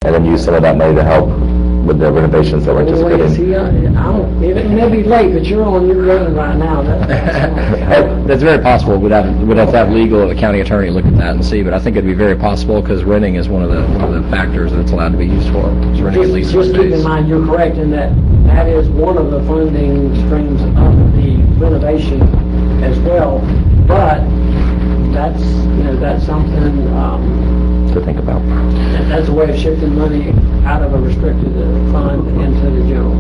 and then use some of that money to help with the renovations that we're anticipating. It may be late, but you're on your own right now. That's very possible. We'd have to have legal or the county attorney look at that and see, but I think it'd be very possible because renting is one of the factors that it's allowed to be used for. Is renting at least just keep in mind, you're correct in that is one of the funding streams of the renovation as well, but that's something to think about. That's a way of shifting money out of a restricted fund into the general.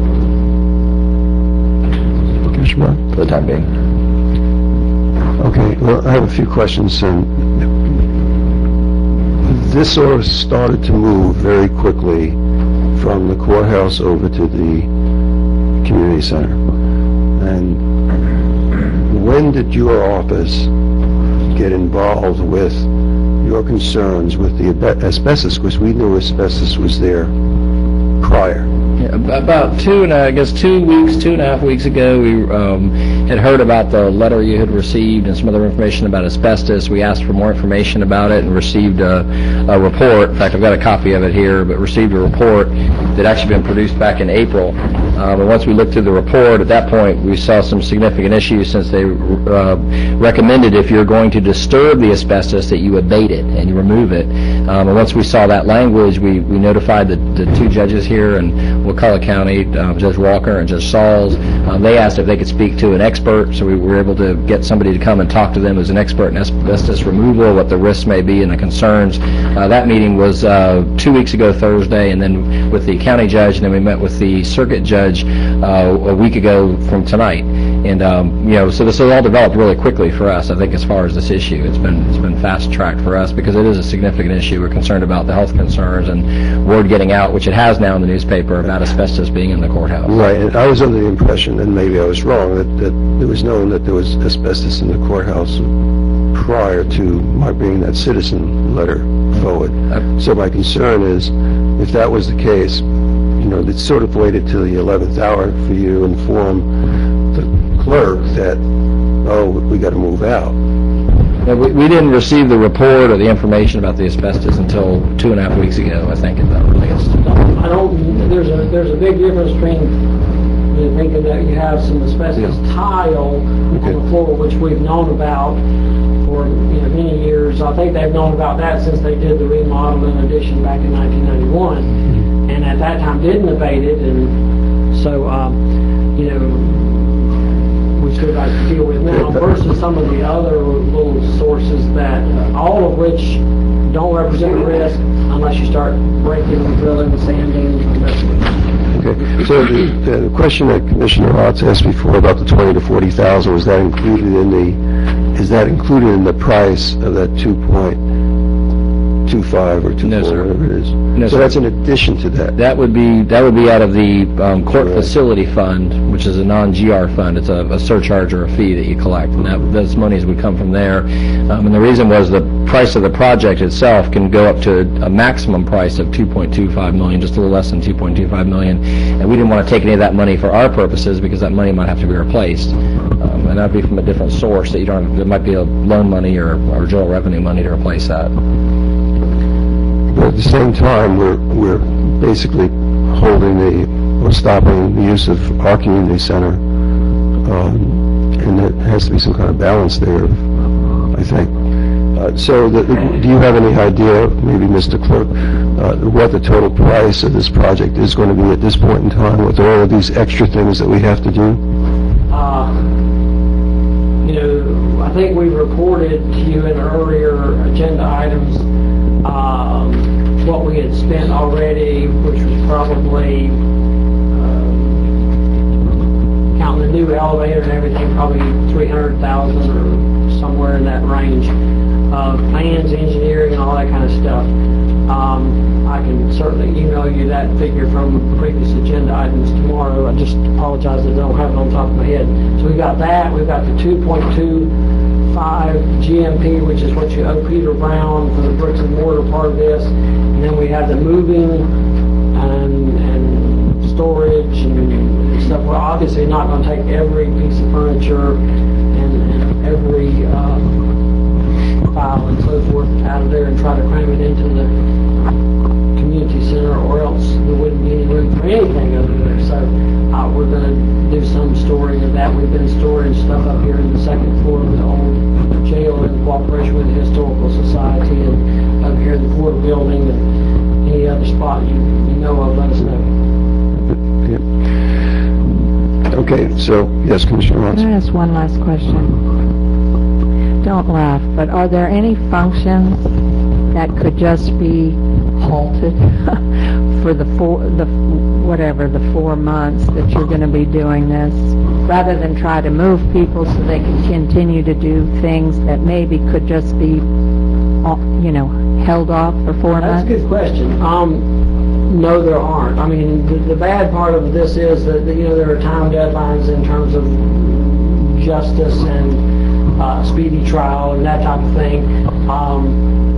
For the time being. Okay, well, I have a few questions. This sort of started to move very quickly from the courthouse over to the community center. And when did your office get involved with your concerns with the asbestos? Because we knew asbestos was there prior. About 2.5 weeks ago, we had heard about the letter you had received and some other information about asbestos. We asked for more information about it and received a report. In fact, I've got a copy of it here, but received a report that actually been produced back in April. And once we looked through the report, at that point, we saw some significant issues since they recommended if you're going to disturb the asbestos that you abate it and you remove it. And once we saw that language, we notified the two judges here in Wakulla County, Judge Walker and Judge Sauls. They asked if they could speak to an expert, so we were able to get somebody to come and talk to them as an expert in asbestos removal, what the risks may be and the concerns. That meeting was 2 weeks ago Thursday, and then with the county judge, and then we met with the circuit judge a week ago from tonight. And so this has all developed really quickly for us. I think as far as this issue, it's been fast tracked for us because it is a significant issue. We're concerned about the health concerns and word getting out, which it has now in the newspaper, about asbestos being in the courthouse. Right, and I was under the impression, and maybe I was wrong, that it was known that there was asbestos in the courthouse prior to my bringing that citizen letter forward. So my concern is, if that was the case, it sort of waited till the 11th hour for you to inform the clerk that, we got to move out. Yeah, we didn't receive the report or the information about the asbestos until 2.5 weeks ago, I think, at the earliest. There's a big difference between thinking that you have some asbestos tile on the floor, which we've known about for many years. I think they've known about that since they did the remodel and addition back in 1991, and at that time didn't abate it, and so we still got to deal with now, versus some of the other little sources that all of which don't represent risk unless you start breaking and drilling and sanding. Okay, so the question that Commissioner Otts asked before about the 20 to 40,000, is that included in the price of that 2.25 or 2.4, No, sir. whatever it is? No, so sir. That's in addition to that. That would be out of the court facility fund, which is a non-GR fund. It's a surcharge or a fee that you collect, and those monies would come from there. And the reason was the price of the project itself can go up to a maximum price of $2.25 million, just a little less than $2.25 million. And we didn't want to take any of that money for our purposes because that money might have to be replaced, and that'd be from a different source that you don't. There might be a loan money or general revenue money to replace that. But at the same time, we're basically stopping the use of our community center, and there has to be some kind of balance there, I think. So do you have any idea, maybe Mr. Clerk, what the total price of this project is going to be at this point in time with all of these extra things that we have to do? I think we reported to you in earlier agenda items what we had spent already, which was probably, counting the new elevator and everything, probably $300,000 or somewhere in that range. Plans, engineering, and all that kind of stuff. I can certainly email you that figure from previous agenda items tomorrow. I just apologize that I don't have it on top of my head. So we've got that. We've got the 2.25 GMP, which is what you owe Peter Brown for the bricks and mortar part of this. And then we have the moving and storage and stuff. We're obviously not going to take every piece of furniture and every file and so forth out of there and try to cram it into the community center, or else there wouldn't be any room for anything over there. So we're going to do some storing of that. We've been storing stuff up here in the second floor of the old jail in cooperation with the Historical Society, and up here in the court building, and any other spot you know of, let us know. Yeah. Okay, so, yes, Commissioner Ross. Can I ask one last question? Don't laugh, but are there any functions that could just be halted for the 4 months that you're going to be doing this, rather than try to move people so they can continue to do things that maybe could just be, held off for 4 months? That's a good question. No, there aren't. I mean, the bad part of this is that, there are time deadlines in terms of justice and speedy trial and that type of thing.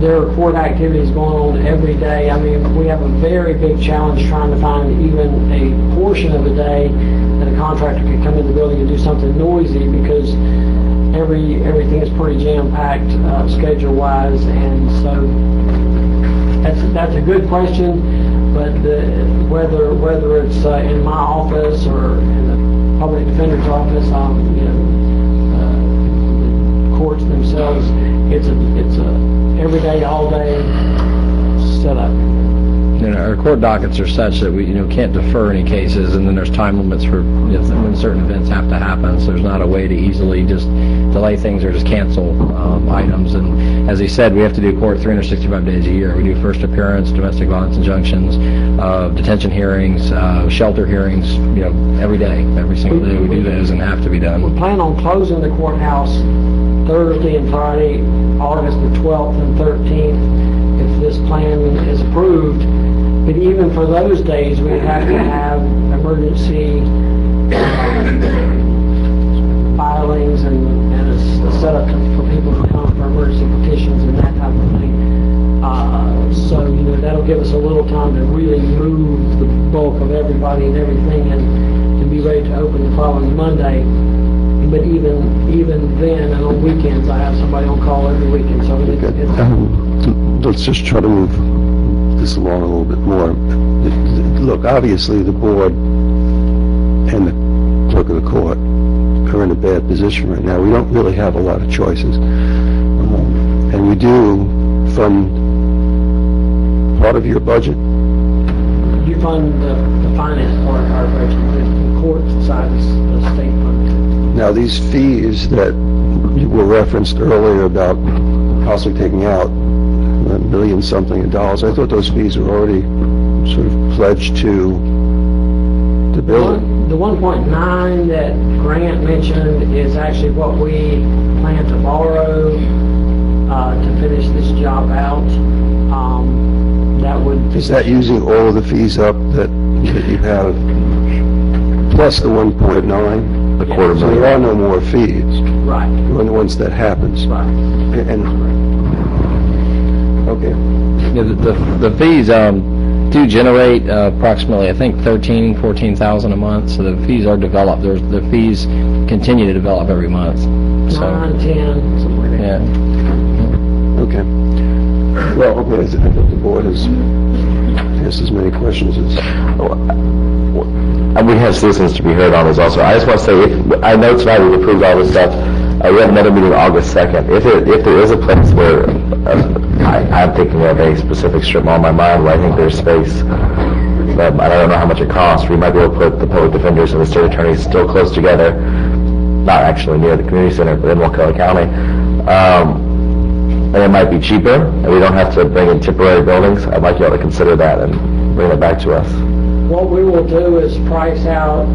There are court activities going on every day. I mean, we have a very big challenge trying to find even a portion of a day that a contractor could come in the building and do something noisy, because everything is pretty jam-packed schedule-wise. And so that's a good question, but whether it's in my office or in the public defender's office, the courts themselves, it's a every day, all day setup. Our court dockets are such that we can't defer any cases, and then there's time limits for when certain events have to happen, so there's not a way to easily just delay things or just cancel items. And as he said, we have to do court 365 days a year. We do first appearance, domestic violence injunctions, detention hearings, shelter hearings, every day, every single day we do those and have to be done. We plan on closing the courthouse Thursday and Friday, August the 12th and 13th, if this plan is approved. But even for those days, we have to have emergency filings and a setup for people to come for emergency petitions and that type of thing. So, that'll give us a little time to really move the bulk of everybody and everything and be ready to open the following Monday. But even then, and on weekends, I have somebody on call every weekend. So let's just try to move this along a little bit more. Look, obviously the board and the clerk of the court are in a bad position right now. We don't really have a lot of choices. And we do fund part of your budget. You fund the finance part of our budget. The court side is the state fund. Now, these fees that were referenced earlier about possibly taking out $1 million something in dollars, I thought those fees were already sort of pledged to the building. The 1.9 that Grant mentioned is actually what we plan to borrow to finish this job out. Is that using all of the fees up that you have, plus the 1.9? The quarter So million. there are no more fees. Right. Once that happens. Right. Okay. The fees do generate approximately, I think, $14,000 a month. So the fees are developed. The fees continue to develop every month. So 9, 10, something like that. yeah. Okay. Well, okay, I think the board has asked as many questions as... And we have citizens to be heard on this also. I just want to say, I know tonight we've approved all this stuff. We have another meeting August 2nd. If there is a place where, I'm thinking of a specific strip mall in my mind where I think there's space, but I don't know how much it costs. We might be able to put the public defenders and the state attorneys still close together, not actually near the community center, but in Wakulla County. And it might be cheaper, and we don't have to bring in temporary buildings. I'd like you all to consider that and bring it back to us. What we will do is price out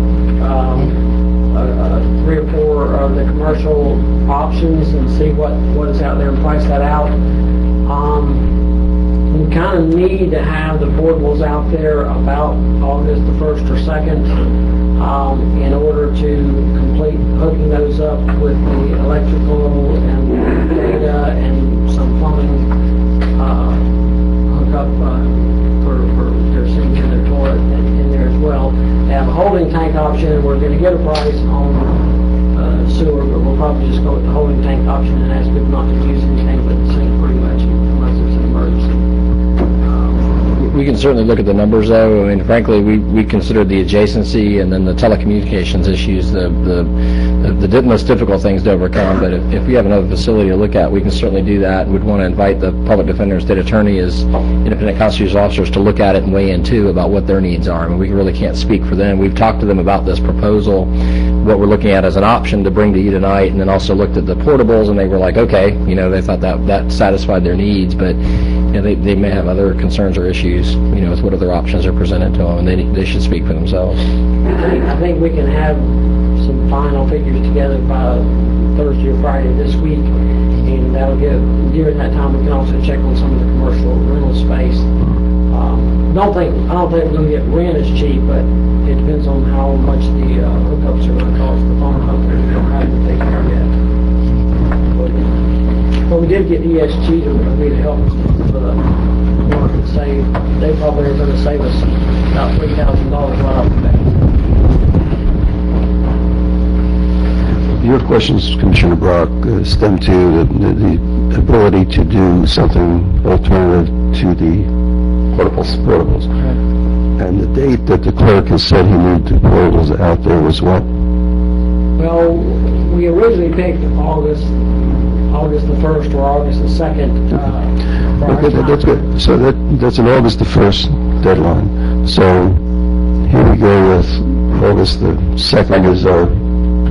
3 or 4 of the commercial options and see what is out there and price that out. We kind of need to have the portables out there about August the 1st or 2nd in order to complete hooking those up with the electrical and data and some plumbing hookup for their sinks and their toilet in there as well. They have a holding tank option, and we're gonna get a price on sewer, but we'll probably just go with the holding tank option and ask people not to use anything but the sink pretty much, unless it's an emergency. We can certainly look at the numbers, though. I mean, frankly, we considered the adjacency and then the telecommunications issues the most difficult things to overcome. But if we have another facility to look at, we can certainly do that. We'd want to invite the public defender and state attorney as independent constitutional officers to look at it and weigh in, too, about what their needs are. I mean, we really can't speak for them. We've talked to them about this proposal, what we're looking at as an option to bring to you tonight, and then also looked at the portables, and they were like, okay, they thought that satisfied their needs, but they may have other concerns or issues, with what other options are presented to them, and they should speak for themselves. I think we can have some final figures together by Thursday or Friday this week, and that'll during that time we can also check on some of the commercial rental space. I don't think we're going to get rent as cheap, but it depends on how much the hookups are going to cost. The phone company we don't have to take care of yet. But we did get ESG to agree to help us with the work and save. They probably are going to save us about $3,000 right off the bat. Your questions, Commissioner Brock, stem to the ability to do something alternative to the portables. And the date that the clerk has said he needed the portables out there was what? Well, we originally picked August the 1st or August the 2nd. Okay, that's good. So that's an August the 1st deadline. So here we go with August the 2nd is our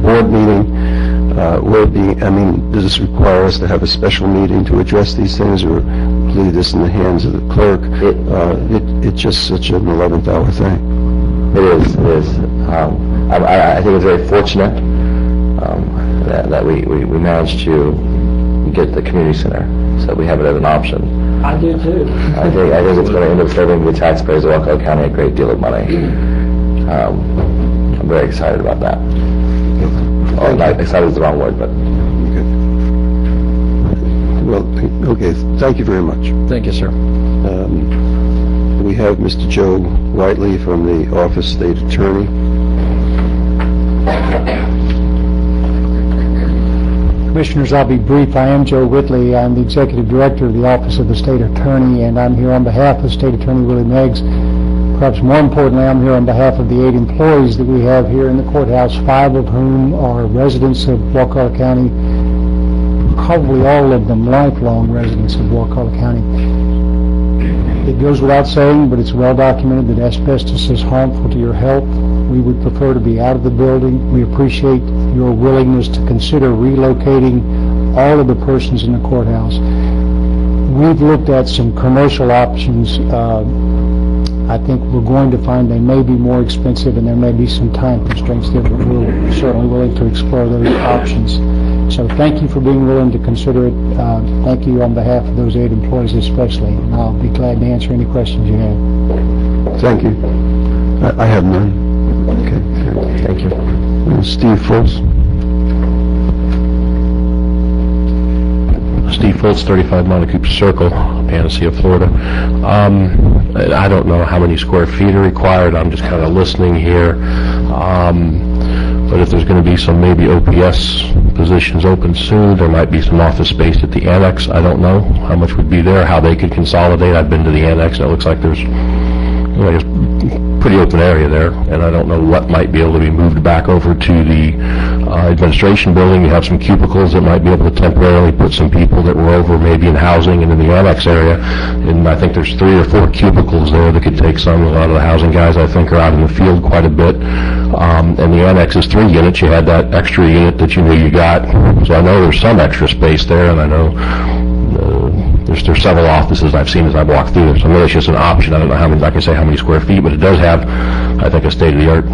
board meeting. Does this require us to have a special meeting to address these things, or leave this in the hands of the clerk? It's just such an 11th hour thing. It is. I think it's very fortunate that we managed to get the community center, so we have it as an option. I do too. I think it's going to end up saving the taxpayers of Wakulla County a great deal of money. I'm very excited about that. Oh, not excited is the wrong word, but... Well, okay, thank you very much. Thank you, sir. We have Mr. Joe Whiteley from the Office of State Attorney. Commissioners, I'll be brief. I am Joe Whitley. I'm the Executive Director of the Office of the State Attorney, and I'm here on behalf of State Attorney Willie Meggs. Perhaps more importantly, I'm here on behalf of the 8 employees that we have here in the courthouse, 5 of whom are residents of Wakulla County, probably all of them lifelong residents of Wakulla County. It goes without saying, but it's well documented that asbestos is harmful to your health. We would prefer to be out of the building. We appreciate your willingness to consider relocating all of the persons in the courthouse. We've looked at some commercial options. I think we're going to find they may be more expensive, and there may be some time constraints there, but we're certainly willing to explore those options. So thank you for being willing to consider it. Thank you on behalf of those 8 employees especially, and I'll be glad to answer any questions you have. Thank you. I have none. Okay. Thank you. Steve Fultz. Steve Fultz, 35 Montecoupe Circle, Panacea, Florida. I don't know how many square feet are required. I'm just kind of listening here. But if there's going to be some maybe OPS positions open soon, there might be some office space at the annex. I don't know how much would be there, how they could consolidate. I've been to the annex, and it looks like there's pretty open area there, and I don't know what might be able to be moved back over to the administration building. You have some cubicles that might be able to temporarily put some people that were over maybe in housing and in the annex area, and I think there's 3 or 4 cubicles there that could take some. A lot of the housing guys, I think, are out in the field quite a bit, and the annex is 3 units. You had that extra unit that you knew you got, so I know there's some extra space there, and I know there's several offices I've seen as I've walked through there, so maybe it's just an option. I don't know how many, I can say how many square feet, but it does have, I think, a state-of-the-art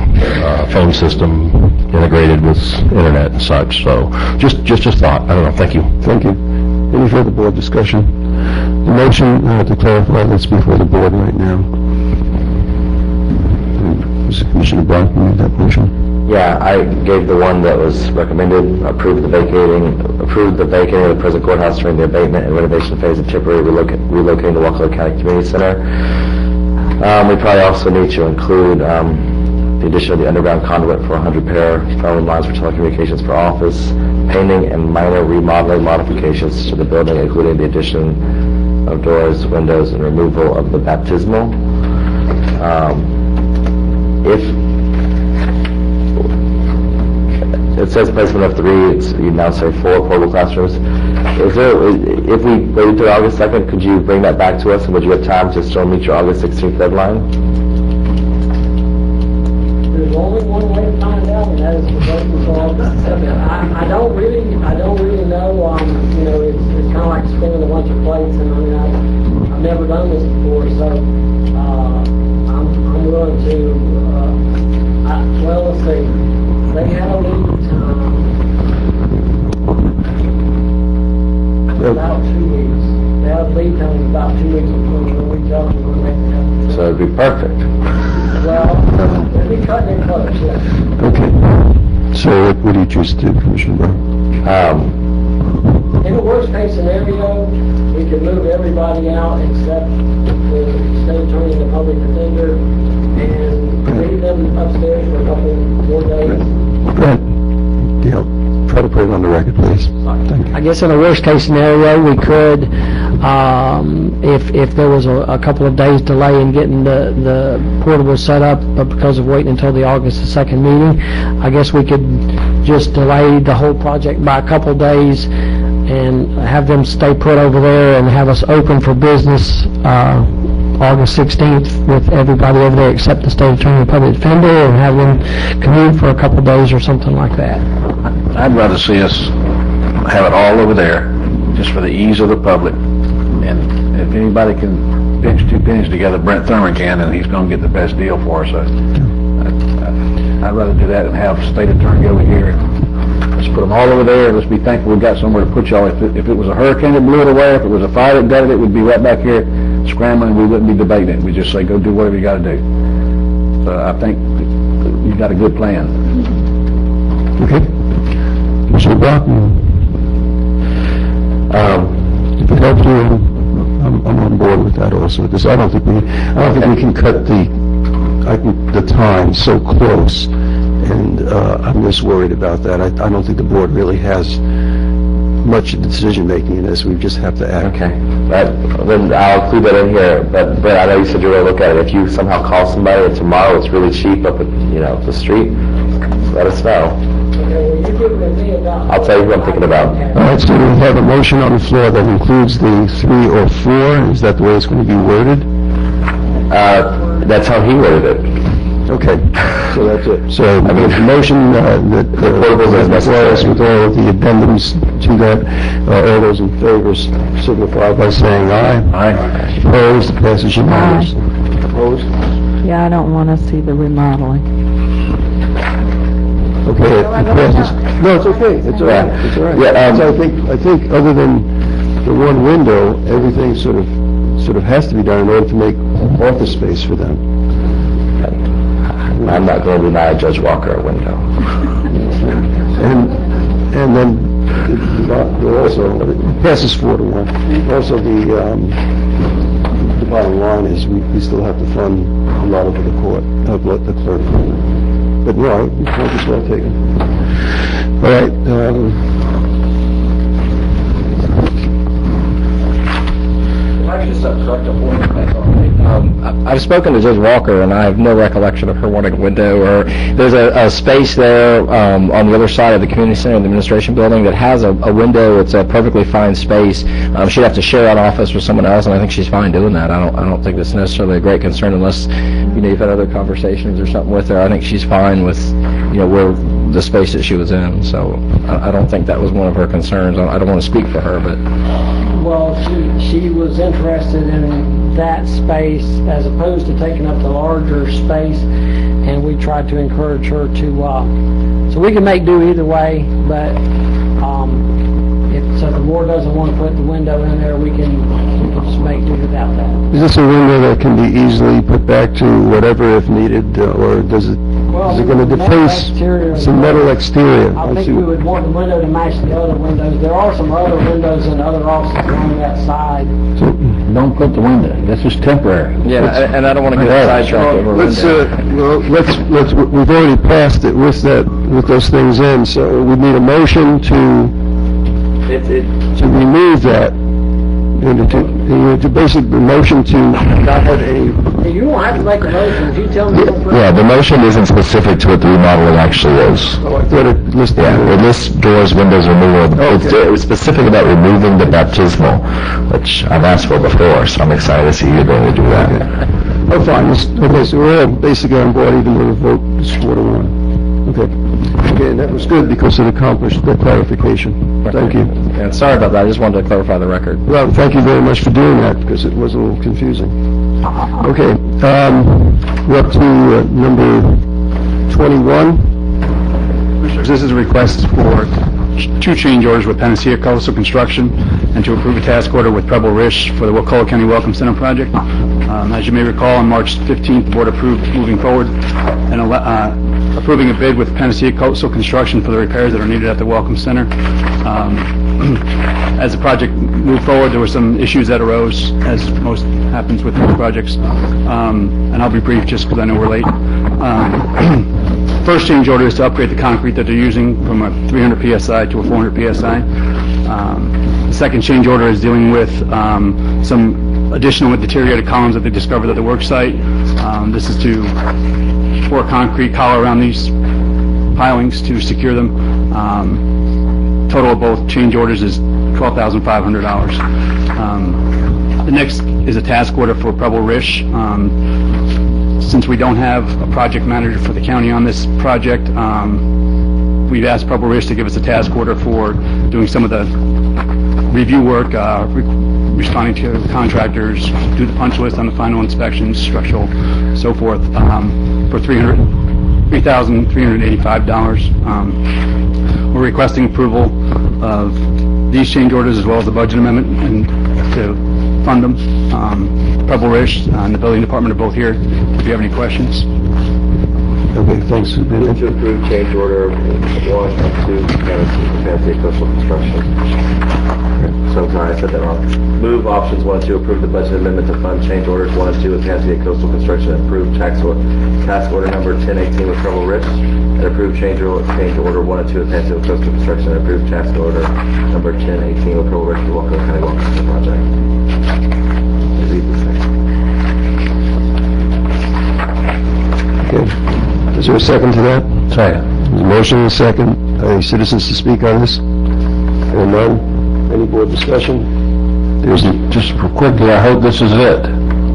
phone system integrated with internet and such. So just thought. I don't know. Thank you. Thank you. Any further board discussion? The motion to clarify that's before the board right now. Mr. Commissioner Brown, you made that motion? Yeah, I gave the one that was recommended, approved the vacating of the present courthouse during the abatement and renovation phase of temporary relocating the Wakulla County Community Center. We probably also need to include the addition of the underground conduit for 100 pair phone lines for telecommunications for office, painting and minor remodeling modifications to the building, including the addition of doors, windows, and removal of the baptismal. If it says placement of 3, you now say 4 portable classrooms. If we waited till August 2nd, could you bring that back to us, and would you have time to still meet your August 16th deadline? There's only one way to find out, and that is to vote for August 2nd. I don't really know, it's kind of like spinning a bunch of plates, and I've never done this before, so, I'm willing to, let's see, they had a lead time, about 2 weeks. They had a lead time of about 2 weeks before we tell them when they have to. So it'd be perfect. Well, it'd be cutting it close, yeah. Okay. So what do you choose to do, Commissioner Brown? In the worst case scenario, we could move everybody out except the state attorney and the public defender and leave them upstairs for a couple more days. Brent, try to put it on the record, please. Thank you. I guess in a worst case scenario, we could, if there was a couple of days delay in getting the portable set up, but because of waiting until the August 2nd meeting, I guess we could just delay the whole project by a couple of days and have them stay put over there and have us open for business August 16th with everybody over there except the state attorney and public defender, and have them commute for a couple of days or something like that. I'd rather see us have it all over there, just for the ease of the public. And if anybody can pinch 2 pennies together, Brent Thurman can, and he's going to get the best deal for us. I'd rather do that than have state attorney over here. Let's put them all over there. Let's be thankful we've got somewhere to put y'all. If it was a hurricane that blew it away, if it was a fire that gutted it, we'd be right back here scrambling. We wouldn't be debating it. We'd just say, go do whatever you got to do. So I think you got a good plan. Okay. Commissioner Brown? If it helps you, I'm on board with that also, because I don't think we can cut the time so close, and I'm just worried about that. I don't think the board really has much decision-making in this. We just have to act. Okay. Then I'll include that in here, but Brent, I know you said you were going to look at it. If you somehow call somebody and tomorrow it's really cheap up at, the street, let us know. I'll tell you who I'm thinking about. All right, so we have a motion on the floor that includes the 3 or 4. Is that the way it's going to be worded? That's how he worded it. Okay, so that's it. So the motion that was with all of the addendums to that, all those in favor signify by saying aye. Aye. Opposed? Passes unanimously. Opposed? Yeah, I don't want to see the remodeling. Okay, it passes. No, it's okay. It's all right. It's all right. Yeah, So I think other than the one window, everything sort of has to be done in order to make office space for them. I'm not going to deny Judge Walker a window. And then also it passes 4-1. Also the bottom line is we still have to fund a lot of the clerk. But no, your point is well taken. All right. I've spoken to Judge Walker, and I have no recollection of her wanting a window. Or there's a space there on the other side of the community center, the administration building, that has a window. It's a perfectly fine space. She'd have to share that office with someone else, and I think she's fine doing that. I don't think that's necessarily a great concern unless you've had other conversations or something with her. I think she's fine with where the space that she was in. So I don't think that was one of her concerns. I don't want to speak for her, but. Well, she was interested in that space as opposed to taking up the larger space, and we tried to encourage her to, so we can make do either way, but if So if the board doesn't want to put the window in there, we can just make do without that. Is this a window that can be easily put back to whatever if needed, or is it going to deface some metal exterior? I think we would want the window to match the other windows. There are some other windows in other offices along that side. Don't put the window, this is temporary. Yeah, and I don't want to get sidetracked over a Let's, we've already passed it with those things in, so we need a motion to remove that, and to basically motion to not have any. You won't have to make a motion. If you tell me you don't put Yeah, the motion isn't specific to what the remodeling actually is. Oh, I thought it listed. Yeah, it lists doors, windows, removal. It was specific about removing the baptismal, which I've asked for before, so I'm excited to see you going to do that. Oh, fine. Okay, so we're all basically on board, even though the vote is 4-1. Okay. Okay, and that was good because it accomplished the clarification. Thank you. And sorry about that, I just wanted to clarify the record. Well, thank you very much for doing that, because it was a little confusing. Okay, we're up to number 21. This is a request for two change orders with Panacea Coastal Construction and to approve a task order with Preble Rish for the Wakulla County Welcome Center project. As you may recall, on March 15th, the board approved moving forward and approving a bid with Panacea Coastal Construction for the repairs that are needed at the Welcome Center. As the project moved forward, there were some issues that arose, as most happens with most projects. And I'll be brief just because I know we're late. First change order is to upgrade the concrete that they're using from a 300 PSI to a 400 PSI. The second change order is dealing with some additional deteriorated columns that they discovered at the work site. This is to pour concrete collar around these pilings to secure them. Total of both change orders is $12,500. The next is a task order for Preble Rish. Since we don't have a project manager for the county on this project, we've asked Preble Rish to give us a task order for doing some of the review work, responding to contractors, do the punch list on the final inspections, structural, so forth, for $3,385. We're requesting approval of these change orders as well as the budget amendment and to fund them. Preble Rish and the building department are both here. If you have any questions. Okay, thanks. Move to approve change order 1 and 2, Panacea Coastal Construction. So sorry, I said that wrong. Move options 1 and 2, approve the budget amendment to fund change orders 1 and 2 with Panacea Coastal Construction, and approve task order number 1018 with Preble Rish, and approve change order 1 and 2 with Panacea Coastal Construction, and approve task order number 1018 with Preble Rish for Wakulla County Welcome Center project. Okay. Is there a second to that? Second. There's a motion and a second. Any citizens to speak on this? Hearing none. Any board discussion? Just quickly, I hope this is it.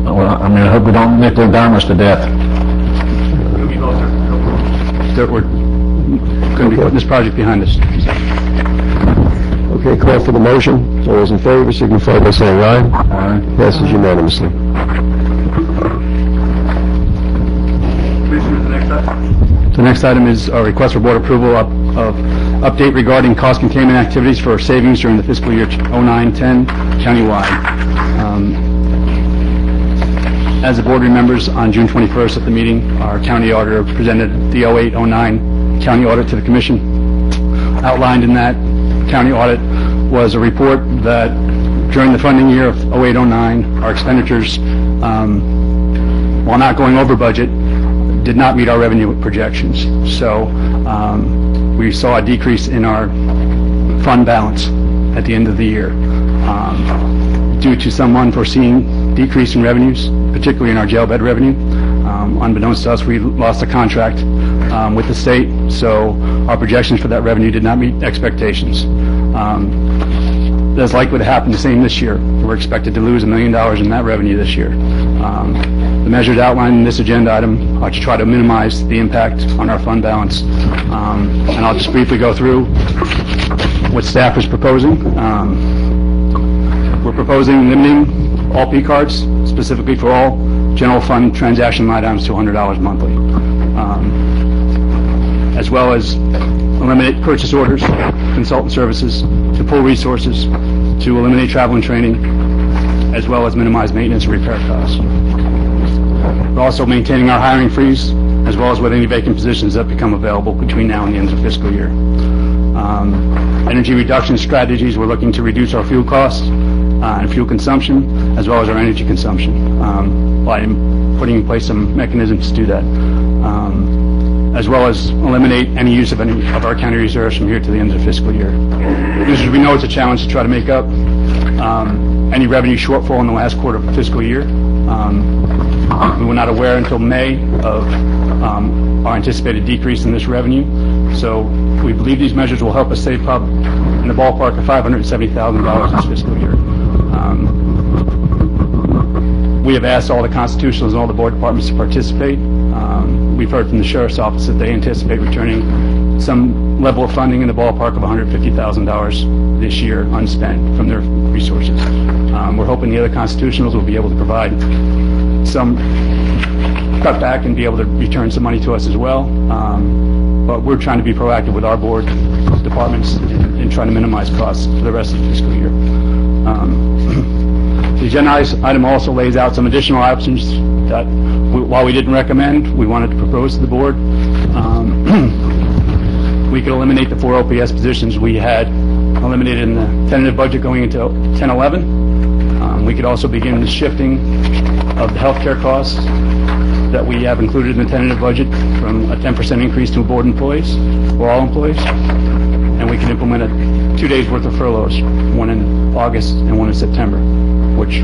Well, I mean, I hope we don't nickel and dime us to death. We're going to be putting this project behind us. Okay, call for the motion. All those in favor signify by saying aye. Aye. Passes unanimously. The next item is a request for board approval of update regarding cost containment activities for savings during the fiscal year 09-10 countywide. As the board remembers, on June 21st at the meeting, our county auditor presented the 08-09 county audit to the commission. Outlined in that county audit was a report that during the funding year of 08-09, our expenditures, while not going over budget, did not meet our revenue projections. So we saw a decrease in our fund balance at the end of the year due to some unforeseen decrease in revenues, particularly in our jail bed revenue. Unbeknownst to us, we lost a contract with the state, so our projections for that revenue did not meet expectations. That's likely to happen the same this year. We're expected to lose $1 million in that revenue this year. The measures outlined in this agenda item are to try to minimize the impact on our fund balance. And I'll just briefly go through what staff is proposing. We're proposing limiting all P cards, specifically for all general fund transaction line items to $100 monthly, as well as eliminate purchase orders, consultant services to pool resources to eliminate travel and training, as well as minimize maintenance and repair costs. We're also maintaining our hiring freeze, as well as with any vacant positions that become available between now and the end of the fiscal year. Energy reduction strategies, we're looking to reduce our fuel costs and fuel consumption, as well as our energy consumption, by putting in place some mechanisms to do that, as well as eliminate any use of any of our county reserves from here to the end of the fiscal year. Because we know it's a challenge to try to make up any revenue shortfall in the last quarter of the fiscal year. We were not aware until May of our anticipated decrease in this revenue. So we believe these measures will help us save in the ballpark of $570,000 this fiscal year. We have asked all the constitutionals and all the board departments to participate. We've heard from the sheriff's office that they anticipate returning some level of funding in the ballpark of $150,000 this year unspent from their resources. We're hoping the other constitutionals will be able to provide some cutback and be able to return some money to us as well. But we're trying to be proactive with our board departments in trying to minimize costs for the rest of the fiscal year. The agenda item also lays out some additional options that, while we didn't recommend, we wanted to propose to the board. We could eliminate the 4 OPS positions we had eliminated in the tentative budget going into 10-11. We could also begin the shifting of the healthcare costs that we have included in the tentative budget from a 10% increase to board employees, or all employees. And we can implement 2 days worth of furloughs, one in August and one in September, which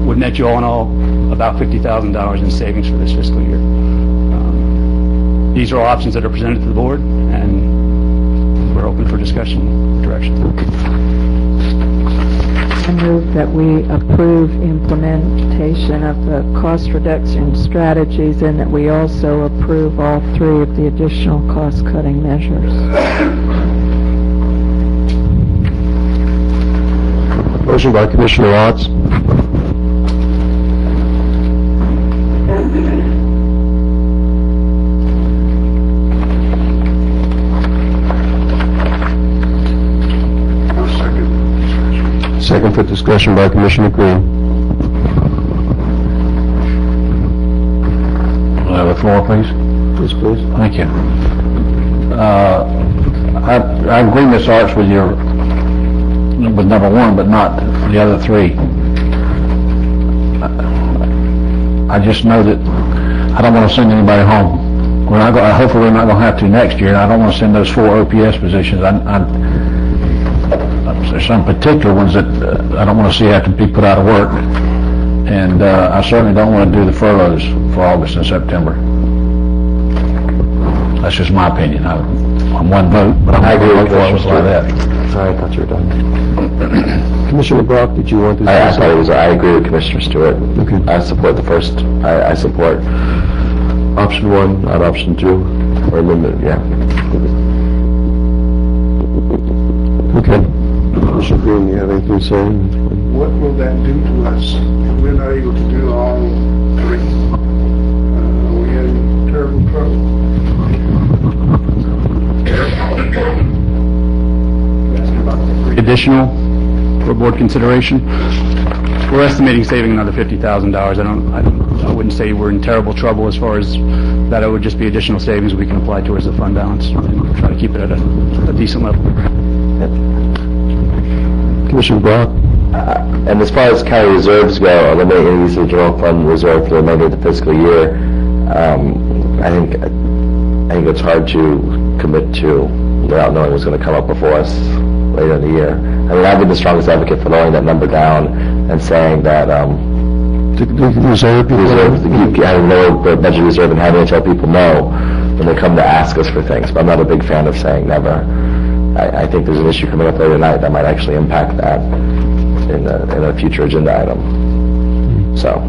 would net you all in all about $50,000 in savings for this fiscal year. These are all options that are presented to the board, and we're open for discussion and direction. I move that we approve implementation of the cost reduction strategies and that we also approve all 3 of the additional cost-cutting measures. Motion by Commissioner Watts. Second for discussion by Commissioner Green. Will I have the floor, please? Yes, please. Thank you. I agree, Ms. Arts, with number 1, but not the other 3. I just know that I don't want to send anybody home. Hopefully we're not going to have to next year, and I don't want to send those 4 OPS positions. There's some particular ones that I don't want to see have to be put out of work, and I certainly don't want to do the furloughs for August and September. That's just my opinion. I'm one vote, but I'm going to vote for it like that. Sorry, I thought you were done. Commissioner Brock, did you want to say I something? I agree with Commissioner Stewart. Okay. I support the first. I support option 1, not option 2, or limit. Yeah. Okay. Commissioner Green, you have anything to say? What will that do to us if we're not able to do all 3? We're in terrible trouble. Additional for board consideration. We're estimating saving another $50,000. I wouldn't say we're in terrible trouble as far as that. It would just be additional savings we can apply towards the fund balance and try to keep it at a decent level. Commissioner Brock? And as far as county reserves go, eliminating these general fund reserve for the remainder of the fiscal year, I think it's hard to commit to without knowing what's going to come up before us later in the year. I mean, I've been the strongest advocate for lowering that number down and saying that The reserve? having lower the budget reserve and having to tell people no when they come to ask us for things. But I'm not a big fan of saying never. I think there's an issue coming up later tonight that might actually impact that in a future agenda item. So,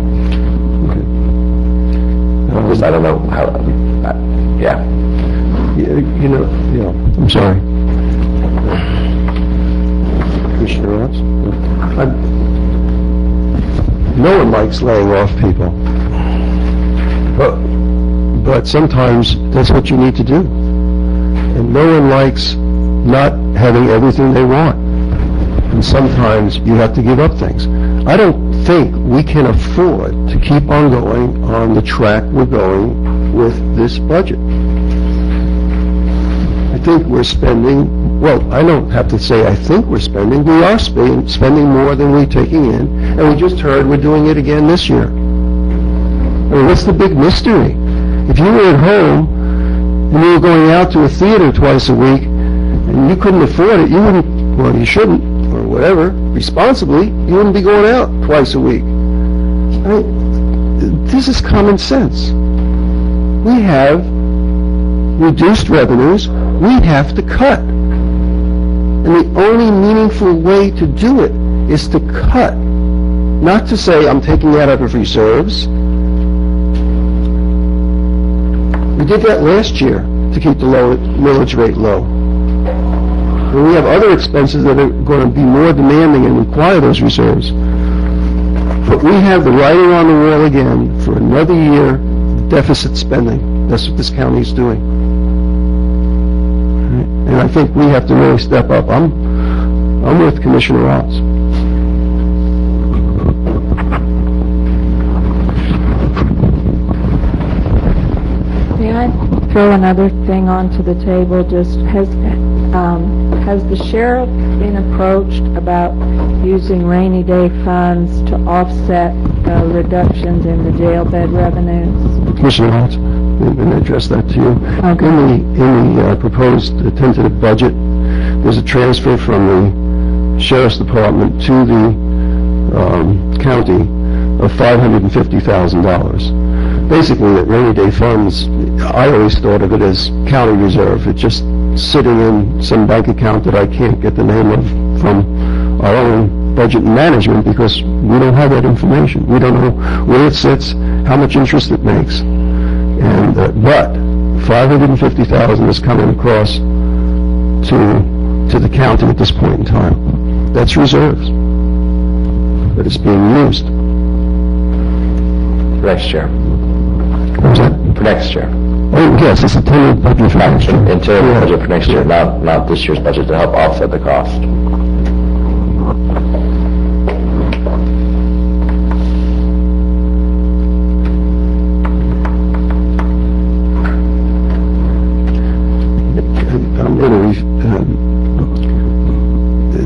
I don't know how. Yeah. I'm sorry. Commissioner Ross? No one likes laying off people. But sometimes that's what you need to do. And no one likes not having everything they want. and sometimes you have to give up things. I don't think we can afford to keep on going on the track we're going with this budget. I think we're spending, well, I don't have to say I think we're spending, we are spending more than we're taking in, and we just heard we're doing it again this year. I mean, what's the big mystery? If you were at home and you were going out to a theater twice a week, and you couldn't afford it, you wouldn't, well, you shouldn't, or whatever, responsibly, you wouldn't be going out twice a week. I mean, this is common sense. We have reduced revenues, we have to cut. And the only meaningful way to do it is to cut. Not to say, I'm taking that out of reserves. We did that last year to keep the millage rate low. And we have other expenses that are going to be more demanding and require those reserves. But we have the writing on the wall again for another year deficit spending. That's what this county is doing. And I think we have to really step up. I'm with Commissioner Ross. May I throw another thing onto the table? Just has the sheriff been approached about using rainy day funds to offset reductions in the jail bed revenues? Commissioner Ross, I'm going to address that to you. Okay. In the proposed tentative budget, there's a transfer from the Sheriff's Department to the county of $550,000. Basically, that rainy day funds, I always thought of it as county reserve. It's just sitting in some bank account that I can't get the name of from our own budget and management because we don't have that information. We don't know where it sits, how much interest it makes. And but $550,000 is coming across to the county at this point in time. That's reserves, but it's being used. Next year. What was that? For next year. Oh, yes, it's a tentative budget for next year. Interim budget for next year, not this year's budget, to help offset the cost. I'm going to,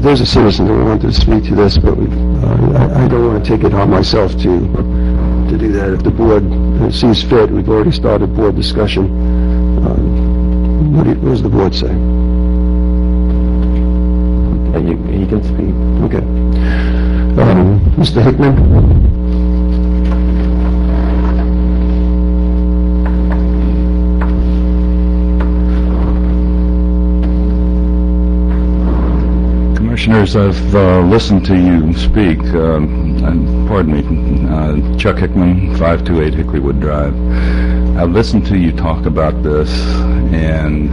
there's a citizen that wanted to speak to this, but I don't want to take it on myself to do that. If the board sees fit, we've already started board discussion. What does the board say? You can speak. Okay. Mr. Hickman? Commissioners, I've listened to you speak. Pardon me, Chuck Hickman, 528 Hickorywood Drive. I've listened to you talk about this, and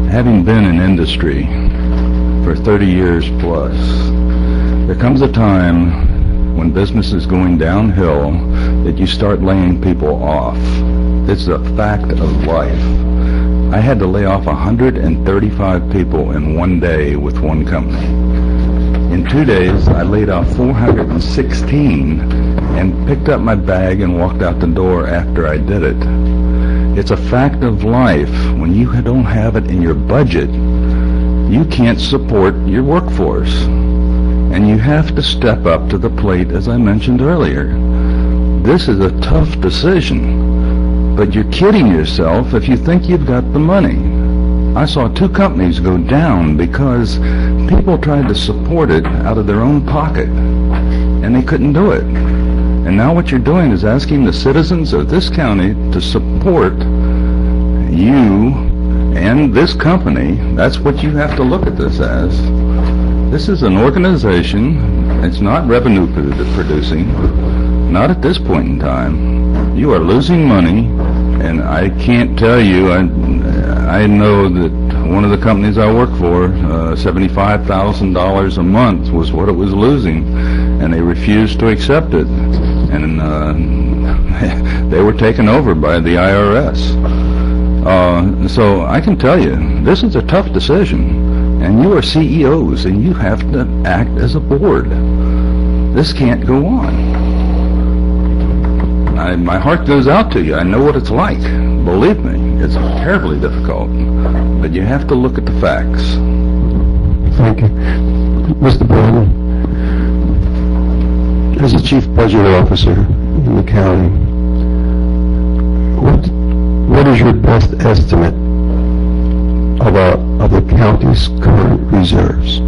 having been in industry for 30 years plus, there comes a time when business is going downhill that you start laying people off. It's a fact of life. I had to lay off 135 people in one day with one company. In 2 days, I laid off 416 and picked up my bag and walked out the door after I did it. It's a fact of life. When you don't have it in your budget, you can't support your workforce. And you have to step up to the plate, as I mentioned earlier. This is a tough decision, but you're kidding yourself if you think you've got the money. I saw 2 companies go down because people tried to support it out of their own pocket, and they couldn't do it. And now what you're doing is asking the citizens of this county to support you and this company. That's what you have to look at this as. This is an organization. It's not revenue producing. Not at this point in time. You are losing money, and I can't tell you. I know that one of the companies I work for, $75,000 a month was what it was losing, and they refused to accept it. And they were taken over by the IRS. So I can tell you, this is a tough decision. and you are CEOs, and you have to act as a board. This can't go on. My heart goes out to you. I know what it's like. Believe me, it's terribly difficult. But you have to look at the facts. Thank you. Mr. Bowman, as the chief budget officer in the county, what is your best estimate of the county's current reserves?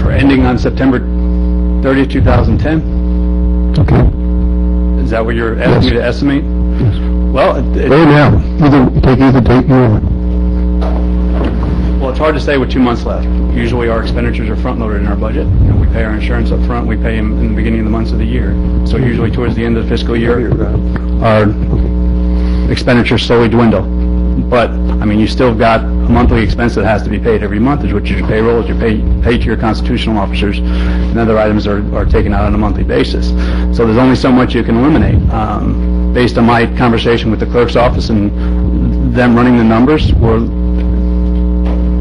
For ending on September 30th, 2010? Okay. Is that what you're asking me to estimate? Yes. Well, Right now, take either date you want. well, it's hard to say with 2 months left. Usually our expenditures are front-loaded in our budget. We pay our insurance up front, we pay them in the beginning of the months of the year. So usually towards the end of the fiscal year, our expenditures slowly dwindle. But, I mean, you still got a monthly expense that has to be paid every month, which is your payroll, is your pay to your constitutional officers, and other items are taken out on a monthly basis. So there's only so much you can eliminate. Based on my conversation with the clerk's office and them running the numbers,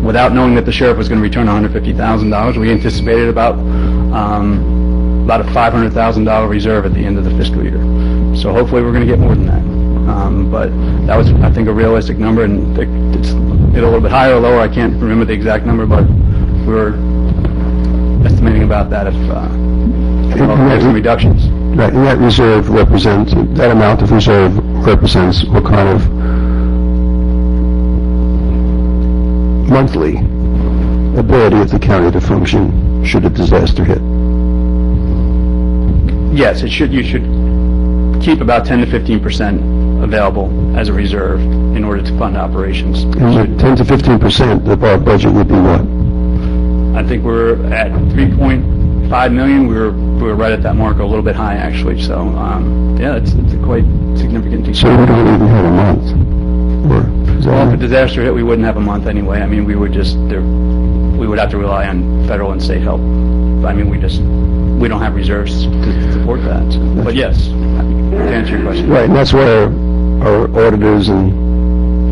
without knowing that the sheriff was going to return $150,000, we anticipated about a $500,000 reserve at the end of the fiscal year. So hopefully we're going to get more than that. But that was, I think, a realistic number, and it's either a little bit higher or lower. I can't remember the exact number, but we were estimating about that if we had some reductions. Right, and that amount of reserve represents what kind of monthly ability of the county to function should a disaster hit? Yes, you should keep about 10 to 15% available as a reserve in order to fund operations. And with 10 to 15% of our budget would be what? I think we're at 3.5 million. We were right at that mark, a little bit high actually. So yeah, it's a quite significant decrease. So we don't even have a month. Well, if a disaster hit, we wouldn't have a month anyway. I mean, we would have to rely on federal and state help. I mean, we don't have reserves to support that. So. But yes, to answer your question. Right, and that's why our auditors and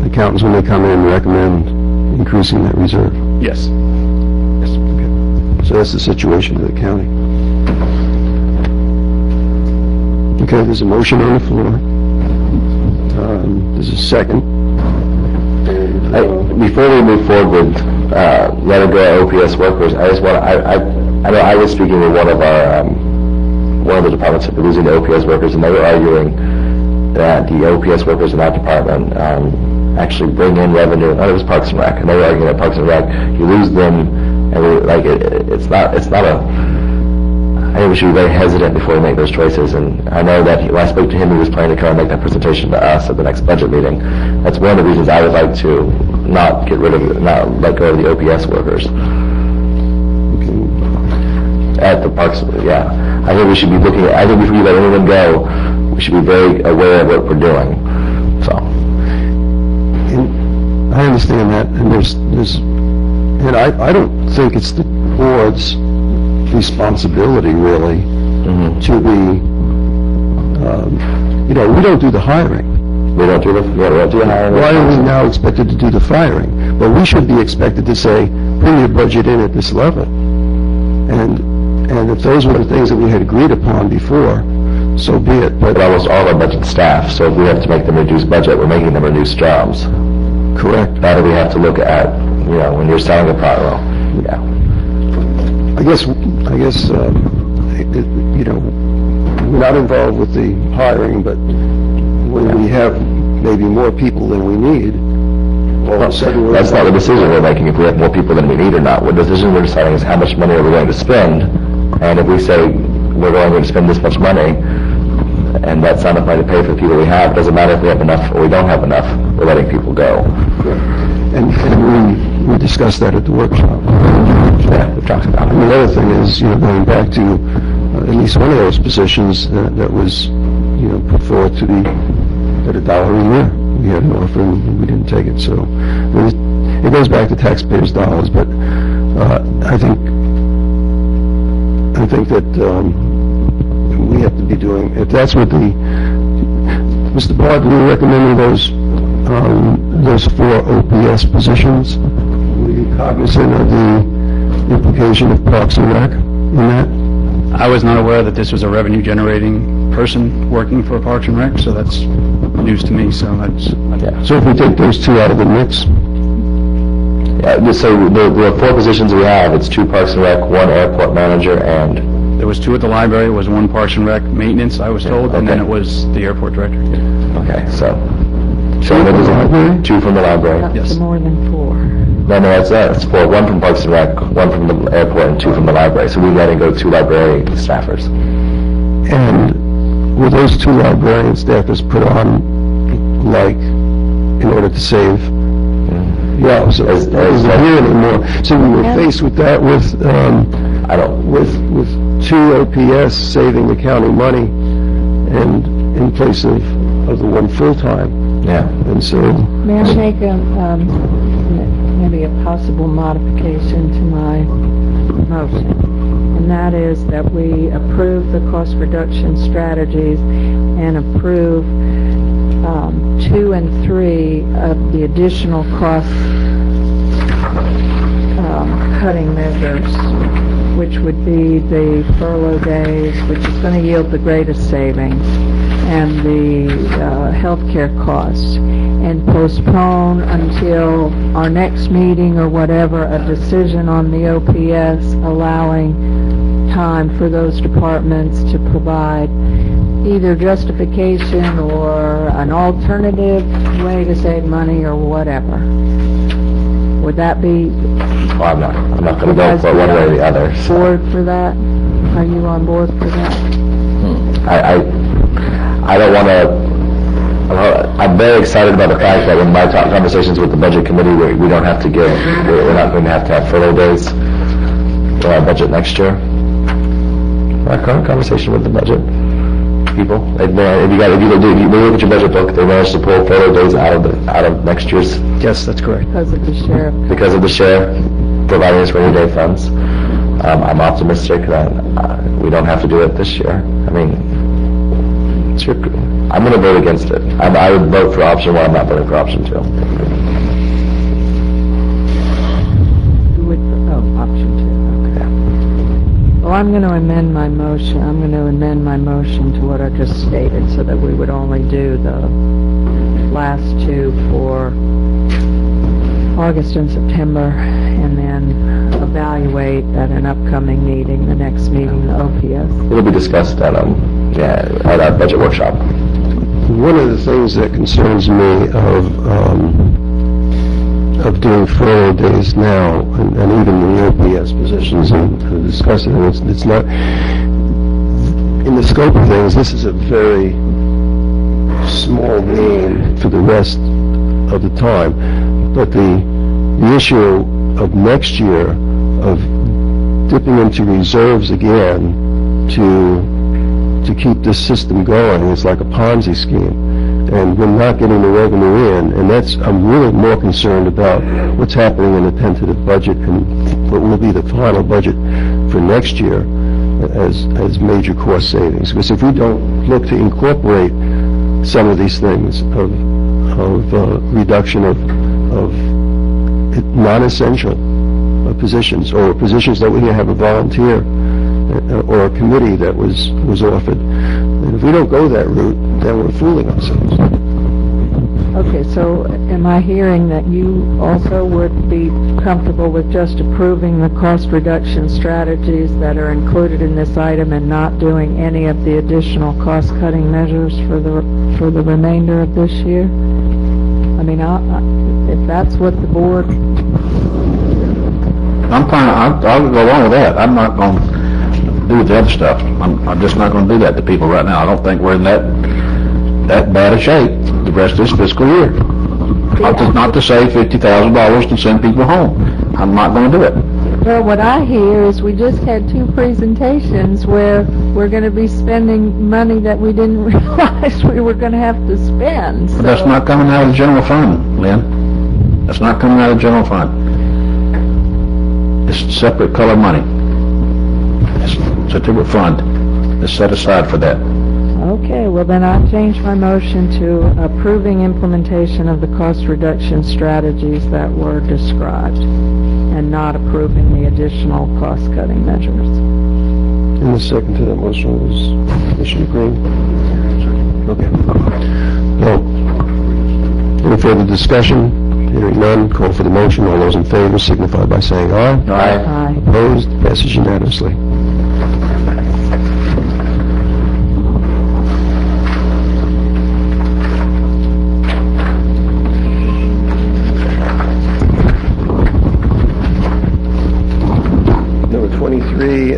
accountants, when they come in, recommend increasing that reserve. Yes. Yes. Okay. So that's the situation of the county. Okay, there's a motion on the floor. There's a second. Before we move forward with letting go of OPS workers, I just want I know I was speaking with one of the departments that were losing the OPS workers, and they were arguing that the OPS workers in that department actually bring in revenue. It was Parks and Rec, and they were arguing that Parks and Rec, you lose them, and it's not a. I think we should be very hesitant before we make those choices, and I know that when I spoke to him, he was planning to come and make that presentation to us at the next budget meeting. That's one of the reasons I would like to not let go of the OPS workers. At the parks, yeah. I think we should be looking at, I think before you let anyone go, we should be very aware of what we're doing, so. And I understand that, and and I don't think it's the board's responsibility, really, to be, we don't do the hiring. We don't do the hiring. Why are we now expected to do the firing? Well, we should be expected to say, bring your budget in at this level. And if those were the things that we had agreed upon before, so be it. But almost all our budget staff, so if we have to make them reduce budget, we're making them reduce jobs. Correct. Now that we have to look at, when you're selling a product, yeah. I guess, we're not involved with the hiring, but when we have maybe more people than we need, all of a sudden that's not the decision we're making, if we have more people than we need or not. What decision we're deciding is how much money are we going to spend, and if we say we're going to spend this much money, and that's not enough money to pay for the people we have, it doesn't matter if we have enough or we don't have enough, we're letting people go. And we discussed that at the workshop. Yeah, we've talked about it. And the other thing is, going back to at least one of those positions that was, put forward at $1 a year. We had an offer and we didn't take it. So it goes back to taxpayers' dollars. But I think that we have to be doing. If that's what Mr. Bard, we recommending those those 4 OPS positions? Were you cognizant of the implication of Parks and Rec in that? I was not aware that this was a revenue-generating person working for Parks and Rec, so that's news to me, so that's... So if we take those 2 out of the mix, So the 4 positions we have, it's 2 Parks and Rec, 1 airport manager, and... There was 2 at the library, was 1 Parks and Rec maintenance, I was told, and then okay. it was the airport director. Okay, so... from the library? 2 from the library. Up Yes. to more than 4. No, that's 4. 1 from Parks and Rec, 1 from the airport, and 2 from the library. So we got to go 2 library staffers. And were those 2 librarian staffers put on, like, in order to save? Yeah, so As- that isn't here anymore. So we were faced with that with, I don't... with 2 OPS saving the county money and in place of the 1 full-time. Yeah. And so, May I make maybe a possible modification to my motion? And that is that we approve the cost reduction strategies and approve 2 and 3 of the additional cost cutting measures, which would be the furlough days, which is going to yield the greatest savings, and the healthcare costs, and postpone until our next meeting or whatever a decision on the OPS, allowing time for those departments to provide either justification or an alternative way to save money or whatever. Would that be... Well, I'm not going to go for it one way or the other. So. Board for that? Are you on board for that? I don't want to... I'm very excited about the fact that in my conversations with the budget committee, we don't have to we're not going to have furlough days for our budget next year. Our current conversation with the budget people, if you look at your budget book, they managed to pull furlough days out of next year's, Yes, that's correct. Because of the sheriff. because of the sheriff providing us rainy day funds. I'm optimistic that we don't have to do it this year. I mean, I'm going to vote against it. I would vote for option 1. I'm not voting for option 2. Option 2, okay. Well, I'm going to amend my motion. I'm going to amend my motion to what I just stated, so that we would only do the last 2 for August and September, and then evaluate at an upcoming meeting, the next meeting, the OPS. It'll be discussed at our budget workshop. one of the things that concerns me of doing furlough days now, and even the OPS positions, and discussing it, it's not, in the scope of things, this is a very small gain for the rest of the time. But the issue of next year, of dipping into reserves again to keep this system going, is like a Ponzi scheme. And we're not getting the revenue in, and I'm really more concerned about what's happening in the tentative budget and what will be the final budget for next year as major cost savings. Because if we don't look to incorporate some of these things of reduction of non-essential positions, or positions that we have a volunteer or a committee that was offered, and if we don't go that route, then we're fooling ourselves. Okay, so am I hearing that you also would be comfortable with just approving the cost reduction strategies that are included in this item and not doing any of the additional cost-cutting measures for the remainder of this year? I mean, if that's what the board... I'm fine, I'll go along with that. I'm not going to do the other stuff. I'm just not going to do that to people right now. I don't think we're in that bad a shape the rest of this fiscal year. Not to save $50,000 to send people home. I'm not going to do it. Well, what I hear is we just had 2 presentations where we're going to be spending money that we didn't realize we were going to have to spend. But that's not coming out of the general fund, Lynn. That's not coming out of the general fund. It's separate color money. It's a different fund. It's set aside for that. Okay, well then I'll change my motion to approving implementation of the cost reduction strategies that were described and not approving the additional cost-cutting measures. And the second to that motion was Commissioner Green. Okay. Well, any further discussion? Hearing none, call for the motion. All those in favor signify by saying aye. Aye. Opposed? Passes unanimously. Number 23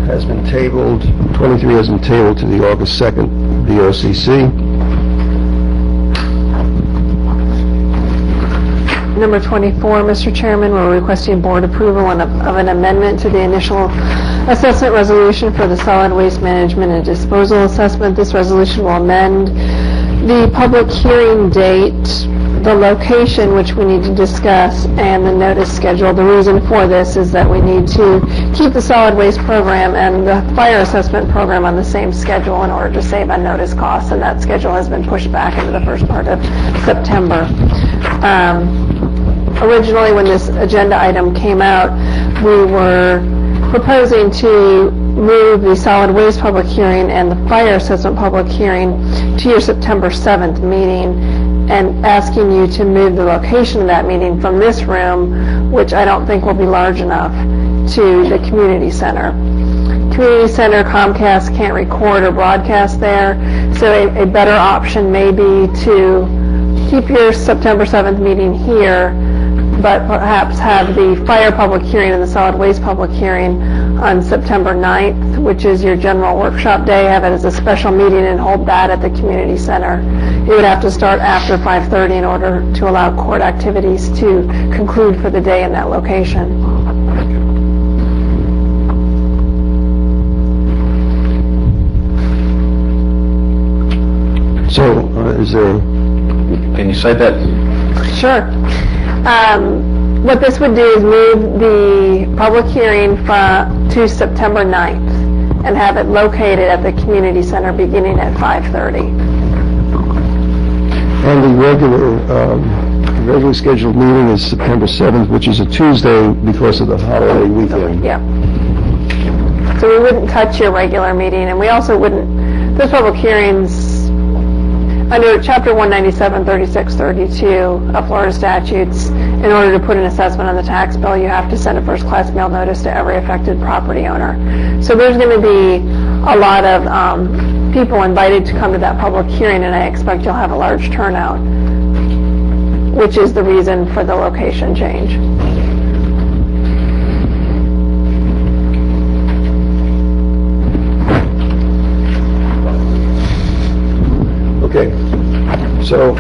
has been tabled. 23 has been tabled to the August 2nd BOCC. Number 24, Mr. Chairman, we're requesting board approval of an amendment to the initial assessment resolution for the solid waste management and disposal assessment. This resolution will amend the public hearing date, the location which we need to discuss, and the notice schedule. The reason for this is that we need to keep the solid waste program and the fire assessment program on the same schedule in order to save on notice costs, and that schedule has been pushed back into the first part of September. Originally, when this agenda item came out, we were proposing to move the solid waste public hearing and the fire assessment public hearing to your September 7th meeting, and asking you to move the location of that meeting from this room, which I don't think will be large enough, to the community center. Community center, Comcast can't record or broadcast there, so a better option may be to keep your September 7th meeting here, but perhaps have the fire public hearing and the solid waste public hearing on September 9th, which is your general workshop day. Have it as a special meeting and hold that at the community center. It would have to start after 5:30 in order to allow court activities to conclude for the day in that location. So, is there... Can you say that? Sure. What this would do is move the public hearing to September 9th and have it located at the community center beginning at 5:30. And the regularly scheduled meeting is September 7th, which is a Tuesday because of the holiday weekend. Yeah. So we wouldn't touch your regular meeting, and we also wouldn't, those public hearings, under Chapter 197, 36, 32 of Florida statutes, in order to put an assessment on the tax bill, you have to send a first-class mail notice to every affected property owner. So there's going to be a lot of people invited to come to that public hearing, and I expect you'll have a large turnout, which is the reason for the location change. Okay, so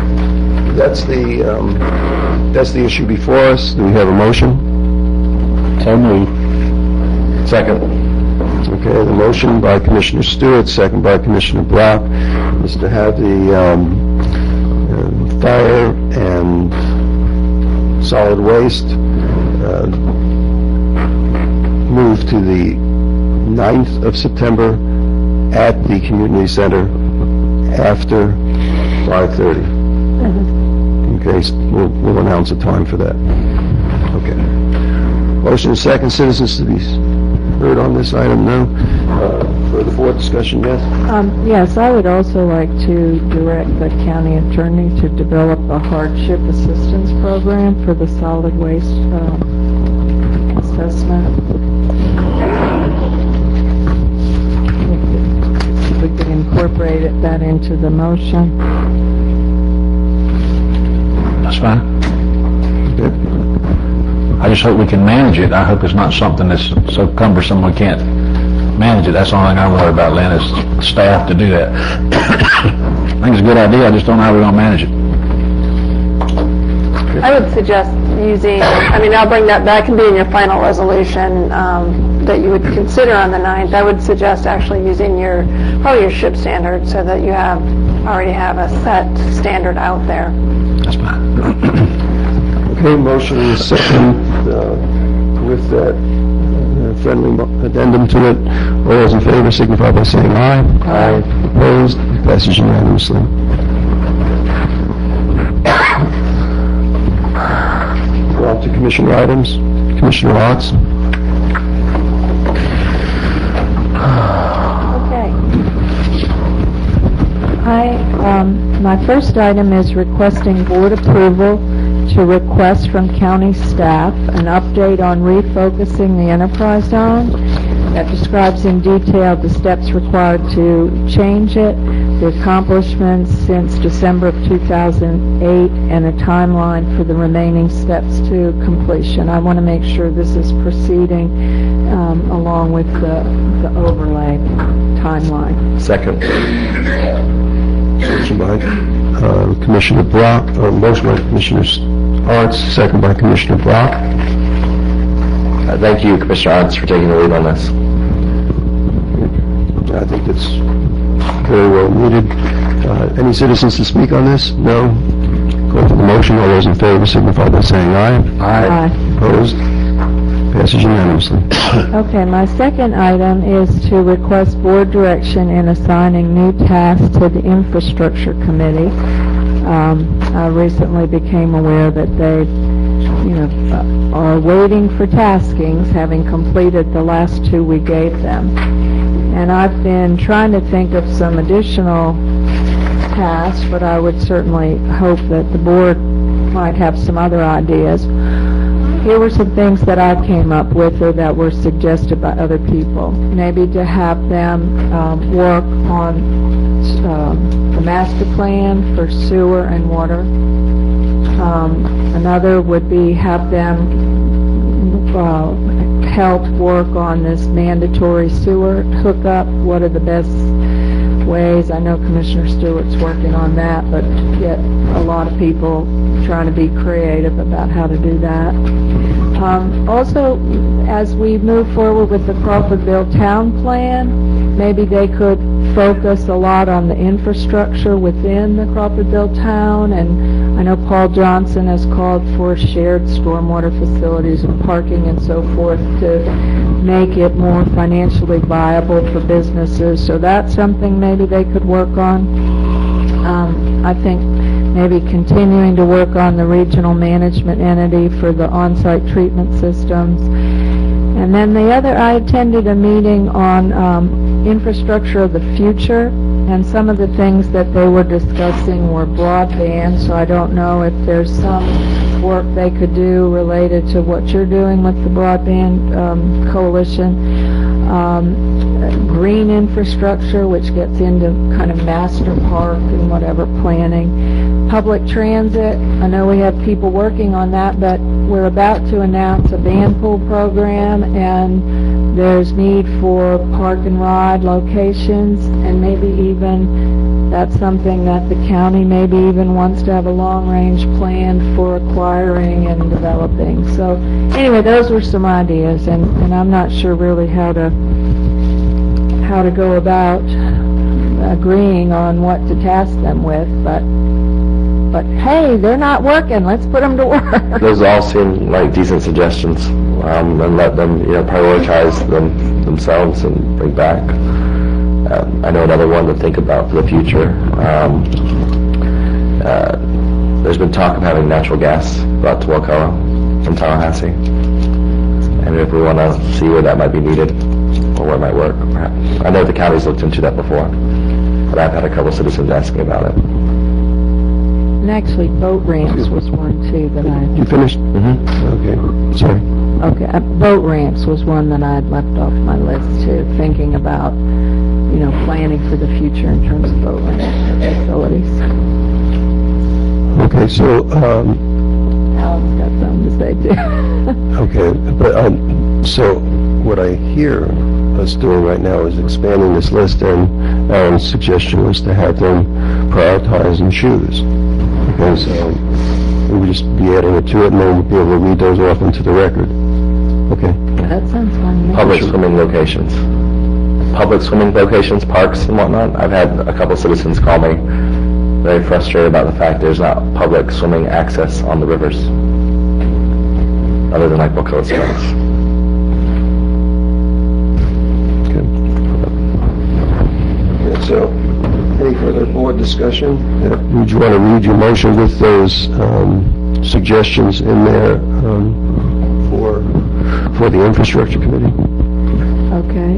that's the issue before us. Do we have a motion? So moved. Second. Okay, the motion by Commissioner Stewart, second by Commissioner Brock, is to have the fire and solid waste move to the 9th of September at the community center after 5:30. Okay, so we'll announce a time for that. Okay. Motion is second. Citizens to be heard on this item? No. Further board discussion? Yes. Yes, I would also like to direct the county attorney to develop a hardship assistance program for the solid waste assessment. If we could incorporate that into the motion. That's fine. Okay. I just hope we can manage it. I hope it's not something that's so cumbersome we can't manage it. That's the only thing I'm worried about, Lynn, is staff to do that. I think it's a good idea. I just don't know how we're going to manage it. I would suggest using, I'll bring that back and be in your final resolution that you would consider on the 9th. I would suggest actually using probably your SHIP standard so that you already have a set standard out there. That's fine. Okay, motion is second with that friendly addendum to it. All those in favor signify by saying aye. Aye. Opposed? It passes unanimously. We're on to commissioner items. Commissioner Watts. Okay. My first item is requesting board approval to request from county staff an update on refocusing the enterprise zone that describes in detail the steps required to change it, the accomplishments since December of 2008, and a timeline for the remaining steps to completion. I want to make sure this is proceeding along with the overlay timeline. Second. Motion by Commissioner Brock, motion by Commissioner Arts, second by Commissioner Brock. Thank you, Commissioner Arndt, for taking the lead on this. I think it's very well needed. Any citizens to speak on this? No? Call for the motion. All those in favor signify by saying aye. Aye. Opposed? Passes unanimously. Okay, my second item is to request board direction in assigning new tasks to the infrastructure committee. I recently became aware that they, are waiting for taskings, having completed the last two we gave them. And I've been trying to think of some additional tasks, but I would certainly hope that the board might have some other ideas. Here were some things that I came up with or that were suggested by other people. Maybe to have them work on the master plan for sewer and water. Another would be have them help work on this mandatory sewer hookup. What are the best ways? I know Commissioner Stewart's working on that, but get a lot of people trying to be creative about how to do that. Also, as we move forward with the Crawfordville Town Plan, maybe they could focus a lot on the infrastructure within the Crawfordville Town, and I know Paul Johnson has called for shared stormwater facilities and parking and so forth to make it more financially viable for businesses, so that's something maybe they could work on. I think maybe continuing to work on the regional management entity for the on-site treatment systems. And then the other, I attended a meeting on infrastructure of the future, and some of the things that they were discussing were broadband, so I don't know if there's some work they could do related to what you're doing with the broadband coalition. Green infrastructure, which gets into kind of master park and whatever planning. Public transit, I know we have people working on that, but we're about to announce a van pool program, and there's need for park and ride locations, and maybe even that's something that the county maybe even wants to have a long-range plan for acquiring and developing. So anyway, those were some ideas, and I'm not sure really how to go about agreeing on what to task them with, but hey, they're not working, let's put them to work. Those all seem like decent suggestions, and let them, prioritize them themselves and bring back. I know another one to think about for the future. There's been talk of having natural gas brought to Wakulla from Tallahassee, and if we want to see where that might be needed or where it might work, perhaps. I know the county's looked into that before, but I've had a couple citizens asking about it. And actually, boat ramps was one too that I... You finished? Mm-hmm. Okay, sorry. Okay, boat ramps was one that I had left off my list too, thinking about, planning for the future in terms of boat ramp facilities. Okay, so, Alan's got something to say too. okay, but, so what I hear us doing right now is expanding this list, and Alan's suggestion was to have them prioritize and choose. Because we would just be adding it to it, and then we'd be able to read those off into the record. Okay. That sounds fun. Public swimming locations. Public swimming locations, parks and whatnot. I've had a couple citizens call me very frustrated about the fact there's not public swimming access on the rivers, other than like Wakulla Springs. So, any further board discussion? Would you want to read your motion with those suggestions in there for the infrastructure committee? Okay.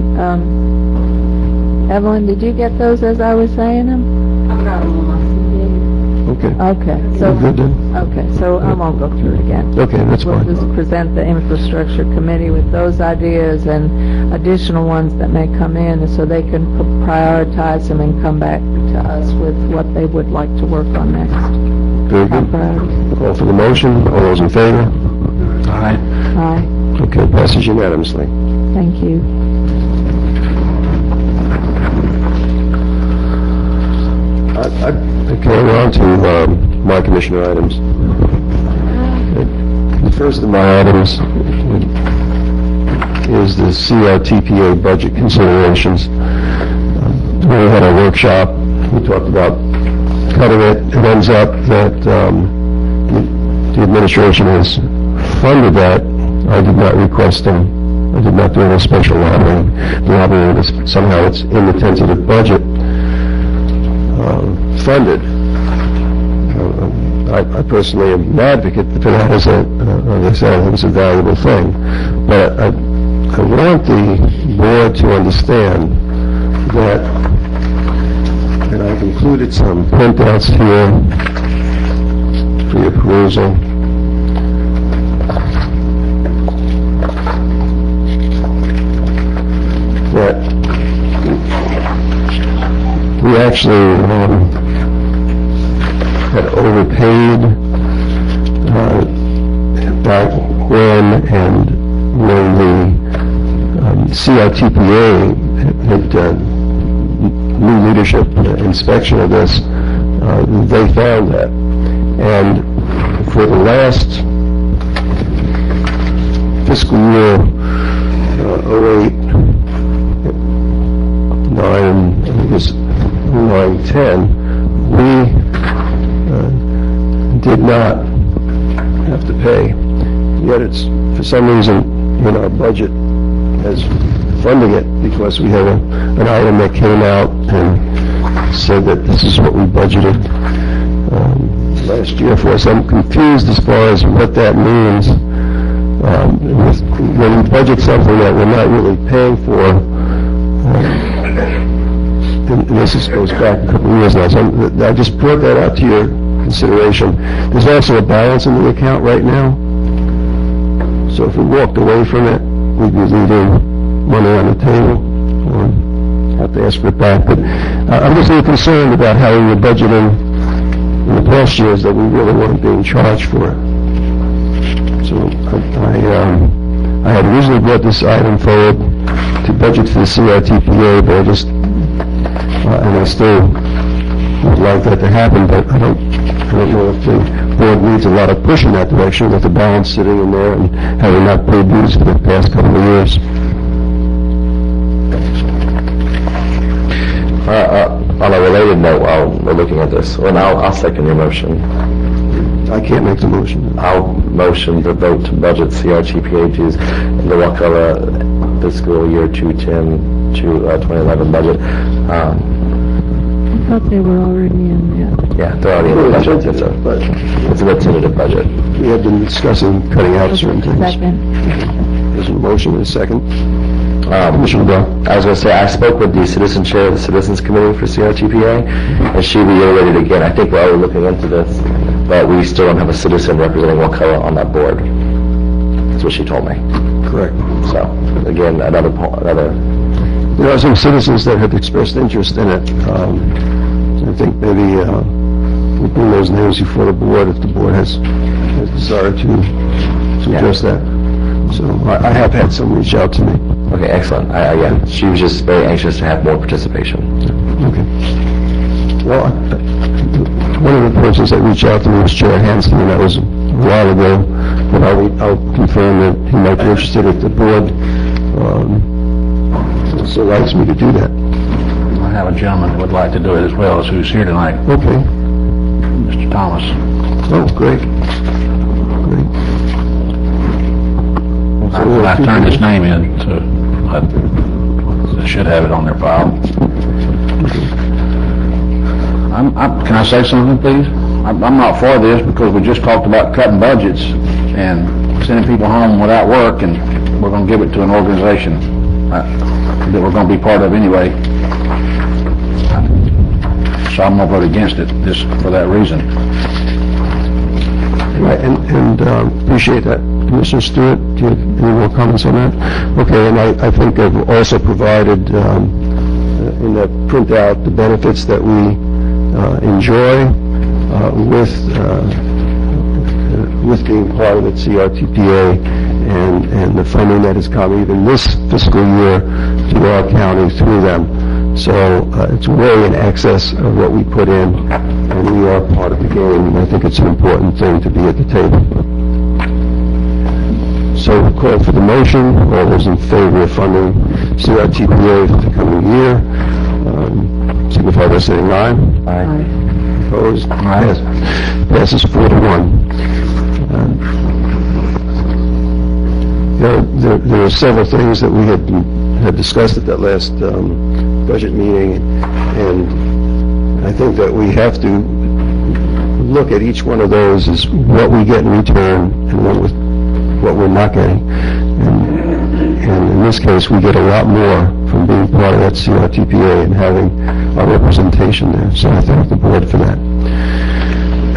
Evelyn, did you get those as I was saying them? I've got them on my Okay. Okay, so, Good then? okay, so I won't go through it again. Okay, that's We'll fine. just present the infrastructure committee with those ideas and additional ones that may come in, so they can prioritize them and come back to us with what they would like to work on next. Very Top good. priorities. Call for the motion. All those in favor? Aye. Aye, Okay, passes unanimously. thank you. Okay, on to my commissioner items. The first of my items is the CRTPA budget considerations. We had a workshop, we talked about cutting it. It ends up that the administration has funded that. I did not request them. I did not do any special lobbying. Somehow it's in the tentative budget. Funded. I personally am an advocate for that as I said, I think it's a valuable thing. But I want the board to understand that, and I've included some printouts here for your perusal. That we actually had overpaid back when, and when the CRTPA had done new leadership inspection of this, they found that. And for the last fiscal year 08, 9, I think it's 9, 10, we did not have to pay. Yet it's, for some reason, in our budget as funding it, because we have an item that came out and said that this is what we budgeted last year for. So I'm confused as far as what that means. When we budget something that we're not really paying for, and this goes back a couple of years now, so I just brought that out to your consideration. There's also a balance in the account right now. So if we walked away from it, we'd be leaving money on the table, or have to ask for it back. But I'm just a little concerned about how we were budgeting in the past years that we really weren't being charged for it. So I had originally brought this item forward to budget for the CRTPA, but and I still would like that to happen, but I don't know if the board needs a lot of push in that direction with the balance sitting in there and having not paid dues for the past couple of years. On a related note, while we're looking at this, and I'll second your motion. I can't make the motion. I'll motion to vote to budget CRTPA dues in the Wakulla fiscal year 2010 to 2011 budget. I thought they were already in there. Yeah, they're already in the budget. It's a tentative budget. We have been discussing cutting out certain things. Second. There's a motion and a second. Commissioner Bell. I was going to say, I spoke with the citizen chair of the Citizens Committee for CRTPA, and she reiterated again, I think we're already looking into this, but we still don't have a citizen representing Wakulla on that board. That's what she told me. Correct. So, again, another... There are some citizens that have expressed interest in it. I think maybe we'll bring those names before the board if the board has desire to address that. So I have had some reach out to me. Okay, excellent. Yeah, she was just very anxious to have more participation. Okay. Well, one of the persons that reached out to me was Chair Hanson, and that was a while ago, but I'll confirm that he might be interested if the board so likes me to do that. I have a gentleman that would like to do it as well as who's here tonight, Okay. Mr. Thomas. Oh, great. Great. I turned his name in, so I should have it on their file. Can I say something, please? I'm not for this because we just talked about cutting budgets and sending people home without work, and we're going to give it to an organization that we're going to be part of anyway. So I'm going to vote against it just for that reason. Right, and appreciate that. Commissioner Stewart, do you have any more comments on that? Okay, and I think I've also provided in that printout the benefits that we enjoy with being part of the CRTPA and the funding that has come even this fiscal year to our county through them. So it's way in excess of what we put in, and we are part of the game, and I think it's an important thing to be at the table. So we'll call for the motion. All those in favor of funding CRTPA for the coming year, signify by saying aye. Aye. Opposed? Aye. Passes 4-1. There are several things that we had discussed at that last budget meeting, and I think that we have to look at each one of those as what we get in return and what we're not getting. And in this case, we get a lot more from being part of that CRTPA and having our representation there. So I thank the board for that.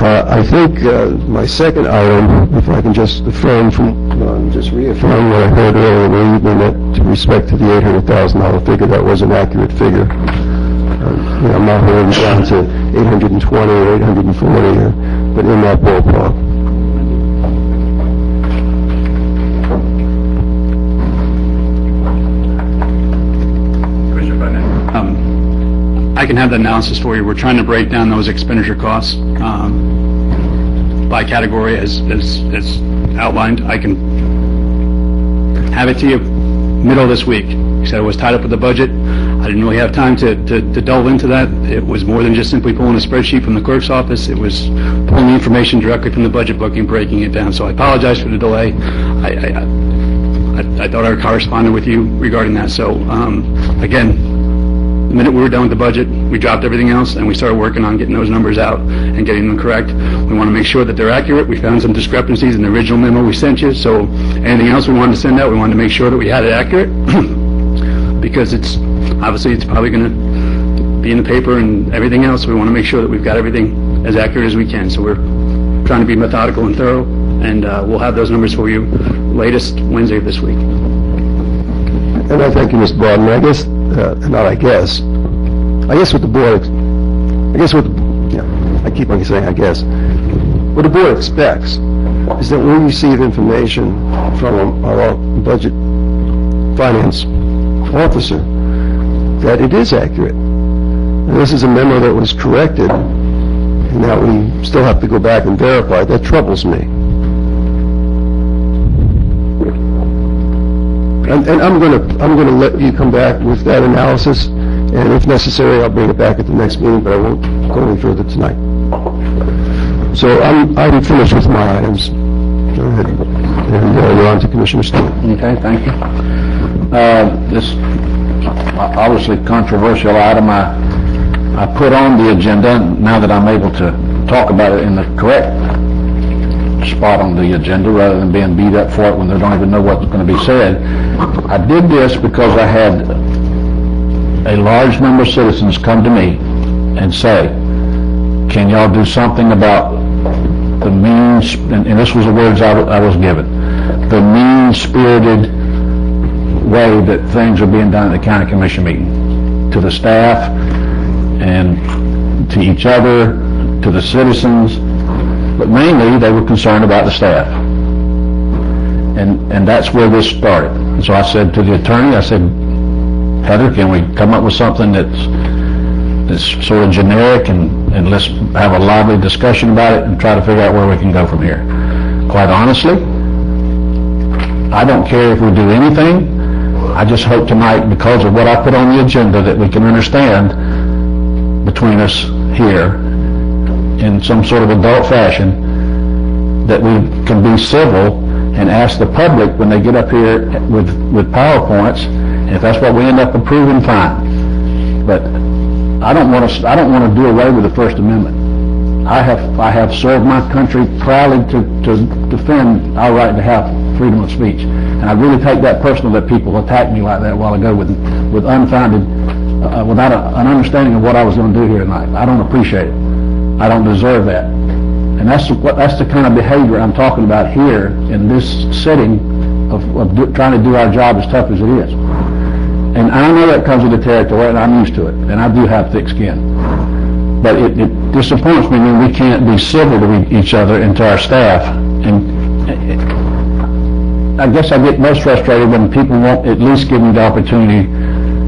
I think my second item, if I can just reaffirm what I heard earlier in the evening, that to respect to the $800,000 figure, that was an accurate figure. I'm not holding it down to 820 or 840, but in that ballpark. I can have the analysis for you. We're trying to break down those expenditure costs by category as outlined. I can have it to you middle of this week. You said I was tied up with the budget. I didn't really have time to delve into that. It was more than just simply pulling a spreadsheet from the clerk's office. It was pulling the information directly from the budget book and breaking it down. So I apologize for the delay. I thought I corresponded with you regarding that. So again, the minute we were done with the budget, we dropped everything else and we started working on getting those numbers out and getting them correct. We want to make sure that they're accurate. We found some discrepancies in the original memo we sent you, so anything else we wanted to send out, we wanted to make sure that we had it accurate because it's probably going to be in the paper and everything else. We want to make sure that we've got everything as accurate as we can. So we're trying to be methodical and thorough, and we'll have those numbers for you latest Wednesday of this week. And I thank you, Mr. Barton. I guess what the board, I keep on saying I guess, what the board expects is that when we receive information from our budget finance officer, that it is accurate. And this is a memo that was corrected, and that we still have to go back and verify. That troubles me. And I'm going to let you come back with that analysis, and if necessary, I'll bring it back at the next meeting, but I won't go any further tonight. So I'm finished with my items. Go ahead. And we're on to Commissioner Stewart. Okay, thank you. This obviously controversial item I put on the agenda. Now that I'm able to talk about it in the correct spot on the agenda rather than being beat up for it when they don't even know what's going to be said. I did this because I had a large number of citizens come to me and say, can y'all do something about the mean, and this was the words I was given, the mean-spirited way that things are being done at the county commission meeting, to the staff and to each other, to the citizens, but mainly they were concerned about the staff. And that's where this started. So I said to the attorney, I said, Heather, can we come up with something that's sort of generic and let's have a lively discussion about it and try to figure out where we can go from here. Quite honestly, I don't care if we do anything. I just hope tonight, because of what I put on the agenda, that we can understand between us here in some sort of adult fashion that we can be civil and ask the public when they get up here with PowerPoints, and if that's what we end up approving, fine. But I don't want to do away with the First Amendment. I have served my country proudly to defend our right to have freedom of speech. And I really take that personal that people attacked me like that a while ago with unfounded, without an understanding of what I was going to do here tonight. I don't appreciate it. I don't deserve that. And that's the kind of behavior I'm talking about here in this setting of trying to do our job as tough as it is. And I know that comes with the territory, and I'm used to it, and I do have thick skin. But it disappoints me when we can't be civil to each other and to our staff. And I guess I get most frustrated when people won't at least give me the opportunity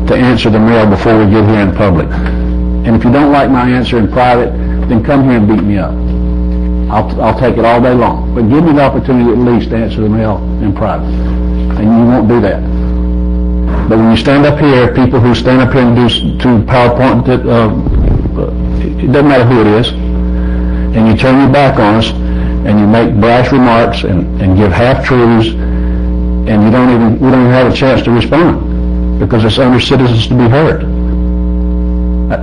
to answer the mail before we get here in public. And if you don't like my answer in private, then come here and beat me up. I'll take it all day long. But give me the opportunity at least to answer the mail in private. And you won't do that. But when you stand up here, people who stand up here and do PowerPoint, it doesn't matter who it is, and you turn your back on us, and you make brash remarks and give half-truths, and we don't even have a chance to respond, because it's under citizens to be heard.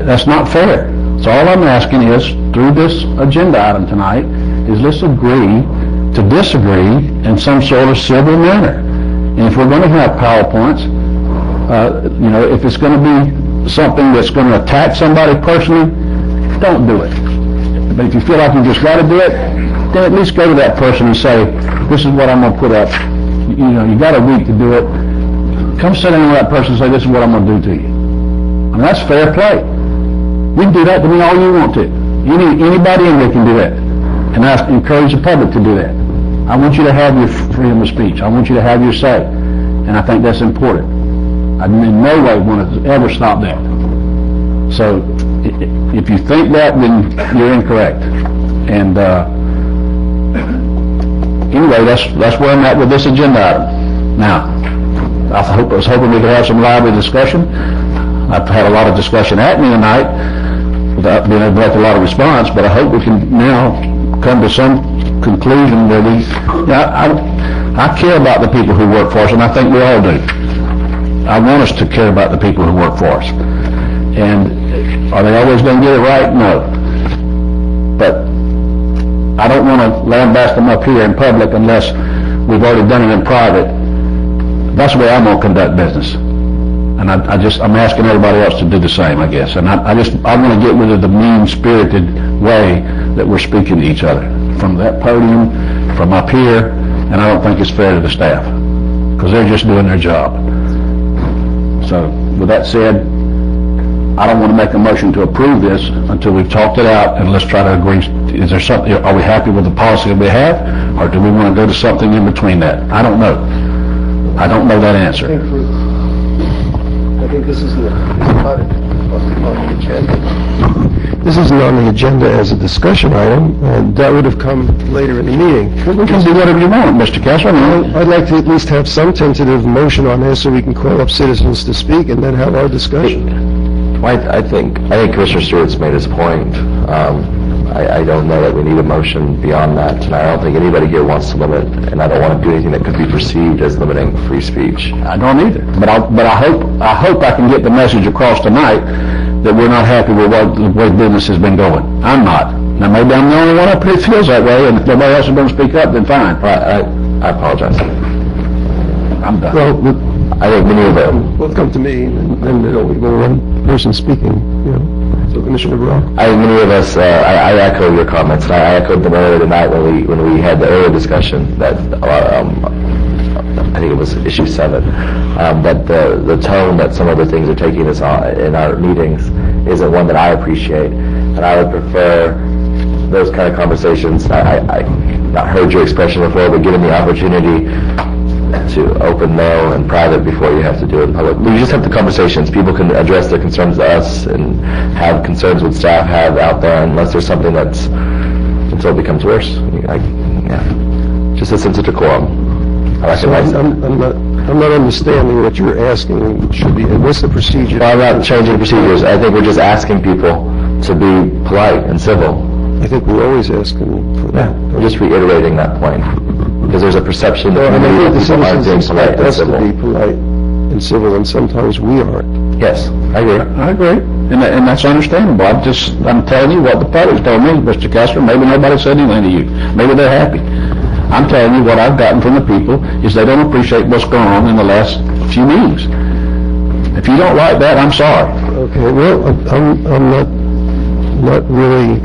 That's not fair. So all I'm asking is, through this agenda item tonight, is let's agree to disagree in some sort of civil manner. And if we're going to have PowerPoints, if it's going to be something that's going to attack somebody personally, don't do it. But if you feel like you just got to do it, then at least go to that person and say, this is what I'm going to put up. You got a week to do it. Come sit down with that person and say, this is what I'm going to do to you. I mean, that's fair play. You can do that to me all you want to. Anybody in there can do that. And I encourage the public to do that. I want you to have your freedom of speech. I want you to have your say. And I think that's important. I in no way want to ever stop that. So if you think that, then you're incorrect. And anyway, that's where I'm at with this agenda item. Now, I was hoping we could have some lively discussion. I've had a lot of discussion at me tonight without being able to get a lot of response, but I hope we can now come to some conclusion where I care about the people who work for us, and I think we all do. I want us to care about the people who work for us. And are they always going to get it right? No. But I don't want to lambast them up here in public unless we've already done it in private. That's the way I'm going to conduct business. And I'm asking everybody else to do the same, I guess. And I want to get rid of the mean-spirited way that we're speaking to each other from that podium, from up here, and I don't think it's fair to the staff because they're just doing their job. So, with that said, I don't want to make a motion to approve this until we've talked it out, and let's try to agree. Is there something? Are we happy with the policy that we have, or do we want to go to something in between that? I don't know. I don't know that answer. I think this is not on the agenda. This isn't on the agenda as a discussion item, and that would have come later in the meeting. Well, we can do whatever you want, Mr. Kessler. I'd like to at least have some tentative motion on this so we can call up citizens to speak and then have our discussion. I think Commissioner Stewart's made his point. I don't know that we need a motion beyond that tonight. I don't think anybody here wants to limit, and I don't want to do anything that could be perceived as limiting free speech. I don't either. But I hope I can get the message across tonight that we're not happy with the way business has been going. I'm not. Now maybe I'm the only one up here that feels that way, and if nobody else is going to speak up, then fine. I apologize. I'm done. Well, I think many of them. Well, come to me, and then there'll be one person speaking, So, Commissioner Brown? I think many of us, I echo your comments. I echoed them earlier tonight when we had the earlier discussion that, I think it was issue 7, that the tone that some of the things are taking us on in our meetings isn't one that I appreciate. And I would prefer those kind of conversations. I not heard your expression before, but given the opportunity to open mail in private before you have to do it in public. We just have the conversations. People can address their concerns to us and have concerns with staff have out there unless there's something that's, until it becomes worse. Just a sense of decorum. I recognize that. I'm not understanding what you're asking should be, and what's the procedure? Well, I'm not changing procedures. I think we're just asking people to be polite and civil. I think we're always asking for that. We're just reiterating that point. Because there's a perception that I think the people aren't being citizens polite expect and us to civil. be polite and civil, and sometimes we aren't. Yes, I agree. I agree, and that's understandable. I'm telling you what the public's told me, Mr. Kessler. Maybe nobody said anything to you. Maybe they're happy. I'm telling you what I've gotten from the people is they don't appreciate what's going on in the last few meetings. If you don't like that, I'm sorry. Okay, well, I'm not really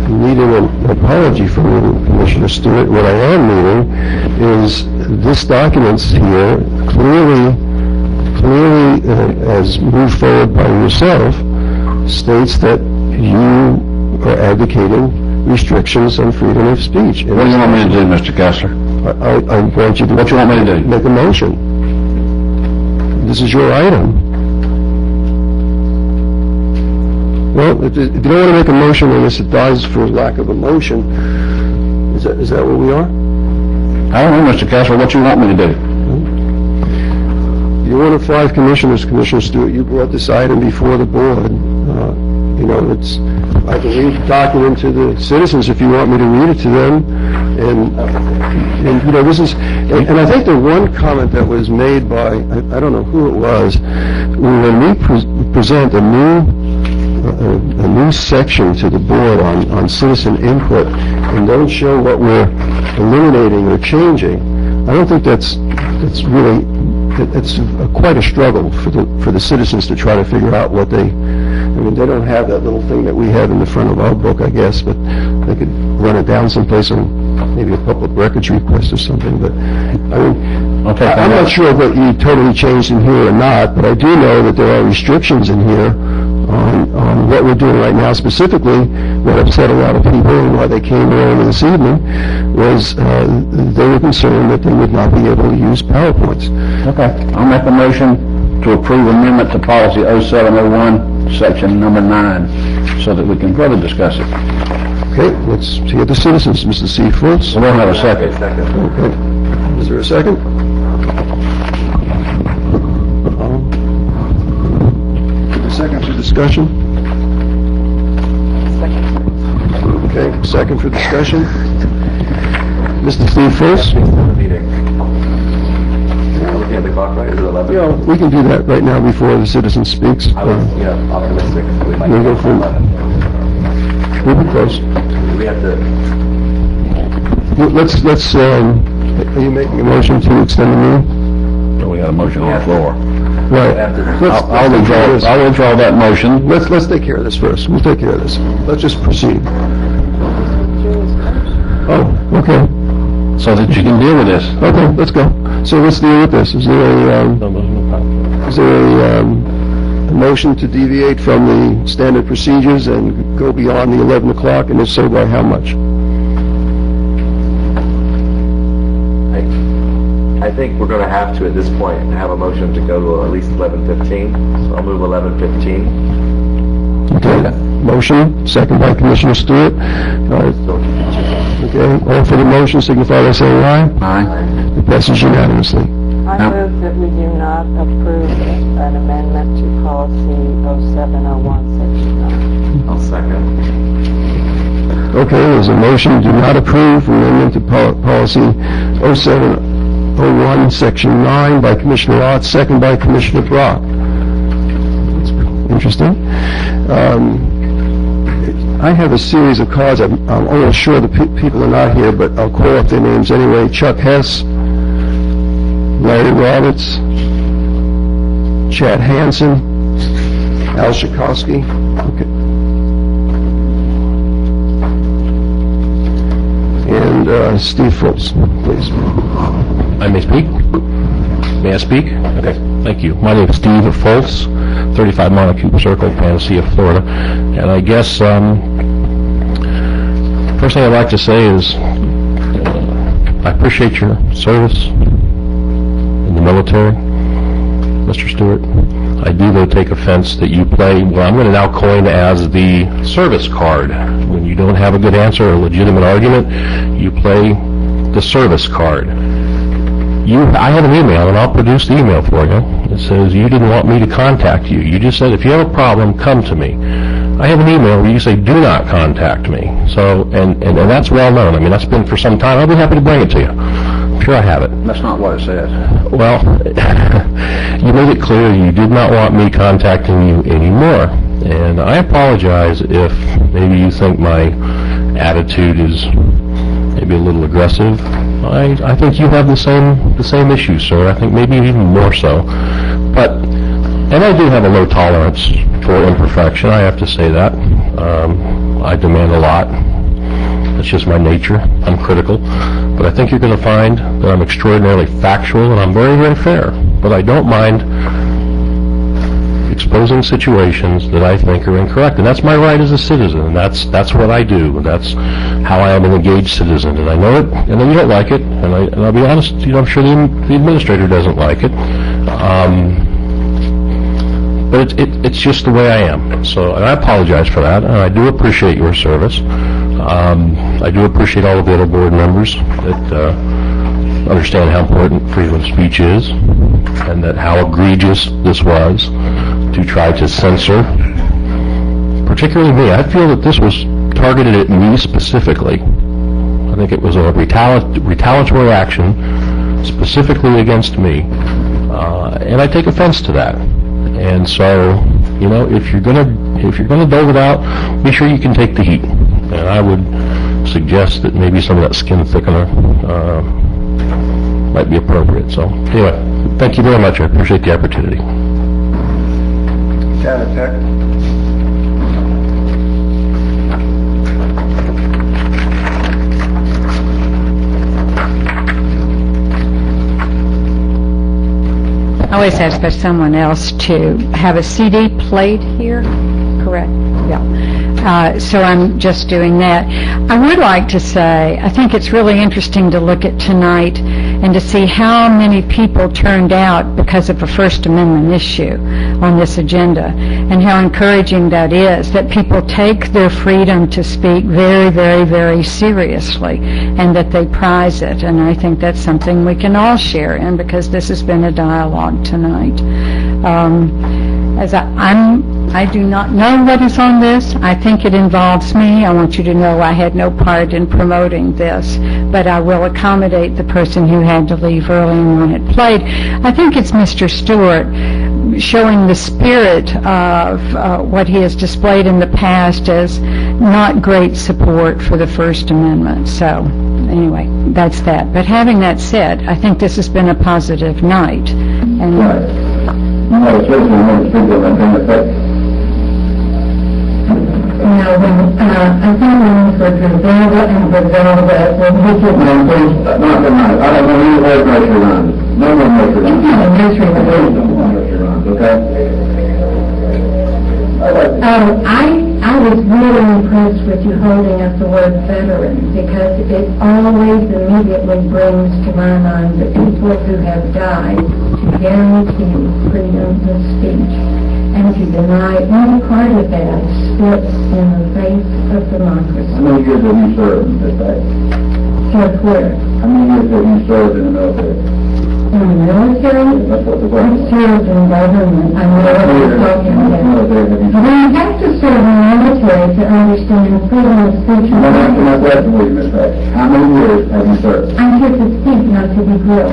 needing an apology from you, Commissioner Stewart. What I am needing is this document here clearly, as moved forward by yourself, states that you are advocating restrictions on freedom of speech. What do you want me to do, Mr. Kessler? I want you to... What you want me to do? Make a motion. This is your item. Well, if you don't want to make a motion, I guess it dies for lack of a motion. Is that where we are? I don't know, Mr. Kessler, what you want me to do? You're one of 5 commissioners, Commissioner Stewart. You brought this item before the board. I can read the document to the citizens if you want me to read it to them. And this is, and I think the one comment that was made by, I don't know who it was, when we present a new section to the board on citizen input and don't show what we're eliminating or changing, I don't think that's really, it's quite a struggle for the citizens to try to figure out what they don't have that little thing that we have in the front of our book, I guess, but they could run it down someplace on maybe a public records request or something. But I'm not sure what you totally changed in here or not, but I do know that there are restrictions in here on what we're doing right now. Specifically, what upset a lot of people and why they came early this evening was they were concerned that they would not be able to use PowerPoints. Okay. I'll make a motion to approve amendment to policy 0701, section number 9, so that we can further discuss it. Okay, let's hear the citizens. Mr. C. Fultz? We don't have a second. Okay. Is there a second? Second for discussion? Okay, second for discussion. Mr. Steve Fultz? Looking at the clock, right? Is it 11? Yeah, we can do that right now before the citizen speaks. I was, optimistic. We might We'll go get for 11. We'll be close. We have to... Let's, are you making a motion to extend the meeting? So we got a motion on the floor. Right. I'll withdraw that motion. Let's take care of this first. We'll take care of this. Let's just proceed. Oh, okay. So that you can deal with this. Okay, let's go. So let's deal with this. Is there a motion to deviate from the standard procedures and go beyond the 11 o'clock, and if so, by how much? I think we're going to have to, at this point, have a motion to go to at least 11:15. So I'll move 11:15. Okay. Motion, second by Commissioner Stewart. Okay, all for the motion signify by saying aye. Aye. It passes unanimously. I move that we do not approve an amendment to policy 0701, section 9. I'll second. Okay, there's a motion, do not approve amendment to policy 0701, section 9 by Commissioner Ott, second by Commissioner Brock. That's interesting. I have a series of cards. I'm almost sure the people are not here, but I'll call up their names anyway. Chuck Hess, Larry Roberts, Chad Hansen, Al Schakowsky. Okay. And Steve Fultz, please. I may speak? May I speak? Okay, thank you. My name is Steve Fultz, 35 Montecito Circle, Panacea, Florida. And I guess first thing I'd like to say is I appreciate your service in the military, Mr. Stewart. I do, though, take offense that you play what I'm going to now coin as the service card. When you don't have a good answer or a legitimate argument, you play the service card. I have an email, and I'll produce the email for you. It says you didn't want me to contact you. You just said, if you have a problem, come to me. I have an email where you say, do not contact me. So, and that's well known. I mean, that's been for some time. I'll be happy to bring it to you. sure I have it. That's not what it says. Well, you made it clear you did not want me contacting you anymore. And I apologize if maybe you think my attitude is maybe a little aggressive. I think you have the same issues, sir. I think maybe even more so. But, and I do have a low tolerance for imperfection, I have to say that. I demand a lot. That's just my nature. I'm critical. But I think you're going to find that I'm extraordinarily factual and I'm very, very fair. But I don't mind exposing situations that I think are incorrect. And that's my right as a citizen. And that's what I do. That's how I am an engaged citizen. And I know it, and then you don't like it. And I'll be honest, I'm sure the administrator doesn't like it. But it's just the way I am. So, and I apologize for that. And I do appreciate your service. I do appreciate all of the other board members that understand how important freedom of speech is, and that how egregious this was to try to censor, particularly me. I feel that this was targeted at me specifically. I think it was a retaliatory action specifically against me, and I take offense to that. And so, you know, if you're gonna dole it out, be sure you can take the heat. And I would suggest that maybe some of that skin thickener might be appropriate. So, anyway, thank you very much. I appreciate the opportunity. I always ask for someone else to have a CD played here, correct? Yeah. So I'm just doing that. I would like to say, I think it's really interesting to look at tonight and to see how many people turned out because of a First Amendment issue on this agenda, and how encouraging that is, that people take their freedom to speak very, very, very seriously, and that they prize it. And I think that's something we can all share in, because this has been a dialogue tonight. I do not know what is on this. I think it involves me. I want you to know I had no part in promoting this, but I will accommodate the person who had to leave early and when it played. I think it's Mr. Stewart showing the spirit of what he has displayed in the past as not great support for the First Amendment. So anyway, that's that. But having that said, I think this has been a positive night. And I think we need to Griselda and Griselda when he gets... No, please, not tonight. I don't want any more pressure runs. No more pressure runs. No more pressure runs, okay? I was really impressed with you holding up the word veteran, because it always immediately brings to my mind the people who have died to guarantee freedom of speech. And to deny any part of that spits in the face of democracy. How many years have you served in this day? Served where? How many years have you served in the military? In the military? That's what the I've served in government. I know what you're talking about. You don't have to serve in the military to understand freedom of speech. I'm asking my question for you, Ms. Beck. How many years have you served? I'm here to speak, not to be grilled.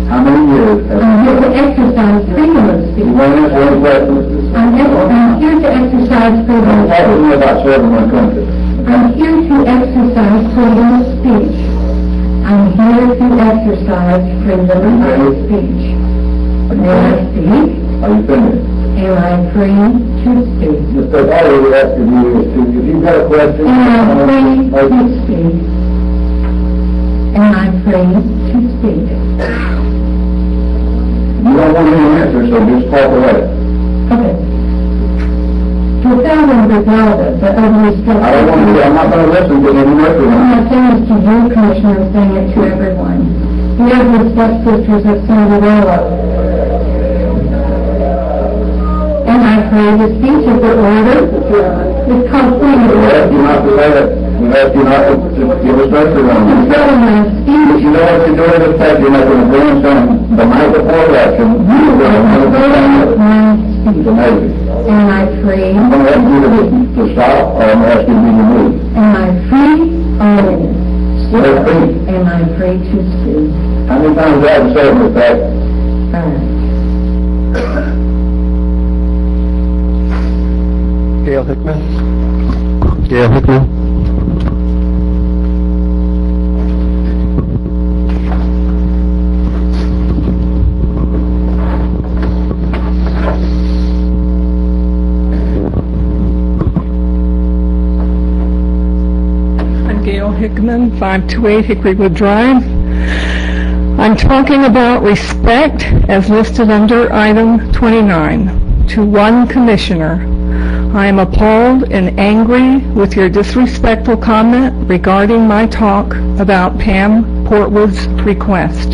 How many years have you served? I'm here to exercise freedom of speech. You want to answer any questions? I'm here to exercise freedom of Talk to speech. me about serving my country. I'm here to exercise freedom of speech. I'm here to exercise freedom of speech. May I speak? Are you finished? Am I free to speak? Mr. All we're asking you is to, if you've got a question... Am I free to speak? Am I free to speak? You don't want any answer, so just talk away. Okay. Griselda and Griselda, the ugly stuff... I don't want to, I'm not going to listen to any record. I'm not saying it to you, Commissioner, I'm saying it to everyone. The ugly stepsisters of Cinderella. Am I free to speak? Is it order? It's called freedom. We ask you not to say that. We ask you not to give us pressure on you. I'm telling my speech. If you know what you're doing, it's that you're not going to bring some, the night before election, you're going to have It's amazing. Am I free? I'm going to ask you to stop, or I'm asking you to move. Am I free? You're free. Am I free to speak? How many times do I have to say it, Miss Pat? Gail Hickman? Gail Hickman? I'm Gail Hickman, 528 Hickorywood Drive. I'm talking about respect as listed under item 29 to one commissioner. I am appalled and angry with your disrespectful comment regarding my talk about Pam Portwood's request.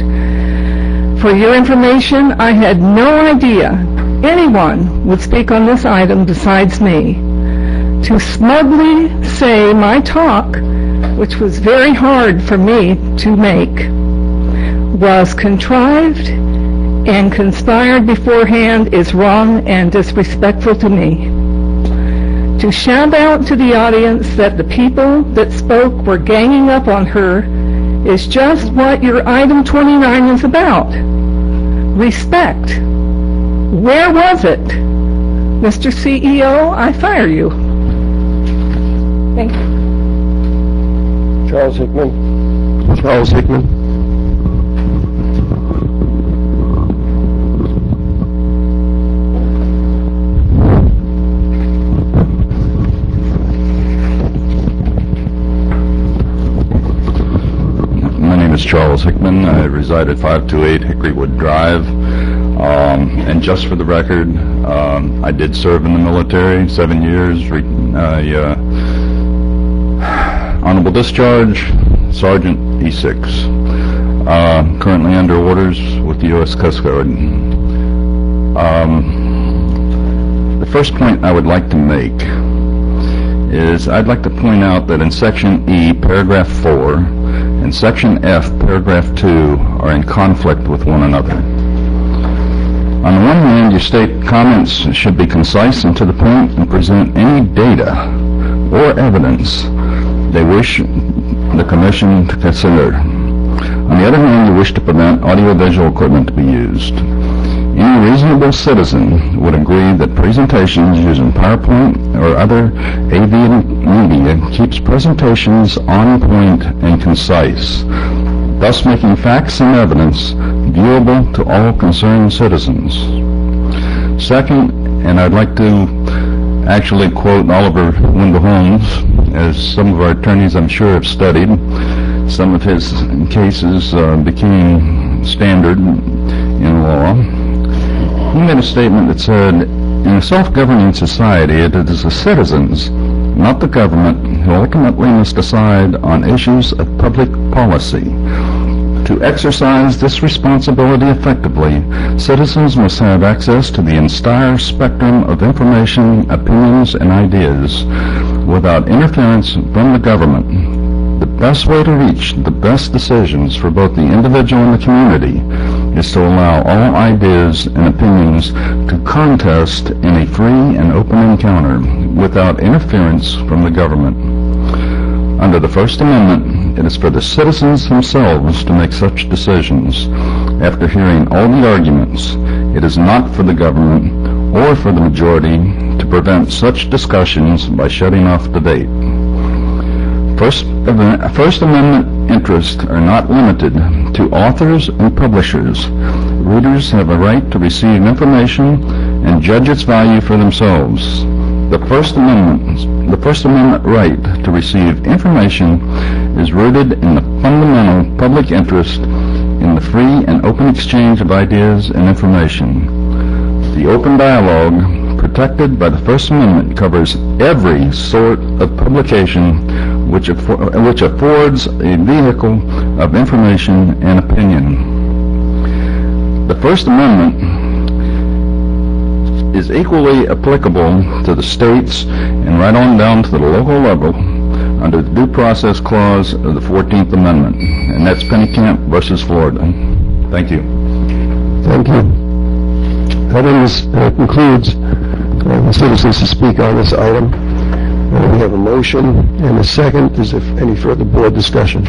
For your information, I had no idea anyone would speak on this item besides me. To smugly say my talk, which was very hard for me to make, was contrived and conspired beforehand is wrong and disrespectful to me. To shout out to the audience that the people that spoke were ganging up on her is just what your item 29 is about. Respect. Where was it? Mr. CEO, I fire you. Thank you. Charles Hickman? Charles Hickman? Charles Hickman. I reside at 528 Hickorywood Drive. And just for the record, I did serve in the military 7 years. Honorable discharge, Sergeant E6. Currently under orders with the U.S. Coast Guard. The first point I would like to make is I'd like to point out that in Section E, Paragraph 4, and Section F, Paragraph 2, are in conflict with one another. On the one hand, you state comments should be concise and to the point and present any data or evidence they wish the Commission to consider. On the other hand, you wish to prevent audiovisual equipment to be used. Any reasonable citizen would agree that presentations using PowerPoint or other AV media keeps presentations on point and concise, thus making facts and evidence viewable to all concerned citizens. Second, and I'd like to actually quote Oliver Wendell Holmes, as some of our attorneys I'm sure have studied. Some of his cases became standard in law. He made a statement that said, in a self-governing society, it is the citizens, not the government, who ultimately must decide on issues of public policy. To exercise this responsibility effectively, citizens must have access to the entire spectrum of information, opinions, and ideas without interference from the government. The best way to reach the best decisions for both the individual and the community is to allow all ideas and opinions to contest in a free and open encounter without interference from the government. Under the First Amendment, it is for the citizens themselves to make such decisions. After hearing all the arguments, it is not for the government or for the majority to prevent such discussions by shutting off debate. First Amendment interests are not limited to authors and publishers. Readers have a right to receive information and judge its value for themselves. The First Amendment right to receive information is rooted in the fundamental public interest in the free and open exchange of ideas and information. The open dialogue protected by the First Amendment covers every sort of publication which affords a vehicle of information and opinion. The First Amendment is equally applicable to the states and right on down to the local level under the Due Process Clause of the 14th Amendment, and that's Pennycamp versus Florida. Thank you. Thank you. That concludes the citizens to speak on this item. We have a motion and a second. Is there any further board discussion?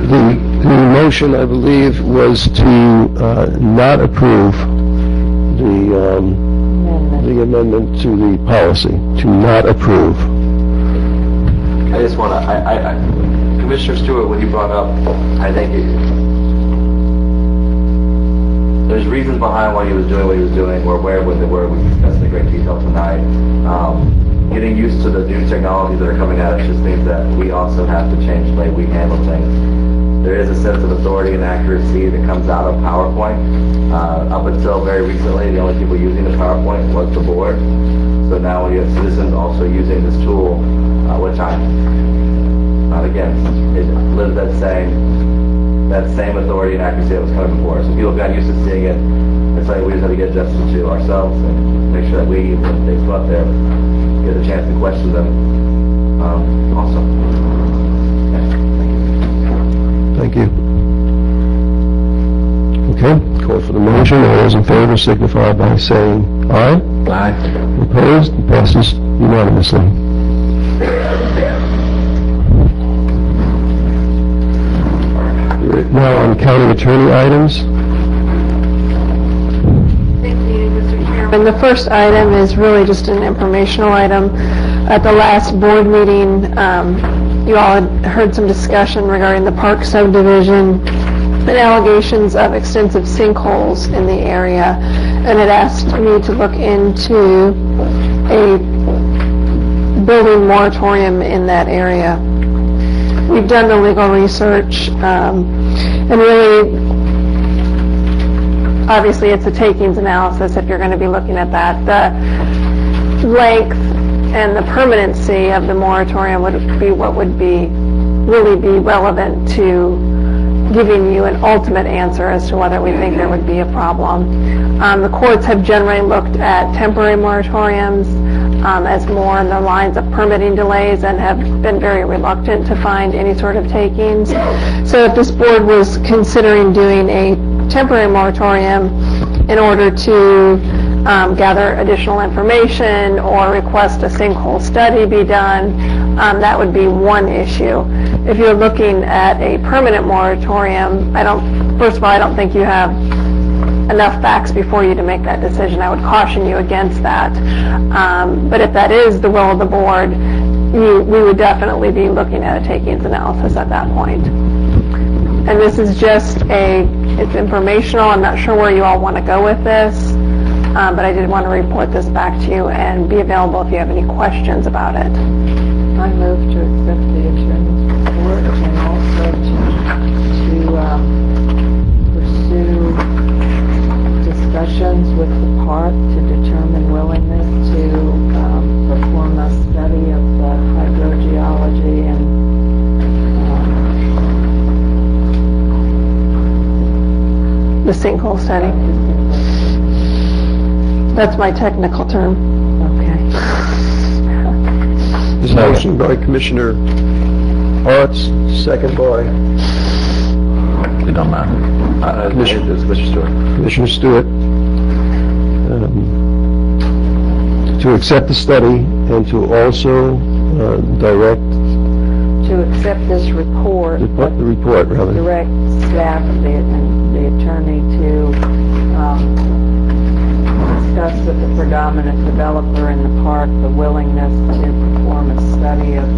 The motion, I believe, was to not approve the amendment to the policy, to not approve. I just want to, Commissioner Stewart, when you brought up, I think there's reasons behind why he was doing what he was doing. We're aware of what they were. We discussed in great detail tonight. Getting used to the new technologies that are coming at us just means that we also have to change the way we handle things. There is a sense of authority and accuracy that comes out of PowerPoint. Up until very recently, the only people using the PowerPoint was the board. So now when you have citizens also using this tool, which I'm not against, it lives that same authority and accuracy that was coming before. So people got used to seeing it. It's like we just have to get adjusted to ourselves and make sure that we, when things go up there, get a chance to question them also. Okay, thank you. Okay, call for the motion. All those in favor signify by saying aye. Aye. Opposed? It passes unanimously. Now on county attorney items. And the first item is really just an informational item. At the last board meeting, you all had heard some discussion regarding the park subdivision and allegations of extensive sinkholes in the area, and it asked me to look into a building moratorium in that area. We've done the legal research, and really, obviously it's a takings analysis if you're going to be looking at that. The length and the permanency of the moratorium would be what would really be relevant to giving you an ultimate answer as to whether we think there would be a problem. The courts have generally looked at temporary moratoriums as more in the lines of permitting delays and have been very reluctant to find any sort of takings. So if this board was considering doing a temporary moratorium in order to gather additional information or request a sinkhole study be done, that would be one issue. If you're looking at a permanent moratorium, first of all, I don't think you have enough facts before you to make that decision. I would caution you against that. But if that is the will of the board, we would definitely be looking at a takings analysis at that point. And this is just it's informational. I'm not sure where you all want to go with this, but I did want to report this back to you and be available if you have any questions about it. I move to accept the attorney's report and also to pursue discussions with the park to determine willingness to perform a study of the hydrogeology and the sinkhole study. That's my technical term. This motion by Commissioner Arts, second by It don't matter. Commissioner Stewart. To accept the study and to also direct to accept this report, the report, rather. direct staff and the attorney to discuss with the predominant developer in the park the willingness to perform a study of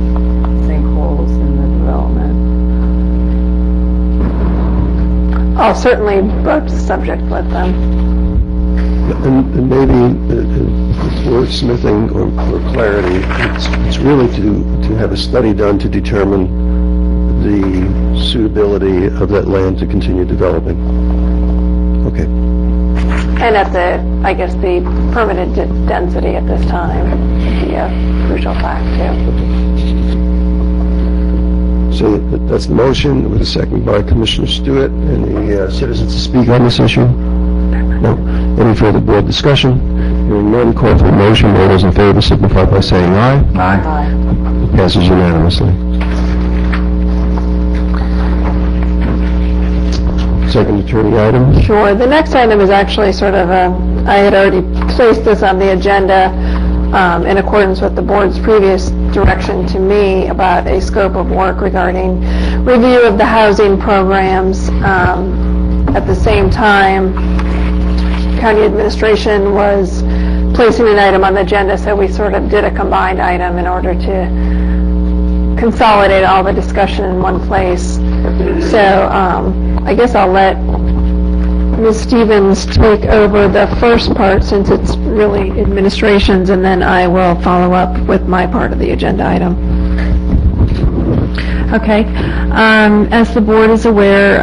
sinkholes in the development. I'll certainly broach the subject with them. And maybe it's wordsmithing or clarity. It's really to have a study done to determine the suitability of that land to continue developing. Okay. And at the permanent density at this time would be a crucial fact too. So that's the motion with a second by Commissioner Stewart. Any citizens to speak on this issue? No. Any further board discussion? Hearing none, call for the motion. All those in favor signify by saying aye. Aye. It passes unanimously. Second attorney item. Sure. The next item is actually sort of I had already placed this on the agenda in accordance with the board's previous direction to me about a scope of work regarding review of the housing programs. At the same time, county administration was placing an item on the agenda, so we sort of did a combined item in order to consolidate all the discussion in one place. So I guess I'll let Ms. Stevens take over the first part, since it's really administration's, and then I will follow up with my part of the agenda item. Okay. As the board is aware,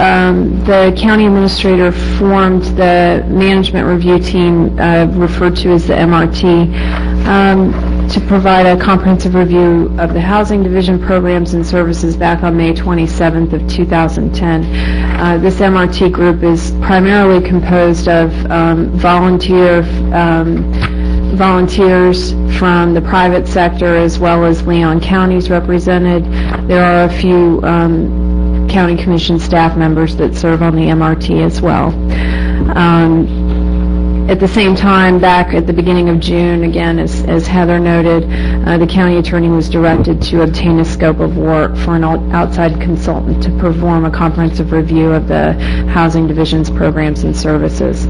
the county administrator formed the management review team, referred to as the MRT, to provide a comprehensive review of the housing division programs and services back on May 27th of 2010. This MRT group is primarily composed of volunteers from the private sector, as well as Leon counties represented. There are a few county commission staff members that serve on the MRT as well. At the same time, back at the beginning of June, again, as Heather noted, the county attorney was directed to obtain a scope of work for an outside consultant to perform a comprehensive review of the housing division's programs and services.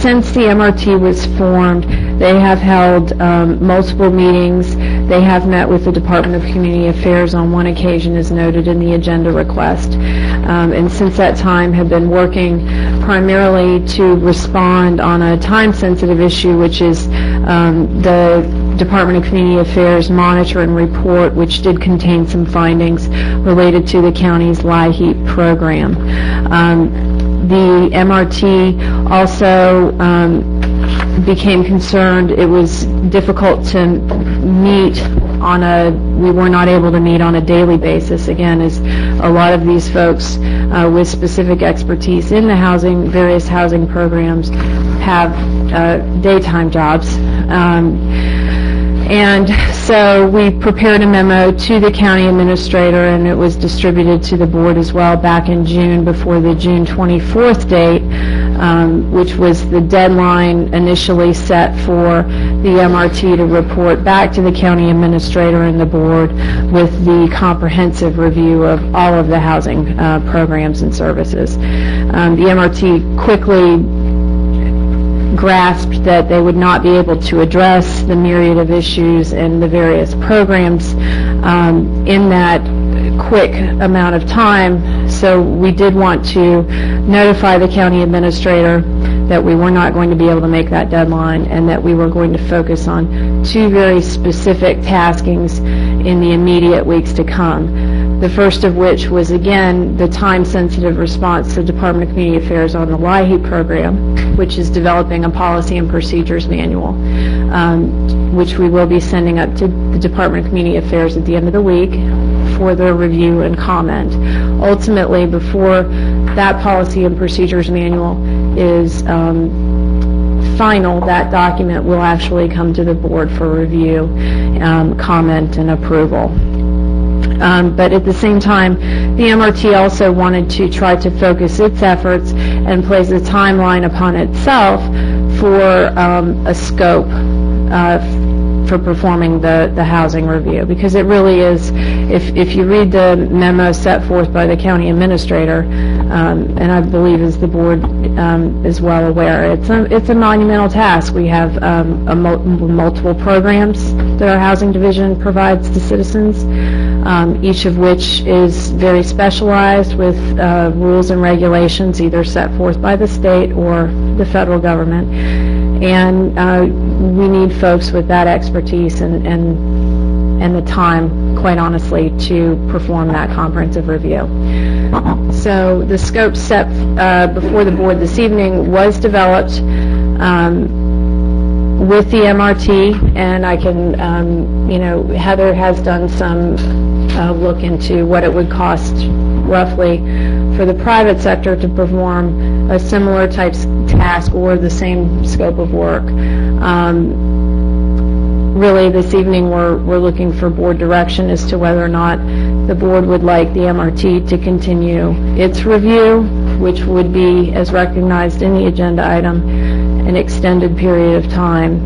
Since the MRT was formed, they have held multiple meetings. They have met with the Department of Community Affairs on one occasion, as noted in the agenda request, and since that time have been working primarily to respond on a time-sensitive issue, which is the Department of Community Affairs monitor and report, which did contain some findings related to the county's LIHEAP program. The MRT also became concerned it was difficult to meet we were not able to meet on a daily basis, again, as a lot of these folks with specific expertise in the various housing programs have daytime jobs. And so we prepared a memo to the county administrator, and it was distributed to the board as well back in June, before the June 24th date, which was the deadline initially set for the MRT to report back to the county administrator and the board with the comprehensive review of all of the housing programs and services. The MRT quickly grasped that they would not be able to address the myriad of issues and the various programs in that quick amount of time. So we did want to notify the county administrator that we were not going to be able to make that deadline, and that we were going to focus on two very specific taskings in the immediate weeks to come. The first of which was, again, the time-sensitive response to the Department of Community Affairs on the LIHEAP program, which is developing a policy and procedures manual, which we will be sending up to the Department of Community Affairs at the end of the week for their review and comment. Ultimately, before that policy and procedures manual is final, that document will actually come to the board for review, comment, and approval. But at the same time, the MRT also wanted to try to focus its efforts and place a timeline upon itself for a scope for performing the housing review, because it really is, if you read the memo set forth by the county administrator, and I believe as the board is well aware, it's a monumental task. We have multiple programs that our housing division provides to citizens, each of which is very specialized with rules and regulations either set forth by the state or the federal government. And we need folks with that expertise and the time, quite honestly, to perform that comprehensive review. So the scope set before the board this evening was developed with the MRT, and I can, Heather has done some look into what it would cost roughly for the private sector to perform a similar type task or the same scope of work. Really, this evening we're looking for board direction as to whether or not the board would like the MRT to continue its review, which would be, as recognized in the agenda item, an extended period of time.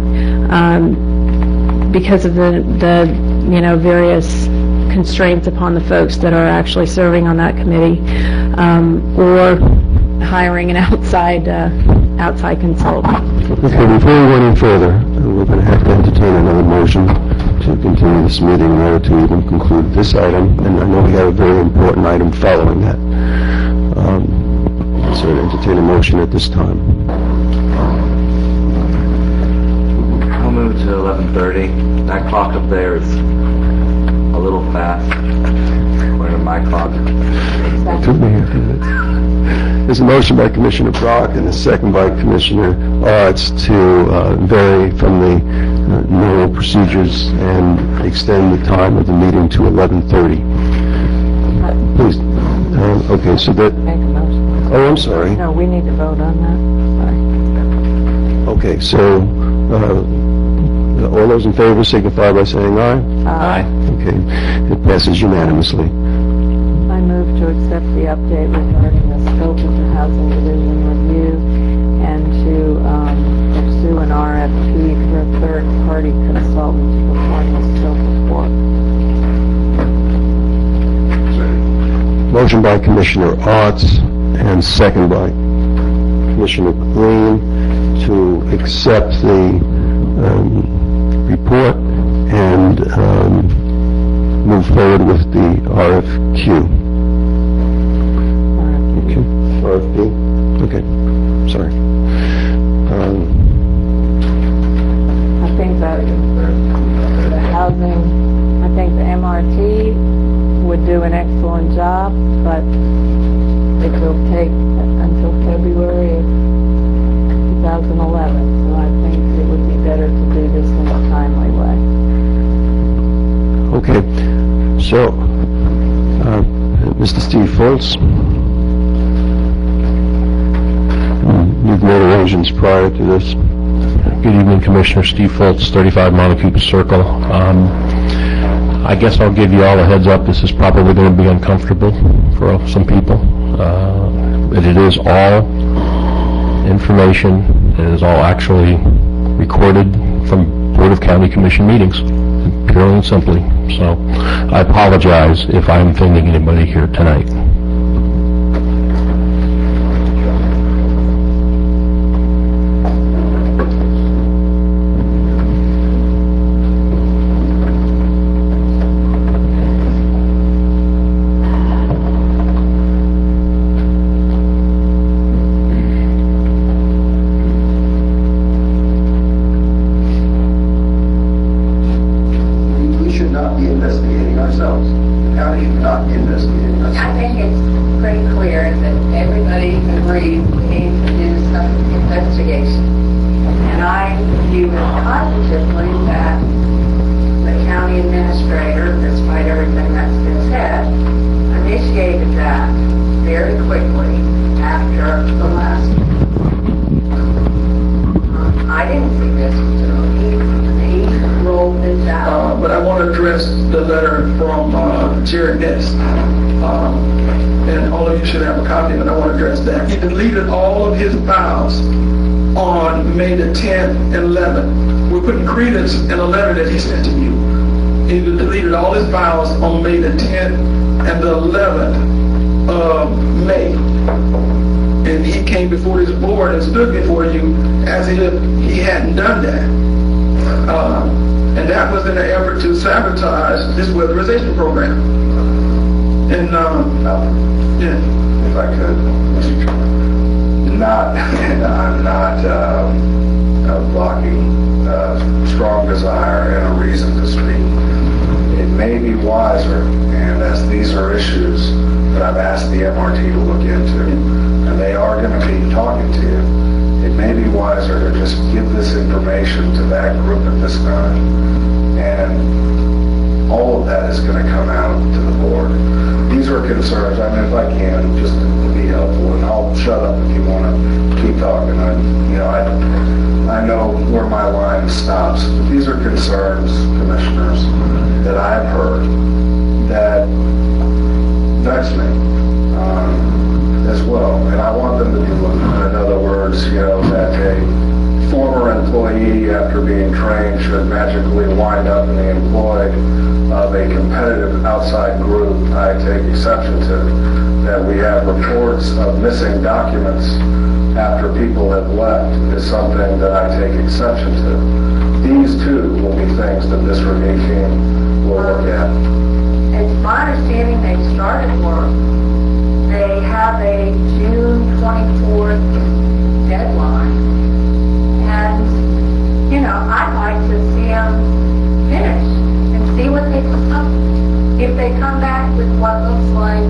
because of the various constraints upon the folks that are actually serving on that committee, or hiring an outside consultant. Okay, before we go any further, we're going to have to entertain another motion to continue this meeting in order to even conclude this item, and I know we have a very important item following that. So entertain a motion at this time. I'll move to 11:30. That clock up there is a little fast, according to my clock. It took me a few minutes. There's a motion by Commissioner Brock and a second by Commissioner Arts to vary from the normal procedures and extend the time of the meeting to 11:30. Please. Okay, so that... Make a motion. Oh, I'm sorry. No, we need to vote on that. Sorry. Okay, so all those in favor signify by saying aye. Aye. Okay, it passes unanimously. I move to accept the update regarding the scope of the Housing Division review and to pursue an RFP for a third-party consultant to perform the scope of work. Motion by Commissioner Arts and second by Commissioner Green to accept the report and move forward with the RFQ. RFP? Okay, sorry. I think that the housing, I think the MRT would do an excellent job, but it will take until February of 2011, so I think it would be better to do this in a timely way. Okay, so, Mr. Steve Foltz, you've made arrangements prior to this. Good evening, Commissioner. Steve Foltz, 35 Montecoupa Circle. I guess I'll give you all a heads up. This is probably going to be uncomfortable for some people. But it is all information. It is all actually recorded from Board of County Commission meetings, purely and simply. So I apologize if I'm offending anybody here tonight. And a letter that he sent to you. He deleted all his files on May the 10th and the 11th of May. And he came before this board and stood before you as if he hadn't done that. And that was in an effort to sabotage this weatherization program. And, yeah. If I could, Mr. Chairman. I'm not blocking strong desire and a reason to speak. It may be wiser, and as these are issues that I've asked the MRT to look into, and they are going to be talking to you, it may be wiser to just give this information to that group at this time, and all of that is going to come out to the board. These are concerns. I mean, if I can, just to be helpful, and I'll shut up if you want to keep talking. I know where my line stops. But these are concerns, commissioners, that I've heard that vex me as well. And I want them to be looking. In other words, that a former employee at after being trained should magically wind up in the employ of a competitive outside group, I take exception to. That we have reports of missing documents after people have left is something that I take exception to. These too will be things that this review team will look at. It's my understanding they started work. They have a June 24th deadline. And, you know, I'd like to see them finish and see what they come up. If they come back with what looks like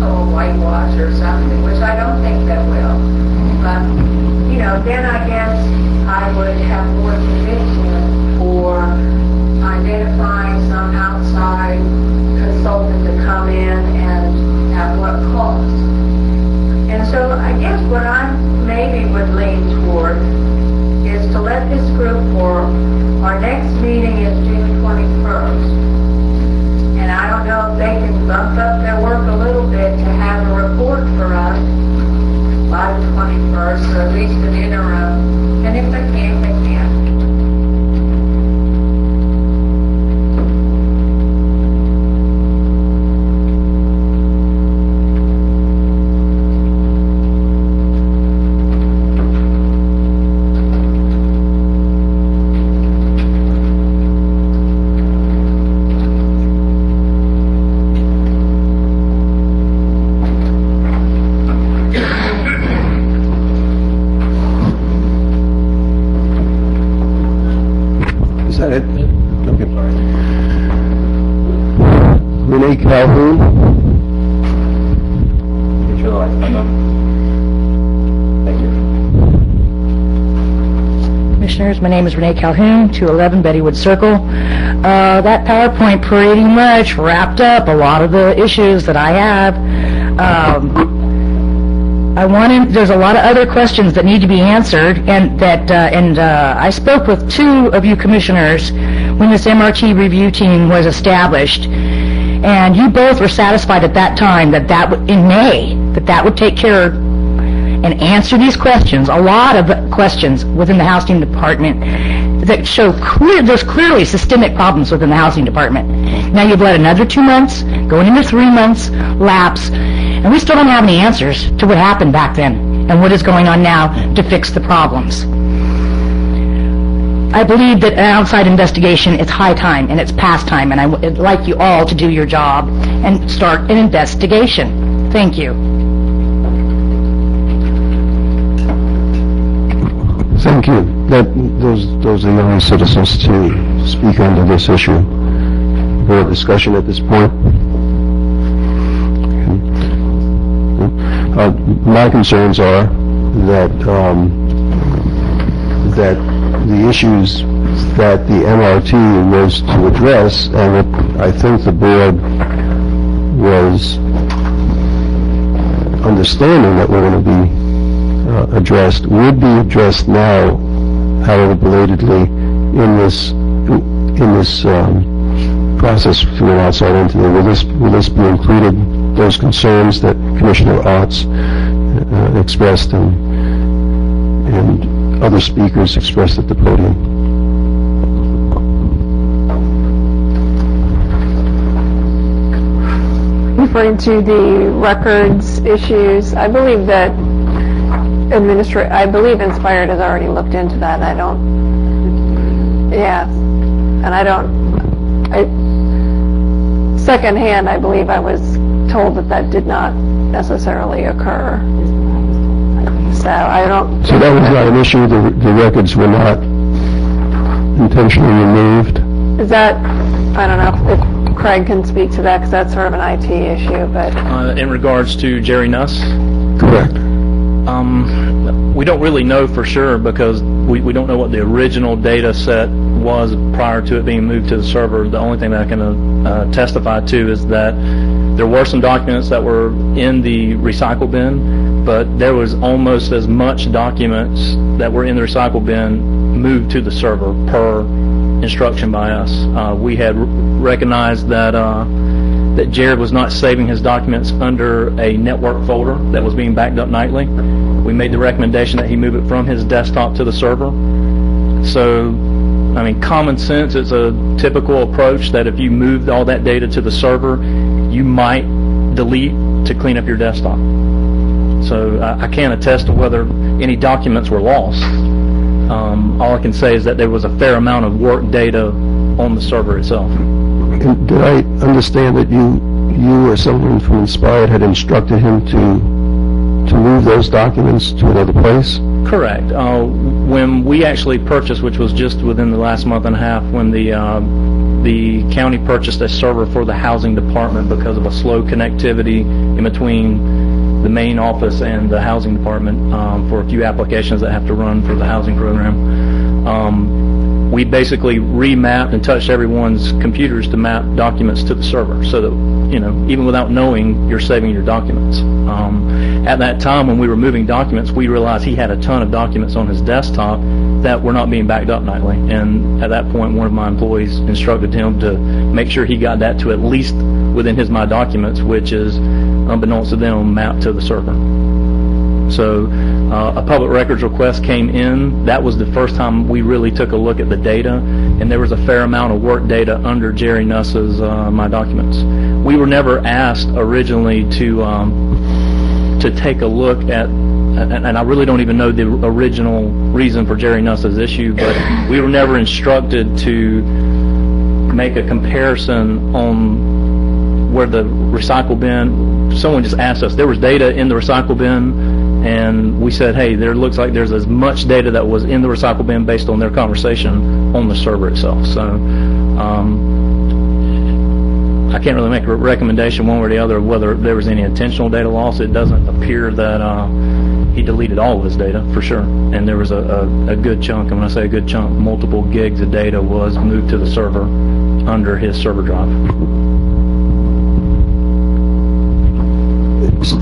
a whitewash or something, which I don't think that will. But, you know, then I guess I would have more conviction for identifying some outside consultant to come in and at what cost. And so I guess what I maybe would lean toward is to let this group for our next meeting is June 21st. And I don't know if they can bump up their work a little bit to have a report for us by the 21st, or at least an interim. And if they can't, they can't. Is that it? Okay. Renee Calhoun. Get your lights back on. Thank you. Commissioners, my name is Renee Calhoun, 211 Bettywood Circle. That PowerPoint pretty much wrapped up a lot of the issues that I have. There's a lot of other questions that need to be answered, and I spoke with two of you commissioners when this MRT review team was established, and you both were satisfied at that time that in May, that would take care and answer these questions, a lot of questions within the housing department that show there's clearly systemic problems within the housing department. Now you've let another 2 months, going into 3 months, lapse, and we still don't have any answers to what happened back then and what is going on now to fix the problems. I believe that an outside investigation is high time and it's past time, and I would like you all to do your job and start an investigation. Thank you. Thank you. Those are the only citizens to speak under this issue. Board discussion at this point. My concerns are that the issues that the MRT was to address, and that I think the board was understanding that were going to be addressed, would be addressed now, however belatedly, in this process through an outside entity. Will this be included? Those concerns that Commissioner Otts expressed and other speakers expressed at the podium. Referring to the records issues, I believe that Inspired has already looked into that. Secondhand, I believe I was told that did not necessarily occur. So I don't... So that was not an issue, the records were not intentionally removed? Is that, I don't know if Craig can speak to that, because that's sort of an IT issue, but... In regards to Jerry Nuss? Correct. We don't really know for sure, because we don't know what the original data set was prior to it being moved to the server. The only thing that I can testify to is that there were some documents that were in the recycle bin, but there was almost as much documents that were in the recycle bin moved to the server per instruction by us. We had recognized that Jared was not saving his documents under a network folder that was being backed up nightly. We made the recommendation that he move it from his desktop to the server. So, I mean, common sense is a typical approach that if you moved all that data to the server, you might delete to clean up your desktop. So I can't attest to whether any documents were lost. All I can say is that there was a fair amount of work data on the server itself. And did I understand that you or someone from Inspired had instructed him to move those documents to another place? Correct. When we actually purchased, which was just within the last month and a half, when the county purchased a server for the housing department because of a slow connectivity in between the main office and the housing department for a few applications that have to run for the housing program, we basically remapped and touched everyone's computers to map documents to the server so that, you know, even without knowing, you're saving your documents. At that time, when we were moving documents, we realized he had a ton of documents on his desktop that were not being backed up nightly. And at that point, one of my employees instructed him to make sure he got that to at least within his My Documents, which is, unbeknownst to them, mapped to the server. So a public records request came in. That was the first time we really took a look at the data, and there was a fair amount of work data under Jerry Nuss's My Documents. We were never asked originally to take a look at, and I really don't even know the original reason for Jerry Nuss's issue, but we were never instructed to make a comparison on where the recycle bin. Someone just asked us. There was data in the recycle bin, and we said, hey, there looks like there's as much data that was in the recycle bin based on their conversation on the server itself. So I can't really make a recommendation one way or the other of whether there was any intentional data loss. It doesn't appear that he deleted all of his data, for sure. And there was a good chunk, and when I say a good chunk, multiple gigs of data was moved to the server under his server drive.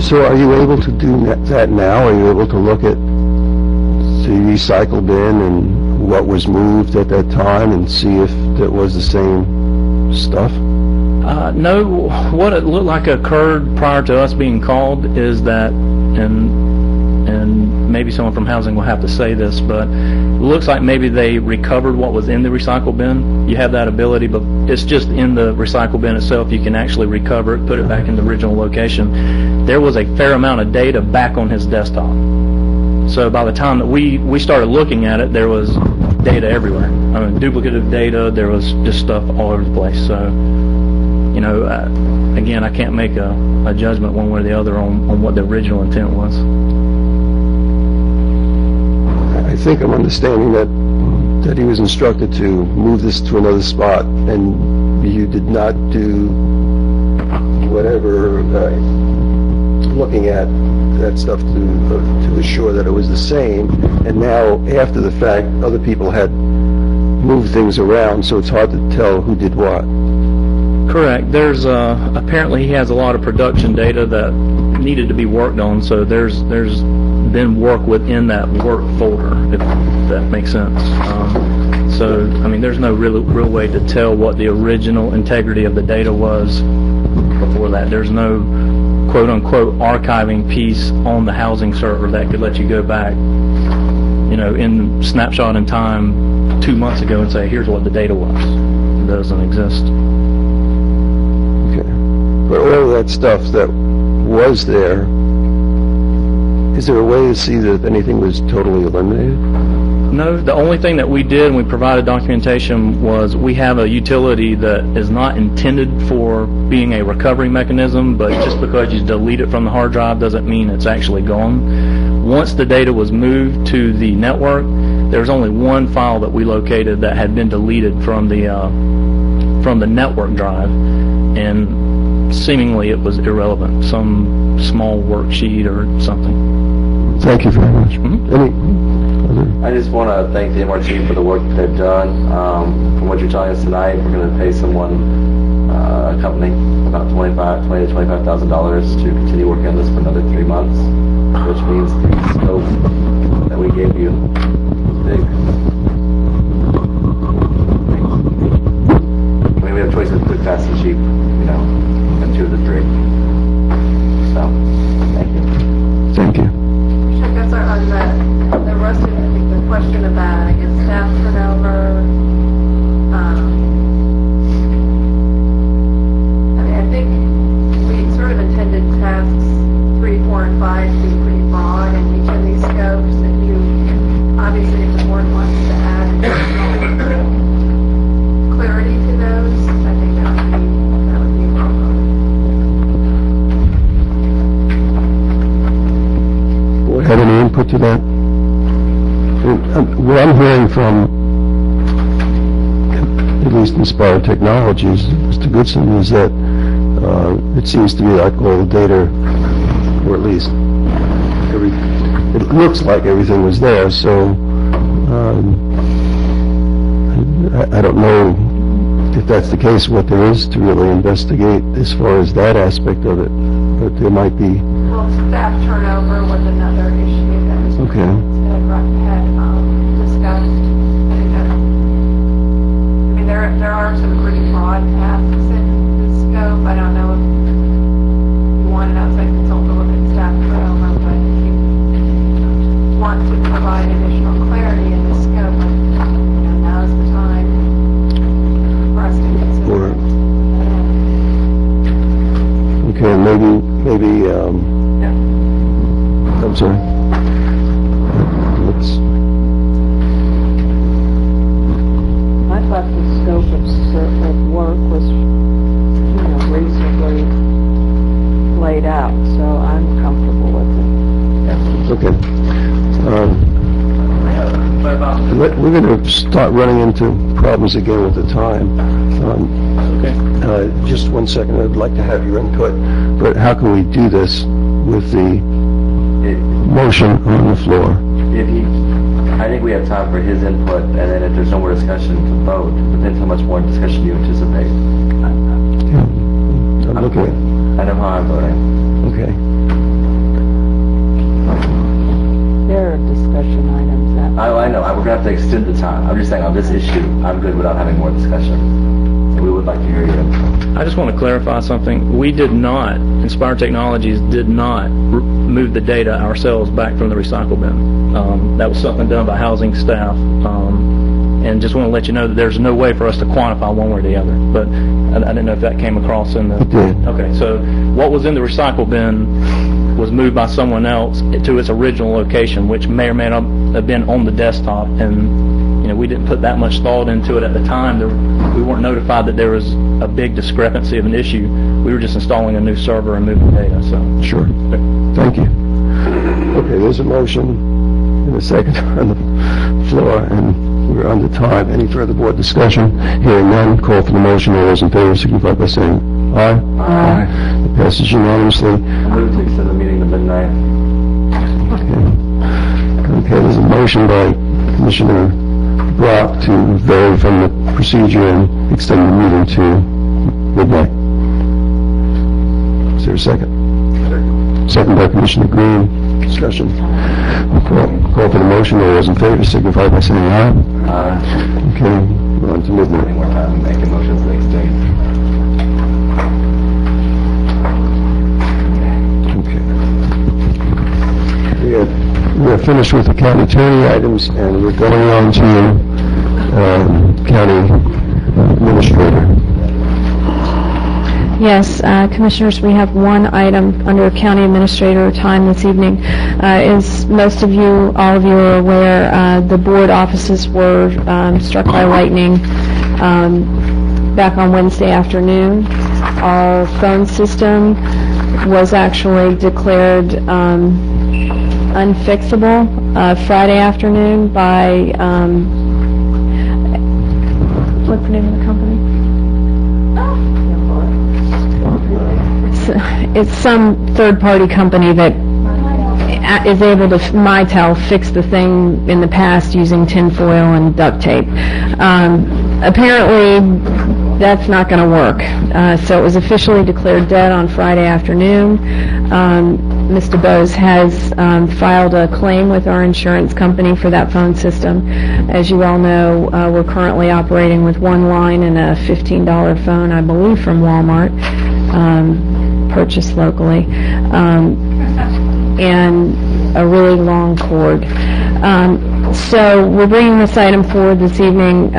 So are you able to do that now? Are you able to look at the recycle bin and what was moved at that time and see if it was the same stuff? No, what it looked like occurred prior to us being called is that, and maybe someone from housing will have to say this, but it looks like maybe they recovered what was in the recycle bin. You have that ability, but it's just in the recycle bin itself. You can actually recover it, put it back in the original location. There was a fair amount of data back on his desktop. So by the time that we started looking at it, there was data everywhere. I mean, duplicative data, there was just stuff all over the place. So, you know, again, I can't make a judgment one way or the other on what the original intent was. I think I'm understanding that he was instructed to move this to another spot, and you did not do whatever looking at that stuff to assure that it was the same. And now, after the fact, other people had moved things around, so it's hard to tell who did what. Correct. There's apparently he has a lot of production data that needed to be worked on, so there's been work within that work folder, if that makes sense. So, I mean, there's no real way to tell what the original integrity of the data was before that. There's no quote-unquote archiving piece on the housing server that could let you go back, you know, in snapshot in time 2 months ago and say, here's what the data was. It doesn't exist. Okay. But all of that stuff that was there, is there a way to see that if anything was totally eliminated? No, the only thing that we did, and we provided documentation, was we have a utility that is not intended for being a recovery mechanism, but just because you delete it from the hard drive doesn't mean it's actually gone. Once the data was moved to the network, there was only one file that we located that had been deleted from the network drive, and seemingly it was irrelevant, some small worksheet or something. Thank you very much. I just want to thank the MRT for the work that they've done. From what you're telling us tonight, we're going to pay someone, a company, about $20,000 to $25,000 to continue working on this for another 3 months, which means the scope that we gave you was big. I mean, we have choices: quick, fast, and cheap. You know, and 2 of the 3. So, thank you. Thank you. Check us out on the rest of it. I think question about, I guess, staff turnover. I think we sort of intended tasks 3, 4, and 5 to be pretty broad in each of these scopes. If you, obviously, if the board wants to add additional clarity to those, I think that would be welcome. Board have any input to that? What I'm hearing from, at least Inspired Technologies, Mr. Goodson, is that it seems to me like all the data, or at least it looks like everything was there, so I don't know if that's the case, what there is to really investigate as far as that aspect of it, but there might be. Well, staff turnover was another issue that was Okay. had discussed. I think that, I mean, there are some pretty broad tasks in the scope. I don't know if you want an outside consultant to look at staff turnover, but if you want to provide additional clarity in the scope, now's the time for us to consider. Okay, maybe, I'm sorry. I thought the scope of work was, reasonably laid out, so I'm comfortable with it. Okay. We're going to start running into problems again with the time. Just 1 second, I'd like to have your input, but how can we do this with the motion on the floor? I think we have time for his input, and then if there's no more discussion, to vote. Depends how much more discussion you anticipate. I'm looking at. I know how I'm voting. Okay. There are discussion items that. I know. We're going to have to extend the time. I'm just saying on this issue, I'm good without having more discussion. We would like to hear your input. I just want to clarify something. We did not, Inspired Technologies did not move the data ourselves back from the recycle bin. That was something done by housing staff. And just want to let you know that there's no way for us to quantify one way or the other. But I didn't know if that came across in the... It did. Okay, so what was in the recycle bin was moved by someone else to its original location, which may or may not have been on the desktop. And we didn't put that much thought into it at the time. We weren't notified that there was a big discrepancy of an issue. We were just installing a new server and moving data. So Sure. Thank you. Okay, there's a motion and a second on the floor, and we're under time. Any further board discussion? Hearing none, call for the motion. All those in favor signify by saying aye. Aye. It passes unanimously. I move to extend the meeting to midnight. Okay, there's a motion by Commissioner Brock to vary from the procedure and extend the meeting to midnight. Is there a second? Second by Commissioner Green. Discussion. Call for the motion. All those in favor signify by saying aye. Aye. Okay, we're on to midnight. Any more time making motions to extend. Okay. We are finished with the county attorney items, and we're going on to county administrator. Yes, Commissioners, we have one item under County Administrator time this evening. As most of you, all of you are aware, the board offices were struck by lightning back on Wednesday afternoon. Our phone system was actually declared unfixable Friday afternoon by, what's the name of the company? It's some third-party company that is able to, Mitel, fix the thing in the past using tinfoil and duct tape. Apparently, that's not going to work. So it was officially declared dead on Friday afternoon. Mr. Bose has filed a claim with our insurance company for that phone system. As you all know, we're currently operating with one line and a $15 phone, I believe, from Walmart, purchased locally. And a really long cord. So we're bringing this item forward this evening,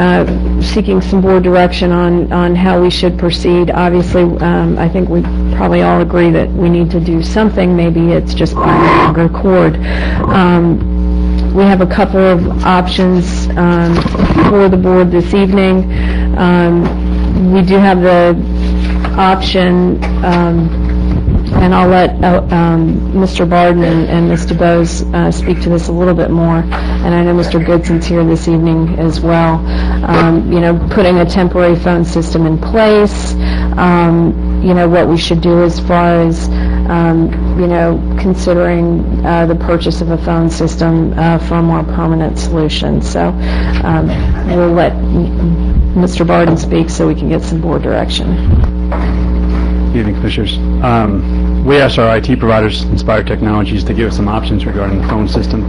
seeking some board direction on how we should proceed. Obviously, I think we probably all agree that we need to do something. Maybe it's just buying a longer cord. We have a couple of options for the board this evening. We do have the option, and I'll let Mr. Barden and Mr. Bowes speak to this a little bit more, and I know Mr. Goodson's here this evening as well. Putting a temporary phone system in place, what we should do as far as, considering the purchase of a phone system for a more permanent solution. So we'll let Mr. Barden speak so we can get some board direction. Good evening, Commissioners. We asked our IT providers, Inspire Technologies, to give us some options regarding the phone system.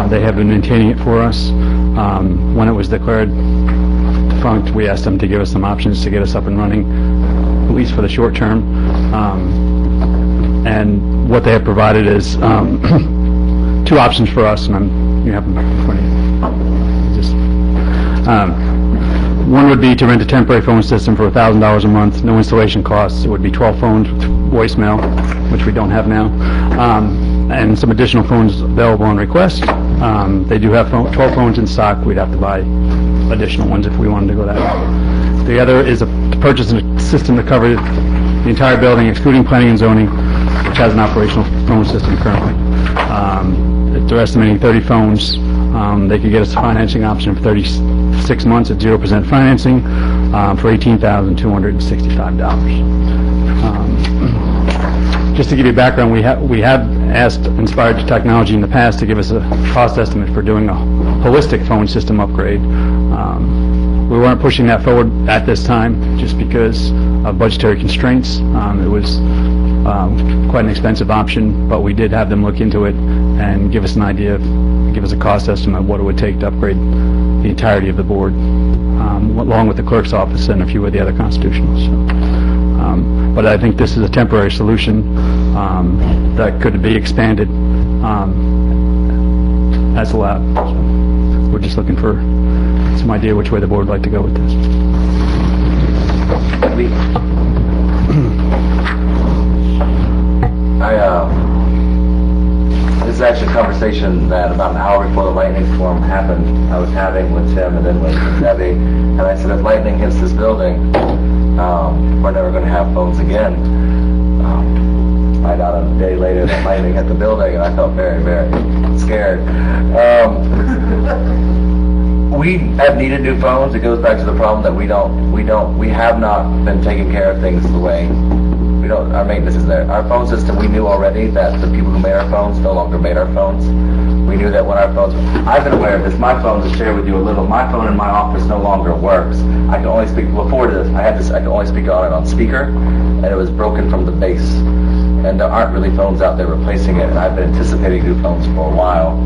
They have been maintaining it for us. When it was declared defunct, we asked them to give us some options to get us up and running, at least for the short term. And what they have provided is two options for us, and you have them in front of you. One would be to rent a temporary phone system for $1,000 a month, no installation costs. It would be 12 phones with voicemail, which we don't have now, and some additional phones available on request. They do have 12 phones in stock. We'd have to buy additional ones if we wanted to go that route. The other is to purchase a system to cover the entire building, excluding planning and zoning, which has an operational phone system currently. They're estimating 30 phones. They could get us a financing option for 36 months at 0% financing for $18,265. Just to give you background, we have asked Inspired Technology in the past to give us a cost estimate for doing a holistic phone system upgrade. We weren't pushing that forward at this time just because of budgetary constraints. It was quite an expensive option, but we did have them look into it and give us an idea, give us a cost estimate of what it would take to upgrade the entirety of the board, along with the clerk's office and a few of the other constitutionals. But I think this is a temporary solution that could be expanded as allowed. So we're just looking for some idea which way the board would like to go with this. This is actually a conversation that about an hour before the lightning storm happened, I was having with Tim and then with Debbie, and I said, if lightning hits this building, we're never going to have phones again. I got a day later that lightning hit the building, and I felt very, very scared. We have needed new phones. It goes back to the problem that we have not been taking care of things the way our maintenance is there. Our phone system, we knew already that the people who made our phones no longer made our phones. We knew that when our phones, I've been aware of this, my phone, to share with you a little, my phone in my office no longer works. I can only speak, before this, I can only speak on it on speaker, and it was broken from the base. And there aren't really phones out there replacing it, and I've been anticipating new phones for a while.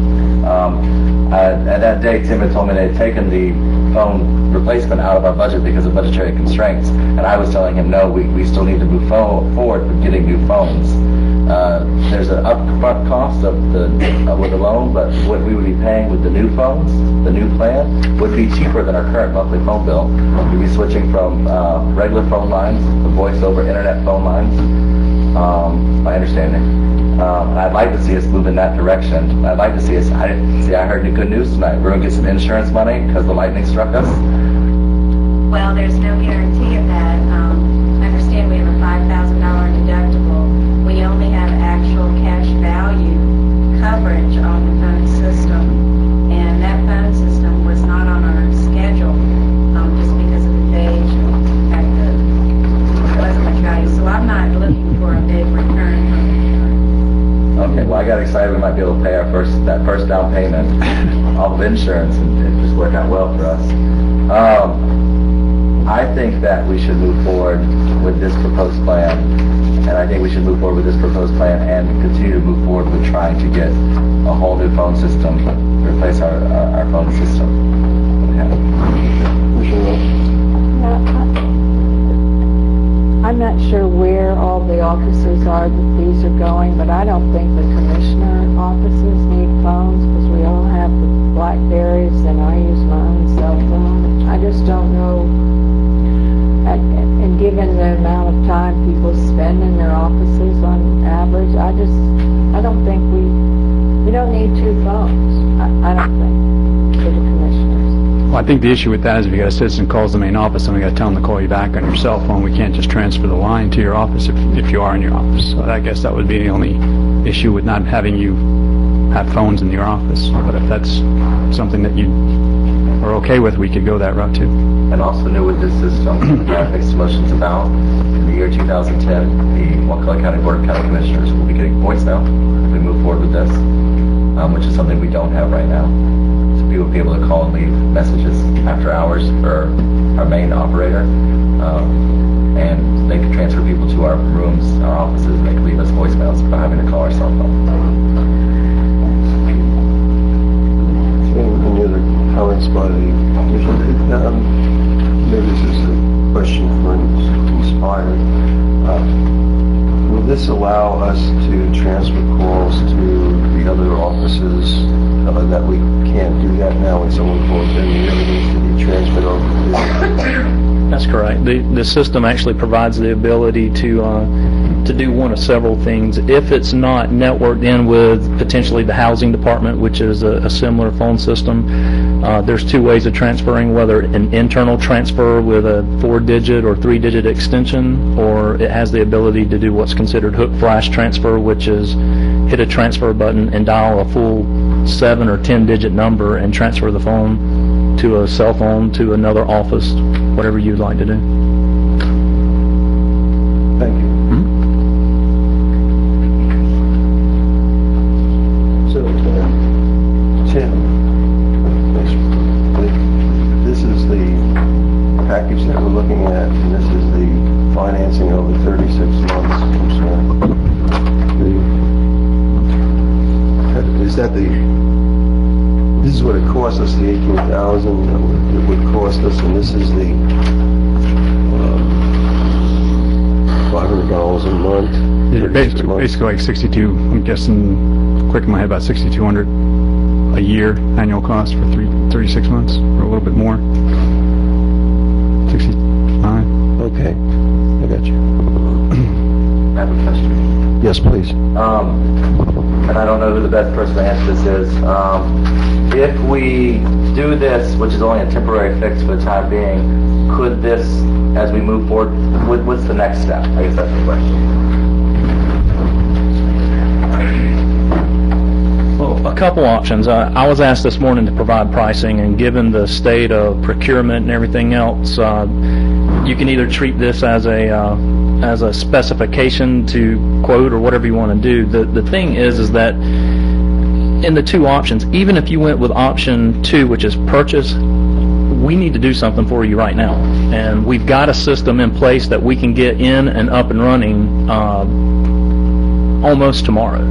And that day, Tim had told me they had taken the phone replacement out of our budget because of budgetary constraints, and I was telling him, no, we still need to move forward with getting new phones. There's an upfront cost with the loan, but what we would be paying with the new phones, the new plan, would be cheaper than our current monthly phone bill. We'd be switching from regular phone lines to voice-over internet phone lines, my understanding. I'd like to see us move in that direction. I'd like to see us, I heard the good news tonight. We're going to get some insurance money because the lightning struck us. Well, there's no guarantee of that. I understand we have a $5,000 deductible. We only have actual cash value coverage on the phone system, and that phone system was not on our schedule just because of the age and the fact that there wasn't much value. So I'm not looking for a big return from insurance. Okay, well, I got excited we might be able to pay that first down payment off of insurance, and it just worked out well for us. I think that we should move forward with this proposed plan, and I think we should move forward with this proposed plan and continue to move forward with trying to get a whole new phone system, replace our phone system. I I'm not sure where all the offices are that these are going, but I don't think the commissioner offices need phones because we all have the BlackBerries and I use my own cell phone. I just don't know, and given the amount of time people spend in their offices on average, I don't think we don't need two phones. I don't think, for the commissioners. Well, I think the issue with that is if you got a citizen calls the main office, and we got to tell them to call you back on your cell phone. We can't just transfer the line to your office if you are in your office. So I guess that would be the only issue with not having you have phones in your office. But if that's something that you are okay with, we could go that route too. And also new with this system, mixed motions about, in the year 2010, the Wakulla County Board of County Commissioners will be getting voicemail if we move forward with this, which is something we don't have right now. So people will be able to call and leave messages after hours for our main operator, and they can transfer people to our rooms, our offices, and they can leave us voicemails without having to call our cell phone. Any other comments by the commission? Maybe this is a question for Inspired. Will this allow us to transfer calls to the other offices that we can't do that now when someone calls in? It really needs to be transferred over to That's correct. The system actually provides the ability to do one of several things. If it's not networked in with potentially the housing department, which is a similar phone system, there's two ways of transferring, whether an internal transfer with a 4-digit or 3-digit extension, or it has the ability to do what's considered hook flash transfer, which is hit a transfer button and dial a full 7 or 10-digit number and transfer the phone to a cell phone to another office, whatever you'd like to do. Thank you. So, Tim, this is the package that we're looking at, and this is the financing over 36 months. I'm sorry. Is that this is what it cost us, the $18,000 it would cost us, and this is the $500 a month? Yeah, basically like 62, I'm guessing, quick in my head, about $6,200 a year annual cost for 36 months, or a little bit more. 65. Okay, I got you. I have a question. Yes, please. And I don't know who the best person to answer this is. If we do this, which is only a temporary fix for the time being, could this, as we move forward, what's the next step? I guess that's the question. Well, a couple options. I was asked this morning to provide pricing, and given the state of procurement and everything else, you can either treat this as a specification to quote or whatever you want to do. The thing is that in the two options, even if you went with option 2, which is purchase, we need to do something for you right now. And we've got a system in place that we can get in and up and running almost tomorrow.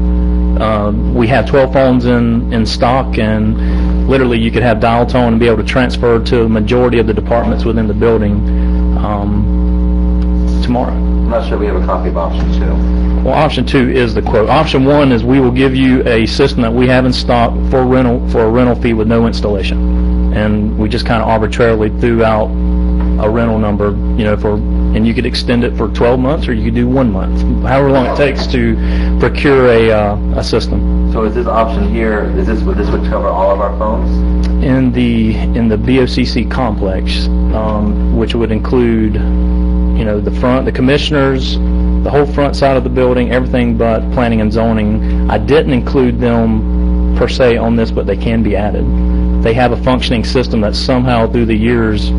We have 12 phones in stock, and literally you could have dial tone and be able to transfer to the majority of the departments within the building tomorrow. I'm not sure we have a copy of option 2. Well, option 2 is the quote. Option 1 is we will give you a system that we have in stock for a rental fee with no installation, and we just kind of arbitrarily threw out a rental number, and you could extend it for 12 months or you could do 1 month, however long it takes to procure a system. So is this option here? Would this cover all of our phones? In the BOCC complex, which would include, the commissioners, the whole front side of the building, everything but planning and zoning. I didn't include them per se on this, but they can be added. They have a functioning system that somehow through the years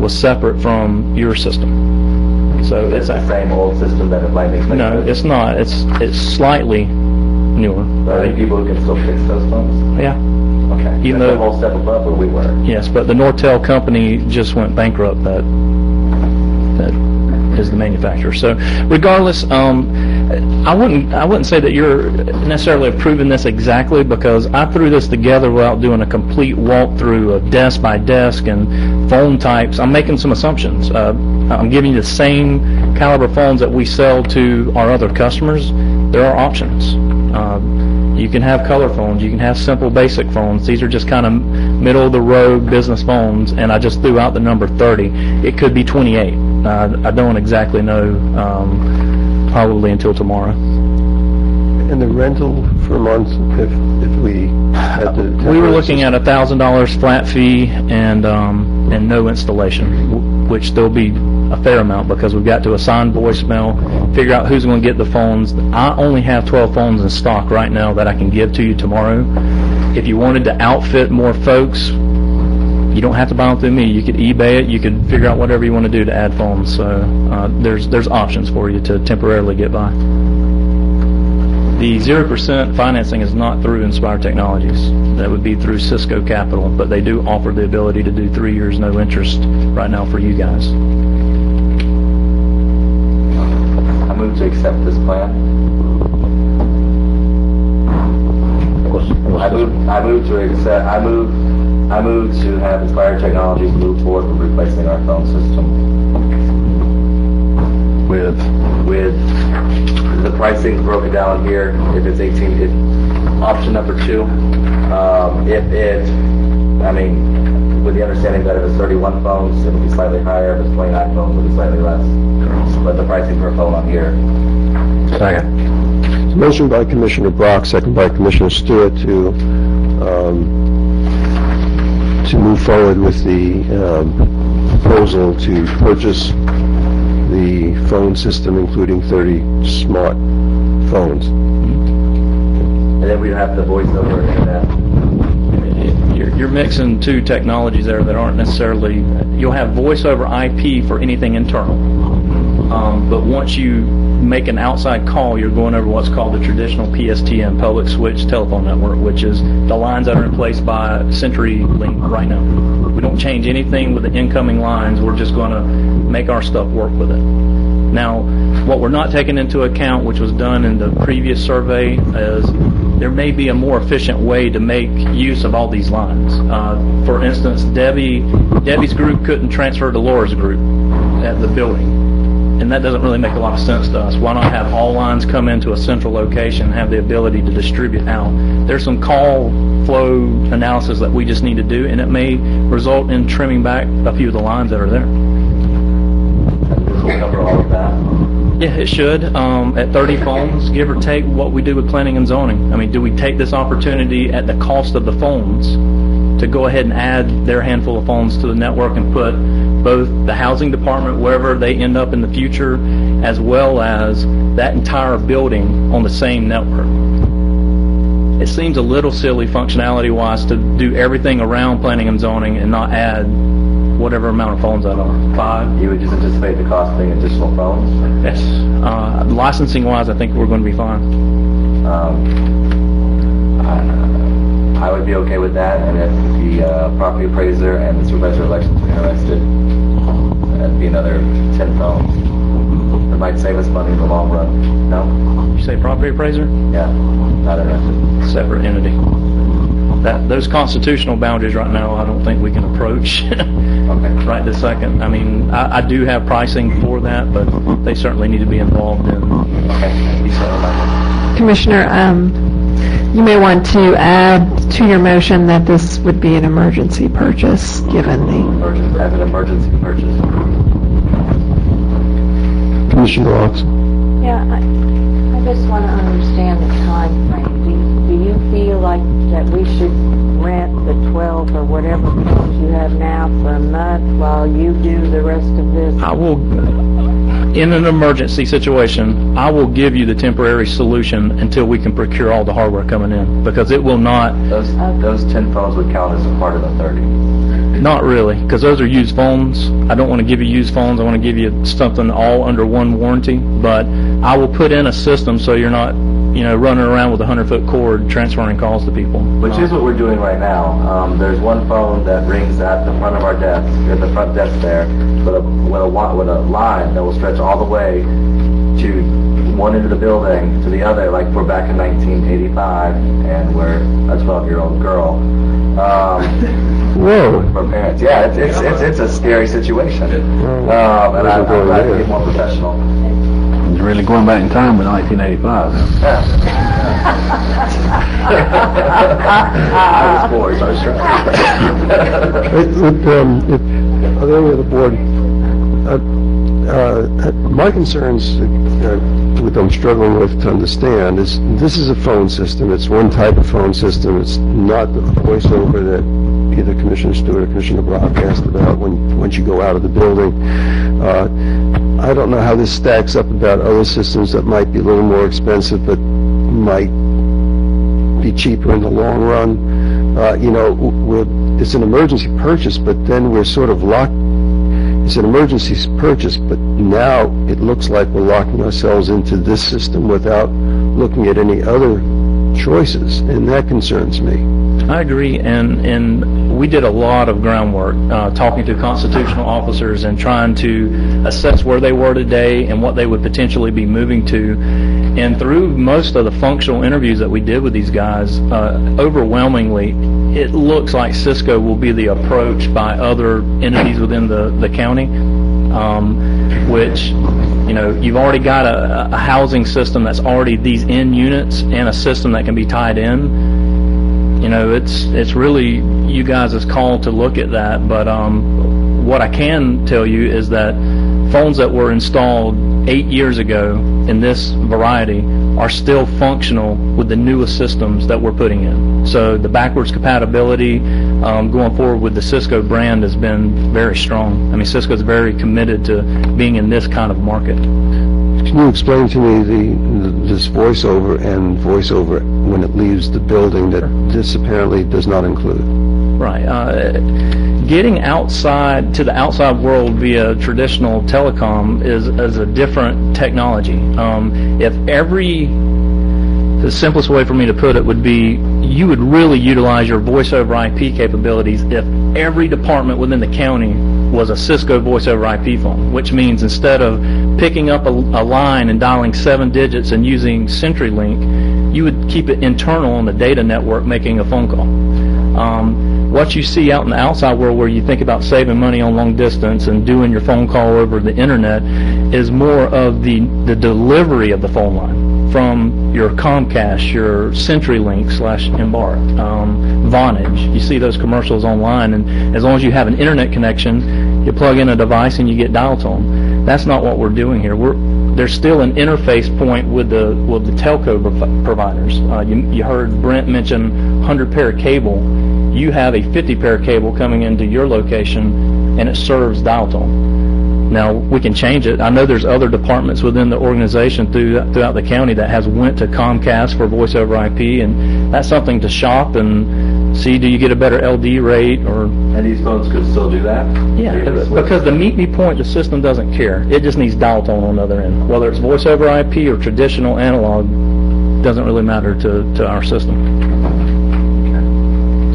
was separate from your system. So it's the same old system that it might make sense. No, it's not. It's slightly newer. Are there people who can still fix those phones? Yeah. Okay. Even That's a whole step above where we were. Yes, but the Nortel company just went bankrupt. That is the manufacturer. So regardless, I wouldn't say that you're necessarily approving this exactly, because I threw this together without doing a complete walkthrough of desk by desk and phone types. I'm making some assumptions. I'm giving you the same caliber phones that we sell to our other customers, there are options. You can have color phones, you can have simple basic phones. These are just kind of middle-of-the-road business phones, and I just threw out the number 30. It could be 28. I don't exactly know, probably until tomorrow. And the rental for a month, if we had to... We were looking at $1,000 flat fee and no installation, which there'll be a fair amount because we've got to assign voicemail, figure out who's going to get the phones. I only have 12 phones in stock right now that I can give to you tomorrow. If you wanted to outfit more folks, you don't have to buy them through me. You could eBay it. You could figure out whatever you want to do to add phones. So there's options for you to temporarily get by. The 0% financing is not through Inspire Technologies. That would be through Cisco Capital, but they do offer the ability to do 3 years no interest right now for you guys. I move to accept this plan. I move to have Inspire Technologies move forward with replacing our phone system. With the pricing broken down here. If it's 18, option number 2. With the understanding that if it's 31 phones, it'll be slightly higher. If it's 29 phones, it'll be slightly less. But the pricing per phone on here. Second. Motion by Commissioner Brock, second by Commissioner Stewart to move forward with the proposal to purchase the phone system, including 30 smart phones. And then we'd have the voice over internet. You're mixing two technologies there that aren't necessarily... You'll have voice over IP for anything internal. But once you make an outside call, you're going over what's called the traditional PSTN, public switch telephone network, which is the lines that are in place by CenturyLink right now. We don't change anything with the incoming lines. We're just going to make our stuff work with it. Now, what we're not taking into account, which was done in the previous survey, is there may be a more efficient way to make use of all these lines. For instance, Debbie's group couldn't transfer to Laura's group at the building. And that doesn't really make a lot of sense to us. Why not have all lines come into a central location and have the ability to distribute out? There's some call flow analysis that we just need to do, and it may result in trimming back a few of the lines that are there. This will cover all of that? Yeah, it should. At 30 phones, give or take what we do with planning and zoning. I mean, do we take this opportunity at the cost of the phones to go ahead and add their handful of phones to the network and put both the housing department, wherever they end up in the future, as well as that entire building on the same network? It seems a little silly functionality-wise to do everything around planning and zoning and not add whatever amount of phones that are. 5? You would just anticipate the cost being additional phones? Yes. Licensing-wise, I think we're going to be fine. I would be okay with that, and if the property appraiser and the supervisor of elections are interested, that'd be another 10 phones. It might save us money in the long run. No? You say property appraiser? Yeah, not interested. Separate entity. Those constitutional boundaries right now, I don't think we can approach right this second. I mean, I do have pricing for that, but they certainly need to be involved in. Commissioner, you may want to add to your motion that this would be an emergency purchase, given the... As an emergency purchase. Commissioner Rocks? Yeah, I just want to understand the time frame. Do you feel like that we should rent the 12 or whatever phones you have now for a month while you do the rest of this? I will, in an emergency situation, I will give you the temporary solution until we can procure all the hardware coming in, because it will not... Those 10 phones would count as a part of the 30. Not really, because those are used phones. I don't want to give you used phones. I want to give you something all under one warranty, but I will put in a system so you're not, running around with a 100-foot cord transferring calls to people. Which is what we're doing right now. There's one phone that rings at the front of our desk, at the front desk there, with a line that will stretch all the way to one end of the building to the other, like we're back in 1985, and we're a 12-year-old girl. Whoa. For parents, yeah, it's a scary situation, and I'm glad to get more professional. You're really going back in time with 1985. I was bored, so I was trying. Are there any of the board? My concerns, what I'm struggling with to understand is this is a phone system. It's one type of phone system. It's not the voiceover that either Commissioner Stewart or Commissioner Brock asked about once you go out of the building. I don't know how this stacks up about other systems that might be a little more expensive but might be cheaper in the long run. It's an emergency purchase, but then we're sort of locked. It's an emergency purchase, but now it looks like we're locking ourselves into this system without looking at any other choices, and that concerns me. I agree, and we did a lot of groundwork, talking to constitutional officers and trying to assess where they were today and what they would potentially be moving to. And through most of the functional interviews that we did with these guys, overwhelmingly, it looks like Cisco will be the approach by other entities within the county, which, you've already got a housing system that's already these end units and a system that can be tied in. It's really you guys' call to look at that, but what I can tell you is that phones that were installed 8 years ago in this variety are still functional with the newest systems that we're putting in. So the backwards compatibility going forward with the Cisco brand has been very strong. I mean, Cisco's very committed to being in this kind of market. Can you explain to me this voiceover and voiceover when it leaves the building that this apparently does not include? Right. Getting outside to the outside world via traditional telecom is a different technology. The simplest way for me to put it would be you would really utilize your voice over IP capabilities if every department within the county was a Cisco voice over IP phone, which means instead of picking up a line and dialing 7 digits and using CenturyLink, you would keep it internal on the data network making a phone call. What you see out in the outside world where you think about saving money on long distance and doing your phone call over the internet is more of the delivery of the phone line from your Comcast, your CenturyLink/Embark, Vonage. You see those commercials online, and as long as you have an internet connection, you plug in a device and you get dial tone. That's not what we're doing here. There's still an interface point with the telco providers. You heard Brent mention 100 pair of cable. You have a 50 pair of cable coming into your location, and it serves dial tone. Now, we can change it. I know there's other departments within the organization throughout the county that has went to Comcast for voice over IP, and that's something to shop and see, do you get a better LD rate? And these phones could still do that? Yeah, because the meet me point, the system doesn't care. It just needs dial tone on the other end. Whether it's voice over IP or traditional analog, doesn't really matter to our system.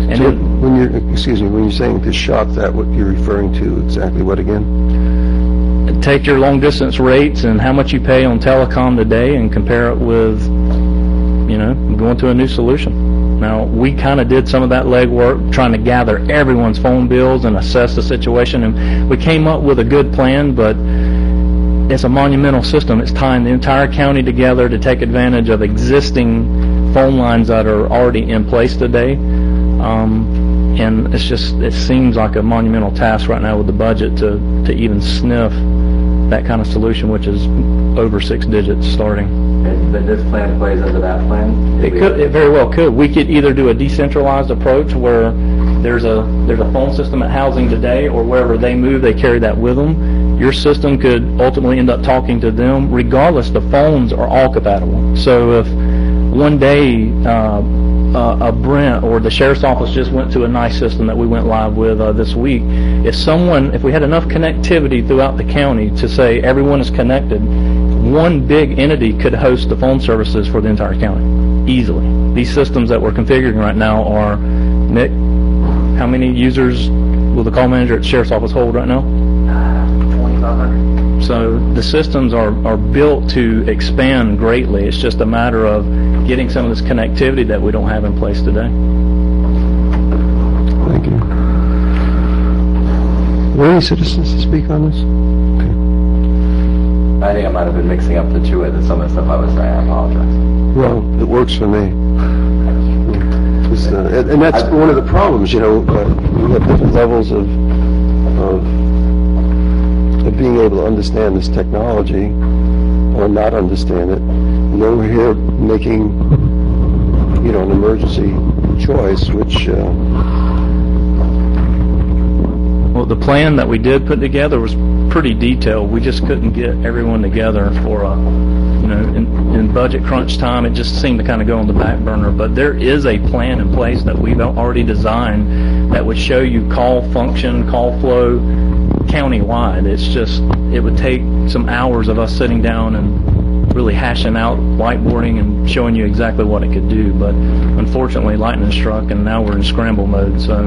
And so when you're saying to shop that, what you're referring to exactly what again? Take your long distance rates and how much you pay on telecom today and compare it with, going to a new solution. Now, we kind of did some of that legwork trying to gather everyone's phone bills and assess the situation, and we came up with a good plan, but it's a monumental system. It's tying the entire county together to take advantage of existing phone lines that are already in place today. And it seems like a monumental task right now with the budget to even sniff that kind of solution, which is over 6 digits starting. But this plan plays into that plan? It very well could. We could either do a decentralized approach where there's a phone system at housing today, or wherever they move, they carry that with them. Your system could ultimately end up talking to them. Regardless, the phones are all compatible. So if one day a Brent or the sheriff's office just went to a nice system that we went live with this week, if we had enough connectivity throughout the county to say everyone is connected, one big entity could host the phone services for the entire county easily. These systems that we're configuring right now are, Nick, how many users will the call manager at the sheriff's office hold right now? 2,500. So the systems are built to expand greatly. It's just a matter of getting some of this connectivity that we don't have in place today. Thank you. Are there any citizens to speak on this? I think I might have been mixing up the two with some of the stuff I was saying. I apologize. Well, it works for me. And that's one of the problems, we have different levels of being able to understand this technology or not understand it. And then we're here making, an emergency choice, which... Well, the plan that we did put together was pretty detailed. We just couldn't get everyone together for in budget crunch time. It just seemed to kind of go on the back burner. But there is a plan in place that we've already designed that would show you call function, call flow, county-wide. It's just, it would take some hours of us sitting down and really hashing out, whiteboarding, and showing you exactly what it could do. But unfortunately, lightning struck, and now we're in scramble mode. So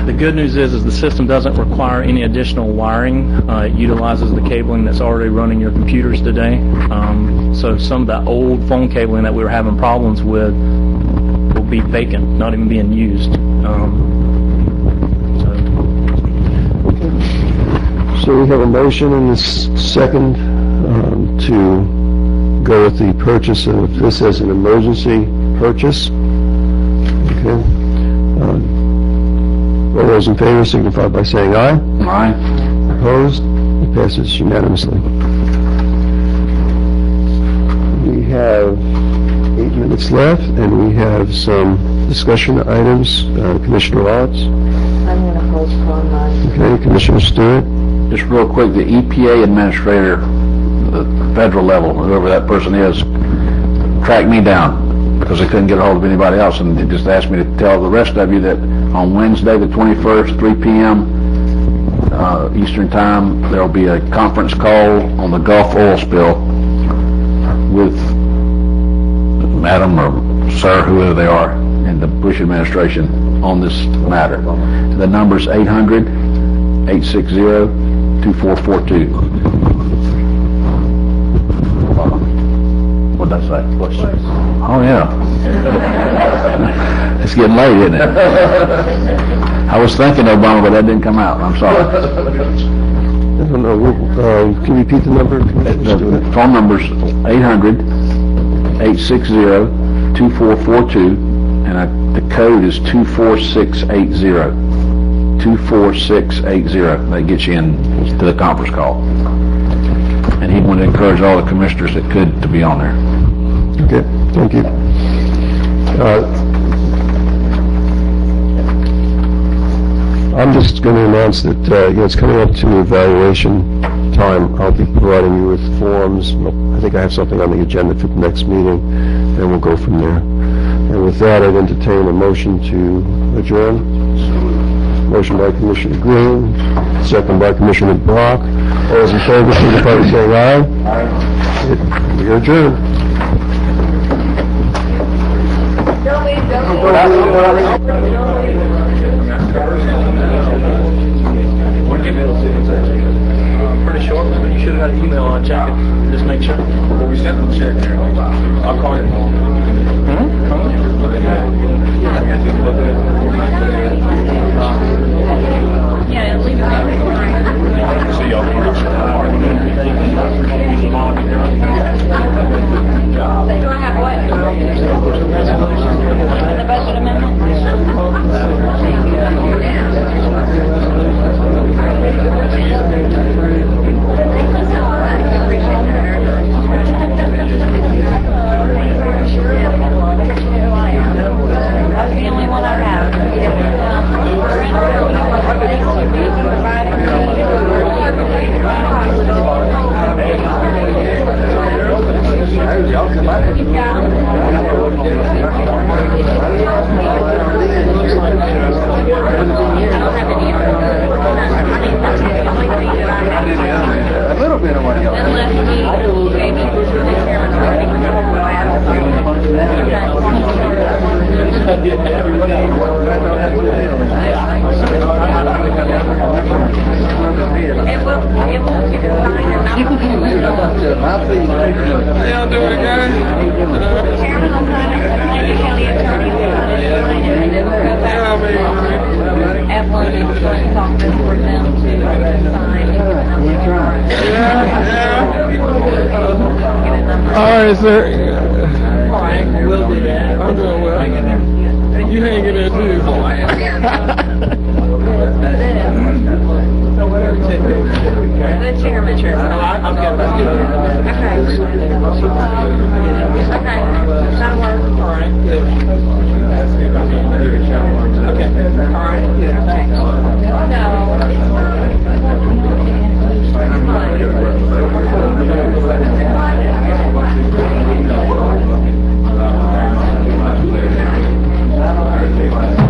the good news is the system doesn't require any additional wiring. It utilizes the cabling that's already running your computers today. So some of that old phone cabling that we were having problems with will be vacant, not even being used. So we have a motion and a second to go with the purchase of this as an emergency purchase. Okay. All those in favor signify by saying aye. Aye. Opposed? It passes unanimously. We have 8 minutes left, and we have some discussion items. Commissioner Watts? I'm going to postpone mine. Okay, Commissioner Stewart? Just real quick, the EPA administrator, the federal level, whoever that person is, tracked me down because they couldn't get a hold of anybody else, and they just asked me to tell the rest of you that on Wednesday the 21st, 3 p.m. Eastern Time, there will be a conference call on the Gulf oil spill with Madam or Sir, whoever they are, in the Bush administration on this matter. The number's 800-860-2442. What'd I say? Bush. Oh, yeah. It's getting late, isn't it? I was thinking Obama, but that didn't come out. I'm sorry. I don't know. Can you repeat the number? The phone number's 800-860-2442, and the code is 24680. 24680. That gets you in to the conference call. And he wanted to encourage all the commissioners that could to be on there. Okay, thank you. I'm just going to announce that it's coming up to evaluation time. I'll be providing you with forms. I think I have something on the agenda for the next meeting, and we'll go from there. And with that, I'd entertain a motion to adjourn. Motion by Commissioner Green, second by Commissioner Brock. All those in favor, signify by saying aye. Aye. We are adjourned. Pretty short, but you should have got an email on check it. Just make sure. Well, we sent them a check there. I'll call you. Yeah, leave it there. See y'all. Do I have what? The budget amendment? That's the only one I have. A little bit of what Unless Y'all doing it, guys? Chairman will sign it, the county attorney will sign it, and then we'll go back to Evelyn and clerk's office for them to sign. All right, sir. We'll do that. I'm doing well. You hang in there too. The chairman. Okay. Okay, that'll work. All right. Okay. All right. Okay.